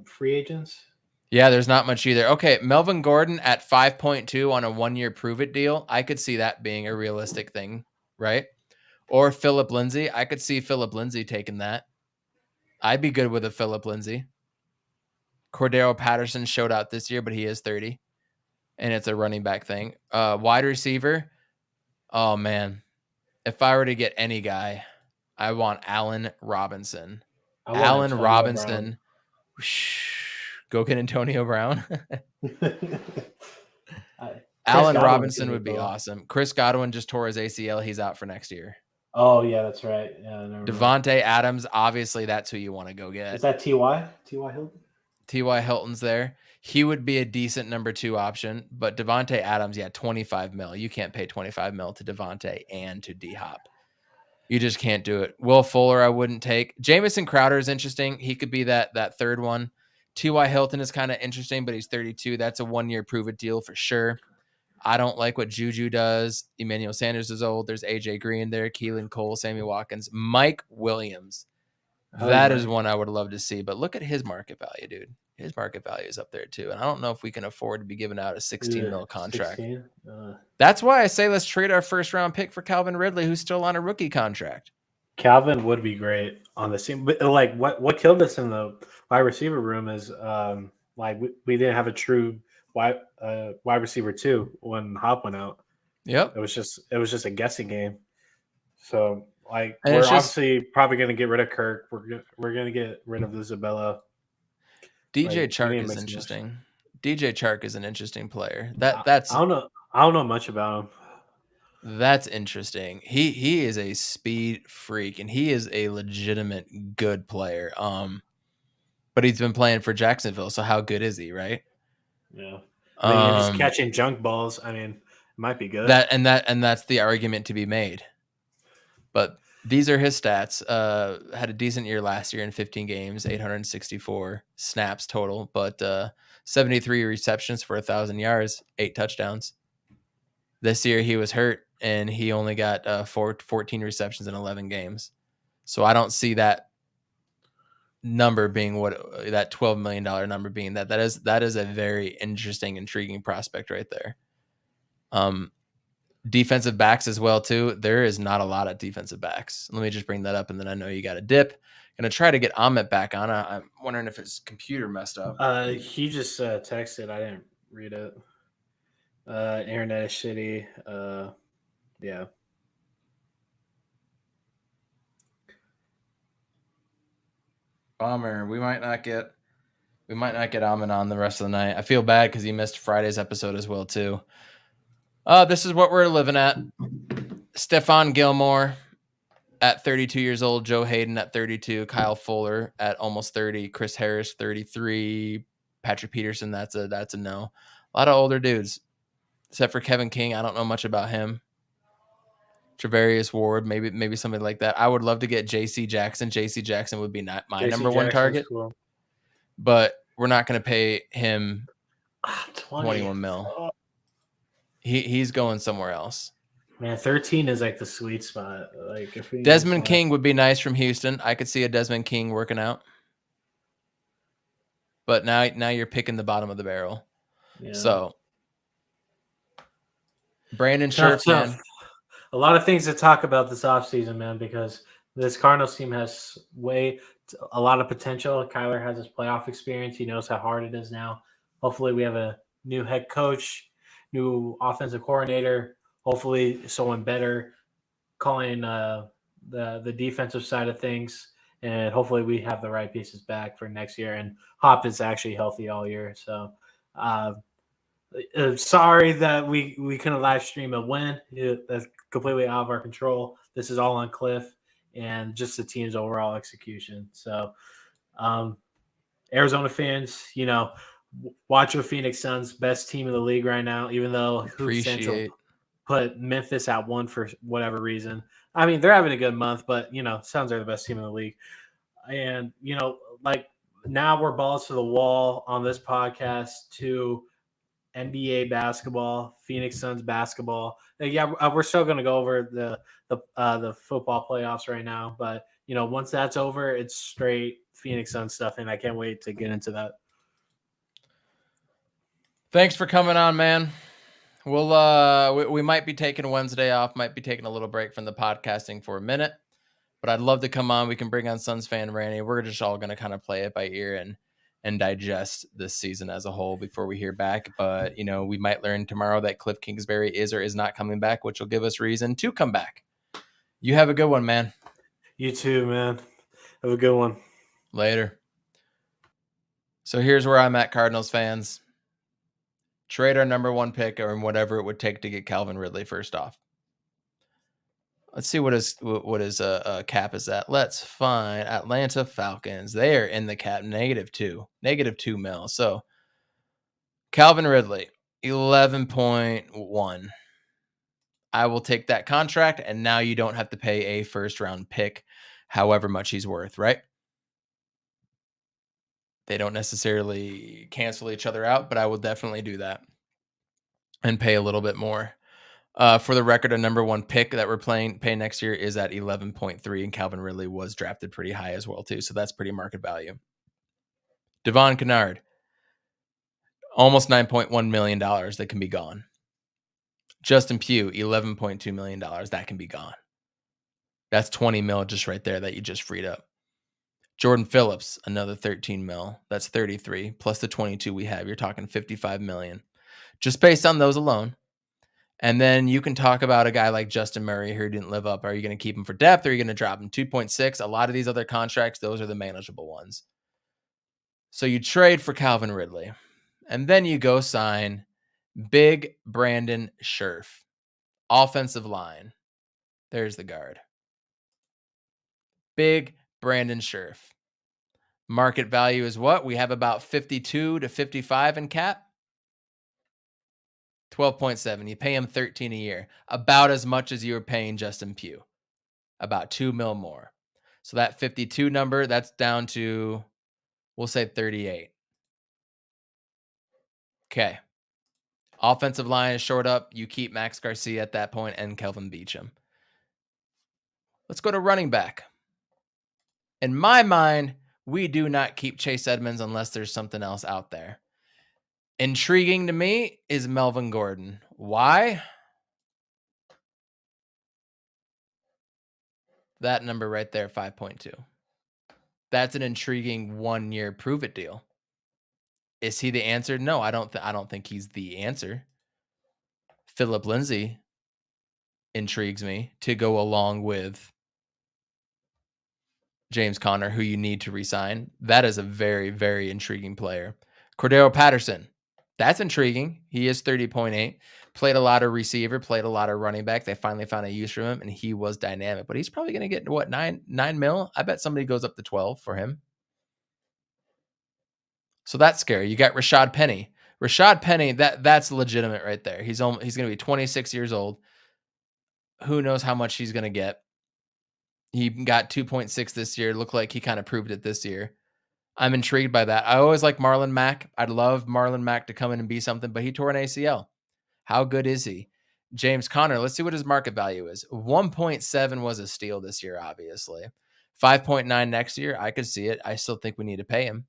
free agents? Yeah, there's not much either. Okay, Melvin Gordon at 5.2 on a 1-year prove it deal. I could see that being a realistic thing, right? Or Phillip Lindsay. I could see Phillip Lindsay taking that. I'd be good with a Phillip Lindsay. Cordero Patterson showed out this year, but he is 30, and it's a running back thing. Wide receiver. Oh man, if I were to get any guy, I want Allen Robinson. Allen Robinson. Go get Antonio Brown. Allen Robinson would be awesome. Chris Godwin just tore his ACL. He's out for next year. Oh, yeah, that's right. Yeah, Devontae Adams, obviously that's who you want to go get. Is that T.Y. Hilton? T.Y. Hilton's there. He would be a decent number 2 option, but Devontae Adams, 25 mil. You can't pay 25 mil to Devontae and to D-Hop. You just can't do it. Will Fuller, I wouldn't take. Jamison Crowder is interesting. He could be that third one. T.Y. Hilton is kind of interesting, but he's 32. That's a 1-year prove-it deal for sure. I don't like what Juju does. Emmanuel Sanders is old. There's A.J. Green there, Keelan Cole, Sammy Watkins. Mike Williams. That is one I would love to see. But look at his market value, dude. His market value is up there too. And I don't know if we can afford to be giving out a 16 mil contract. 16? That's why I say let's trade our first-round pick for Calvin Ridley, who's still on a rookie contract. Calvin would be great on the team. But like what killed us in the wide receiver room is we didn't have a true wide receiver 2 when Hop went out. Yep. It was just a guessing game. So we're obviously probably going to get rid of Kirk. We're going to get rid of Isabella. DJ Chark is interesting. DJ Chark is an interesting player. That's I don't know much about him. That's interesting. He is a speed freak, and he is a legitimate good player. But he's been playing for Jacksonville, so how good is he, right? Yeah. You're just catching junk balls. I mean, it might be good. That's the argument to be made. But these are his stats. Had a decent year last year in 15 games, 864 snaps total, but 73 receptions for 1,000 yards, 8 touchdowns. This year he was hurt, and he only got 14 receptions in 11 games. So I don't see that number being that $12 million number being that is a very interesting, intriguing prospect right there. Defensive backs as well too. There is not a lot of defensive backs. Let me just bring that up, and then I know you got a dip. Gonna try to get Ahmet back on. I'm wondering if his computer messed up. He just texted. I didn't read it. Internet is shitty. Yeah. Bummer. We might not get Ahmet on the rest of the night. I feel bad because he missed Friday's episode as well too. This is what we're living at. Stephon Gilmore at 32 years old, Joe Hayden at 32, Kyle Fuller at almost 30, Chris Harris 33, Patrick Peterson, that's a no. A lot of older dudes, except for Kevin King. I don't know much about him. Travarius Ward, maybe somebody like that. I would love to get J.C. Jackson. J.C. Jackson would be not my number one target, but we're not going to pay him 21 mil. He's going somewhere else. Man, 13 is like the sweet spot. Like if Desmond King would be nice from Houston. I could see a Desmond King working out. But now you're picking the bottom of the barrel. Yeah. So Brandon Scherf, man. A lot of things to talk about this offseason, man, because this Cardinals team has a lot of potential. Kyler has his playoff experience. He knows how hard it is now. Hopefully we have a new head coach, new offensive coordinator, hopefully someone better. calling the defensive side of things, and hopefully we have the right pieces back for next year. And Hop is actually healthy all year, so sorry that we couldn't live stream a win. That's completely out of our control. This is all on Cliff and just the team's overall execution. So, Arizona fans, watch your Phoenix Suns, best team in the league right now, even though Hoop Central put Memphis at 1 for whatever reason. I mean, they're having a good month, but, Suns are the best team in the league. And, now we're balls to the wall on this podcast to NBA basketball, Phoenix Suns basketball. Yeah, we're still going to go over the football playoffs right now, but once that's over, it's straight Phoenix Suns stuff, and I can't wait to get into that. Thanks for coming on, man. We'll we might be taking Wednesday off, might be taking a little break from the podcasting for a minute, but I'd love to come on. We can bring on Suns fan Randy. We're just all going to kind of play it by ear and digest this season as a whole before we hear back. But, we might learn tomorrow that Cliff Kingsbury is or is not coming back, which will give us reason to come back. You have a good one, man. You too, man. Have a good one. Later. So here's where I'm at, Cardinals fans. Trade our number 1 pick or whatever it would take to get Calvin Ridley first off. Let's see what his cap is at. Let's find Atlanta Falcons. They are in the cap -2 mil. So Calvin Ridley, 11.1. I will take that contract, and now you don't have to pay a first-round pick, however much he's worth, right? They don't necessarily cancel each other out, but I will definitely do that and pay a little bit more. For the record, a number 1 pick that we're paying next year is at 11.3, and Calvin Ridley was drafted pretty high as well, too. So that's pretty market value. Devon Kennard, almost $9.1 million that can be gone. Justin Pugh, $11.2 million. That can be gone. That's 20 mil just right there that you just freed up. Jordan Phillips, another 13 mil. That's 33 plus the 22 we have. You're talking 55 million just based on those alone. And then you can talk about a guy like Justin Murray who didn't live up. Are you going to keep him for depth or are you going to drop him? 2.6. A lot of these other contracts, those are the manageable ones. So you trade for Calvin Ridley. And then you go sign Big Brandon Scherf. Offensive line. There's the guard. Big Brandon Scherf. Market value is what? We have about 52 to 55 in cap. 12.7. You pay him 13 a year. About as much as you were paying Justin Pugh. About 2 mil more. So that 52 number, that's down to, we'll say 38. Okay. Offensive line is short up. You keep Max Garcia at that point and Kelvin Beachum. Let's go to running back. In my mind, we do not keep Chase Edmonds unless there's something else out there. Intriguing to me is Melvin Gordon. Why? That number right there, 5.2. That's an intriguing 1-year prove-it deal. Is he the answer? No, I don't think he's the answer. Philip Lindsay intrigues me to go along with James Conner, who you need to re-sign. That is a very, very intriguing player. Cordero Patterson. That's intriguing. He is 30.8. Played a lot of receiver, played a lot of running back. They finally found a use for him, and he was dynamic. But he's probably going to get, what, 9 mil? I bet somebody goes up to 12 for him. So that's scary. You got Rashad Penny. Rashad Penny, that's legitimate right there. He's going to be 26 years old. Who knows how much he's going to get. He got 2.6 this year. Looked like he kind of proved it this year. I'm intrigued by that. I always like Marlon Mack. I'd love Marlon Mack to come in and be something, but he tore an ACL. How good is he? James Conner, let's see what his market value is. 1.7 was a steal this year, obviously. 5.9 next year, I could see it. I still think we need to pay him.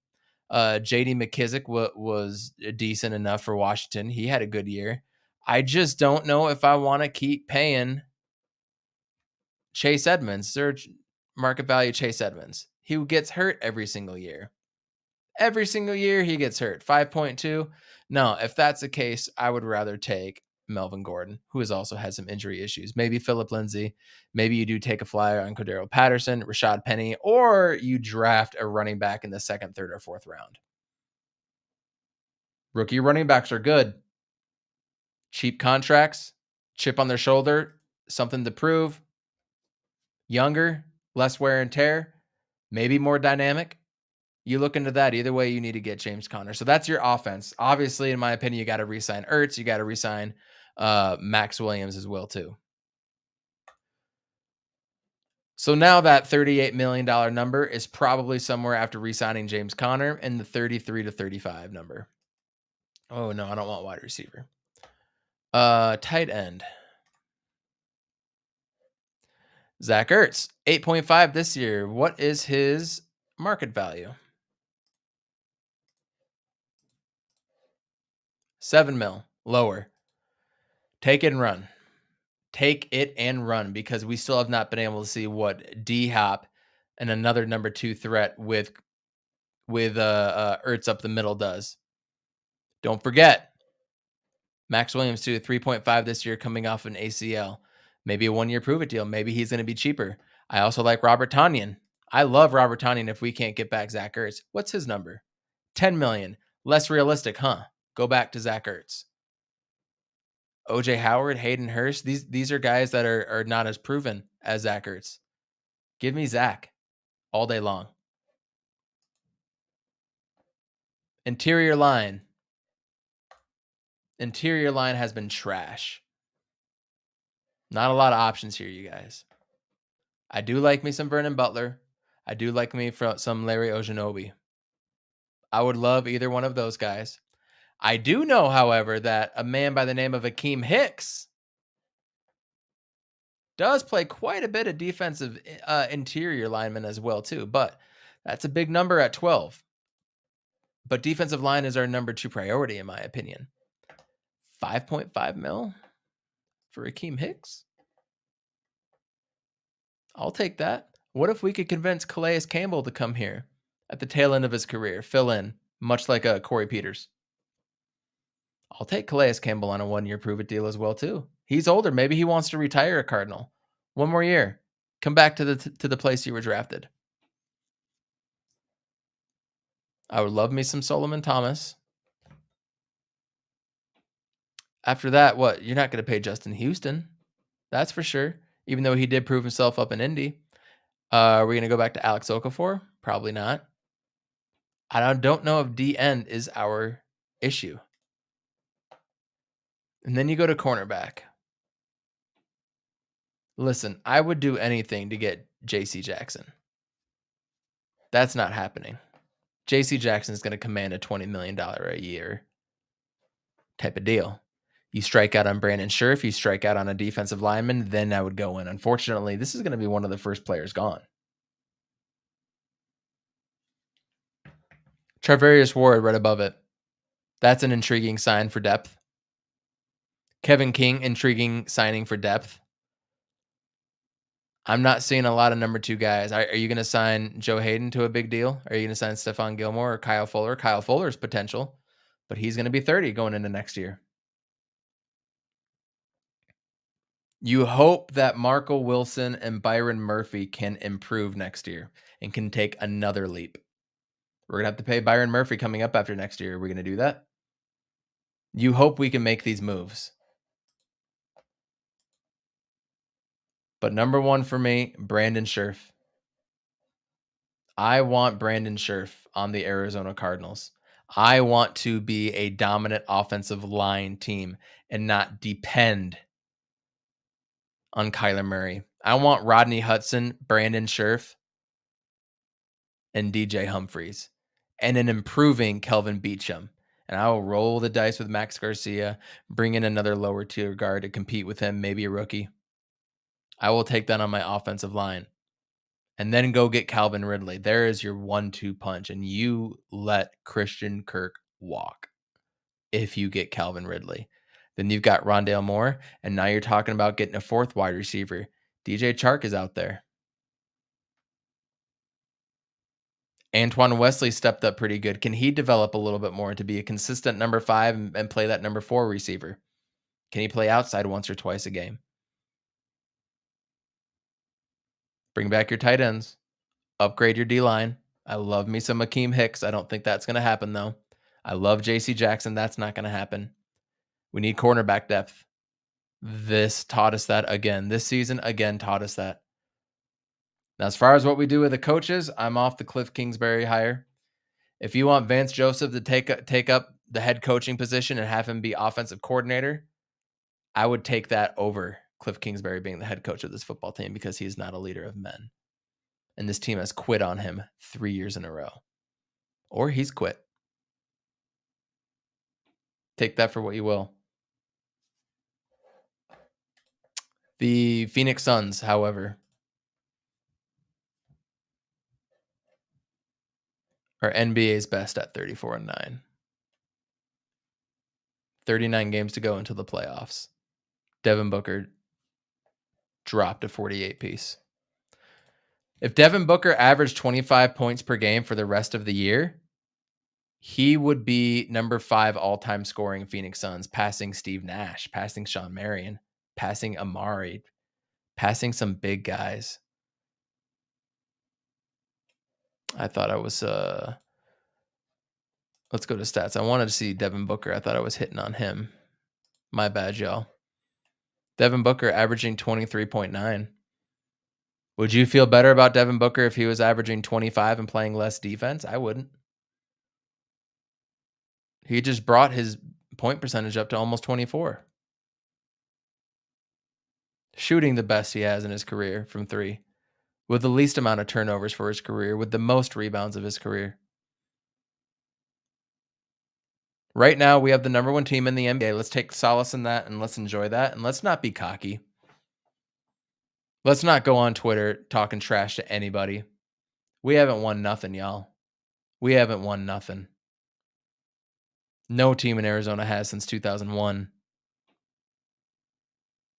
J.D. McKissick was decent enough for Washington. He had a good year. I just don't know if I want to keep paying Chase Edmonds. Search market value Chase Edmonds. He gets hurt every single year. Every single year he gets hurt. 5.2. No, if that's the case, I would rather take Melvin Gordon, who has also had some injury issues. Maybe Phillip Lindsay. Maybe you do take a flyer on Cordero Patterson, Rashad Penny, or you draft a running back in the 2nd, 3rd, or 4th round. Rookie running backs are good. Cheap contracts, chip on their shoulder, something to prove. Younger, less wear and tear, maybe more dynamic. You look into that. Either way, you need to get James Conner. So that's your offense. Obviously, in my opinion, you got to re-sign Ertz. You got to re-sign Max Williams as well, too. So now that $38 million number is probably somewhere after re-signing James Conner in the 33 to 35 number. Oh, no, I don't want wide receiver. Tight end. Zach Ertz, 8.5 this year. What is his market value? $7 million, lower. Take it and run. Take it and run, because we still have not been able to see what D-Hop and another number 2 threat with Ertz up the middle does. Don't forget, Max Williams too, 3.5 this year, coming off an ACL. Maybe a 1-year prove-it deal. Maybe he's going to be cheaper. I also like Robert Tonyan. I love Robert Tonyan if we can't get back Zach Ertz. What's his number? $10 million. Less realistic, huh? Go back to Zach Ertz. OJ Howard, Hayden Hurst. These are guys that are not as proven as Zach Ertz. Give me Zach all day long. Interior line. Interior line has been trash. Not a lot of options here, you guys. I do like me some Vernon Butler. I do like me some Larry Ojanobi. I would love either one of those guys. I do know, however, that a man by the name of Akeem Hicks does play quite a bit of defensive interior lineman as well, too. But that's a big number at 12. But defensive line is our number 2 priority, in my opinion. 5.5 mil for Akeem Hicks? I'll take that. What if we could convince Calais Campbell to come here at the tail end of his career, fill in, much like Corey Peters? I'll take Calais Campbell on a 1-year prove-it deal as well, too. He's older. Maybe he wants to retire a Cardinal. 1 more year. Come back to the place you were drafted. I would love me some Solomon Thomas. After that, what? You're not going to pay Justin Houston. That's for sure. Even though he did prove himself up in Indy. Are we going to go back to Alex Okafor? Probably not. I don't know if D-end is our issue. And then you go to cornerback. Listen, I would do anything to get J.C. Jackson. That's not happening. J.C. Jackson is going to command a $20 million a year type of deal. You strike out on Brandon Scherf, you strike out on a defensive lineman, then I would go in. Unfortunately, this is going to be one of the first players gone. Charvarius Ward right above it. That's an intriguing sign for depth. Kevin King, intriguing signing for depth. I'm not seeing a lot of number 2 guys. Are you going to sign Joe Hayden to a big deal? Are you going to sign Stephon Gilmore or Kyle Fuller? Kyle Fuller's potential, but he's going to be 30 going into next year. You hope that Marco Wilson and Byron Murphy can improve next year and can take another leap. We're going to have to pay Byron Murphy coming up after next year. Are we going to do that? You hope we can make these moves. But number 1 for me, Brandon Scherf. I want Brandon Scherf on the Arizona Cardinals. I want to be a dominant offensive line team and not depend on Kyler Murray. I want Rodney Hudson, Brandon Scherf, and DJ Humphries, and an improving Kelvin Beachum. And I will roll the dice with Max Garcia, bring in another lower tier guard to compete with him, maybe a rookie. I will take that on my offensive line. And then go get Calvin Ridley. There is your 1-2 punch. And you let Christian Kirk walk if you get Calvin Ridley. Then you've got Rondale Moore. And now you're talking about getting a 4th wide receiver. DJ Chark is out there. Antoine Wesley stepped up pretty good. Can he develop a little bit more to be a consistent number 5 and play that number 4 receiver? Can he play outside once or twice a game? Bring back your tight ends. Upgrade your D-line. I love me some Akeem Hicks. I don't think that's going to happen, though. I love J.C. Jackson. That's not going to happen. We need cornerback depth. This taught us that again. This season, again, taught us that. Now, as far as what we do with the coaches, I'm off the Cliff Kingsbury hire. If you want Vance Joseph to take up the head coaching position and have him be offensive coordinator, I would take that over Cliff Kingsbury being the head coach of this football team because he's not a leader of men. And this team has quit on him 3 years in a row. Or he's quit. Take that for what you will. The Phoenix Suns, however, are NBA's best at 34-9. 39 games to go until the playoffs. Devin Booker dropped a 48 piece. If Devin Booker averaged 25 points per game for the rest of the year, he would be number 5 all-time scoring Phoenix Suns, passing Steve Nash, passing Sean Marion, passing Amari, passing some big guys. I thought I was let's go to stats. I wanted to see Devin Booker. I thought I was hitting on him. My bad, y'all. Devin Booker averaging 23.9. Would you feel better about Devin Booker if he was averaging 25 and playing less defense? I wouldn't. He just brought his point percentage up to almost 24. Shooting the best he has in his career from 3. With the least amount of turnovers for his career. With the most rebounds of his career. Right now, we have the number 1 team in the NBA. Let's take solace in that and let's enjoy that. And let's not be cocky. Let's not go on Twitter talking trash to anybody. We haven't won nothing, y'all. We haven't won nothing. No team in Arizona has since 2001.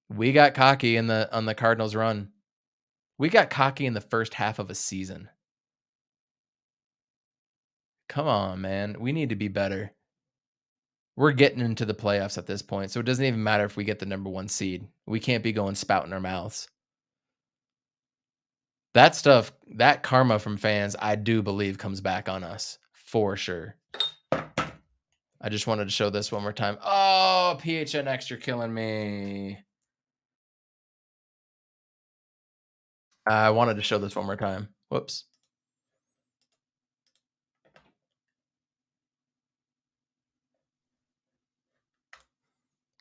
We got cocky on the Cardinals run. We got cocky in the first half of a season. Come on, man. We need to be better. We're getting into the playoffs at this point, so it doesn't even matter if we get the number 1 seed. We can't be going spouting our mouths. That stuff, that karma from fans, I do believe comes back on us for sure. I just wanted to show this one more time. Oh, PHNX, you're killing me. I wanted to show this one more time. Whoops.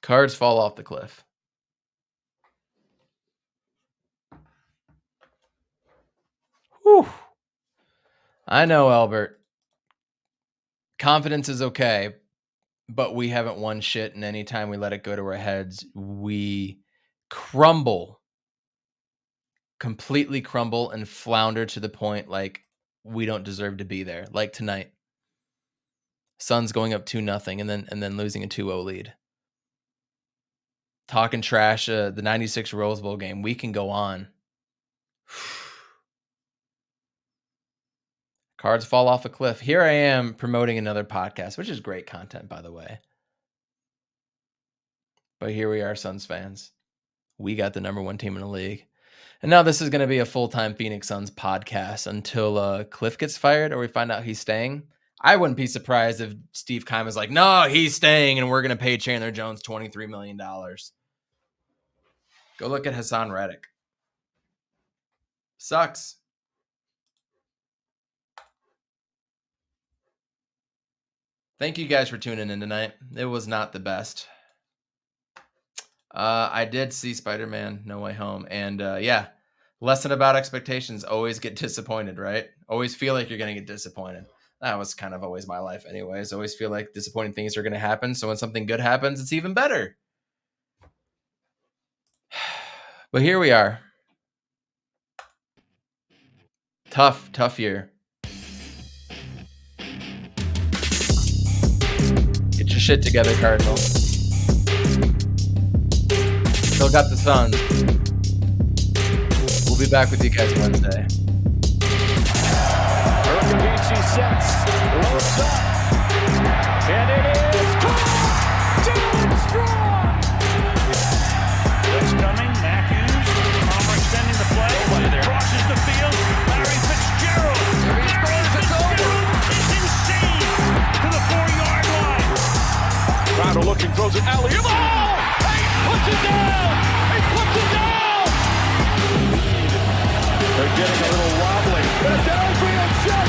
Cards fall off the cliff. Whew. I know, Albert. Confidence is okay, but we haven't won shit, and anytime we let it go to our heads, we crumble. Completely crumble and flounder to the point like we don't deserve to be there. Like tonight. Suns going up 2-0 and then losing a 2-0 lead. Talking trash, the 96 Rose Bowl game. We can go on. Cards fall off a cliff. Here I am promoting another podcast, which is great content, by the way. But here we are, Suns fans. We got the number 1 team in the league. And now this is going to be a full-time Phoenix Suns podcast until Cliff gets fired or we find out he's staying. I wouldn't be surprised if Steve Keim is like, no, he's staying and we're going to pay Chandler Jones $23 million. Go look at Hassan Reddick. Sucks. Thank you guys for tuning in tonight. It was not the best. I did see Spider-Man No Way Home. And yeah, lesson about expectations. Always get disappointed, right? Always feel like you're going to get disappointed. That was kind of always my life anyways. Always feel like disappointing things are going to happen. So when something good happens, it's even better. But here we are. Tough year. Get your shit together, Cardinals. Still got the Suns. We'll be back with you guys Wednesday. Urkavici sets, looks up, and it is caught! Dylan Strong! Crowder looking, throws it alley. Oh! He puts it down! He puts it down! They're getting a little wobbly. The downfield shot,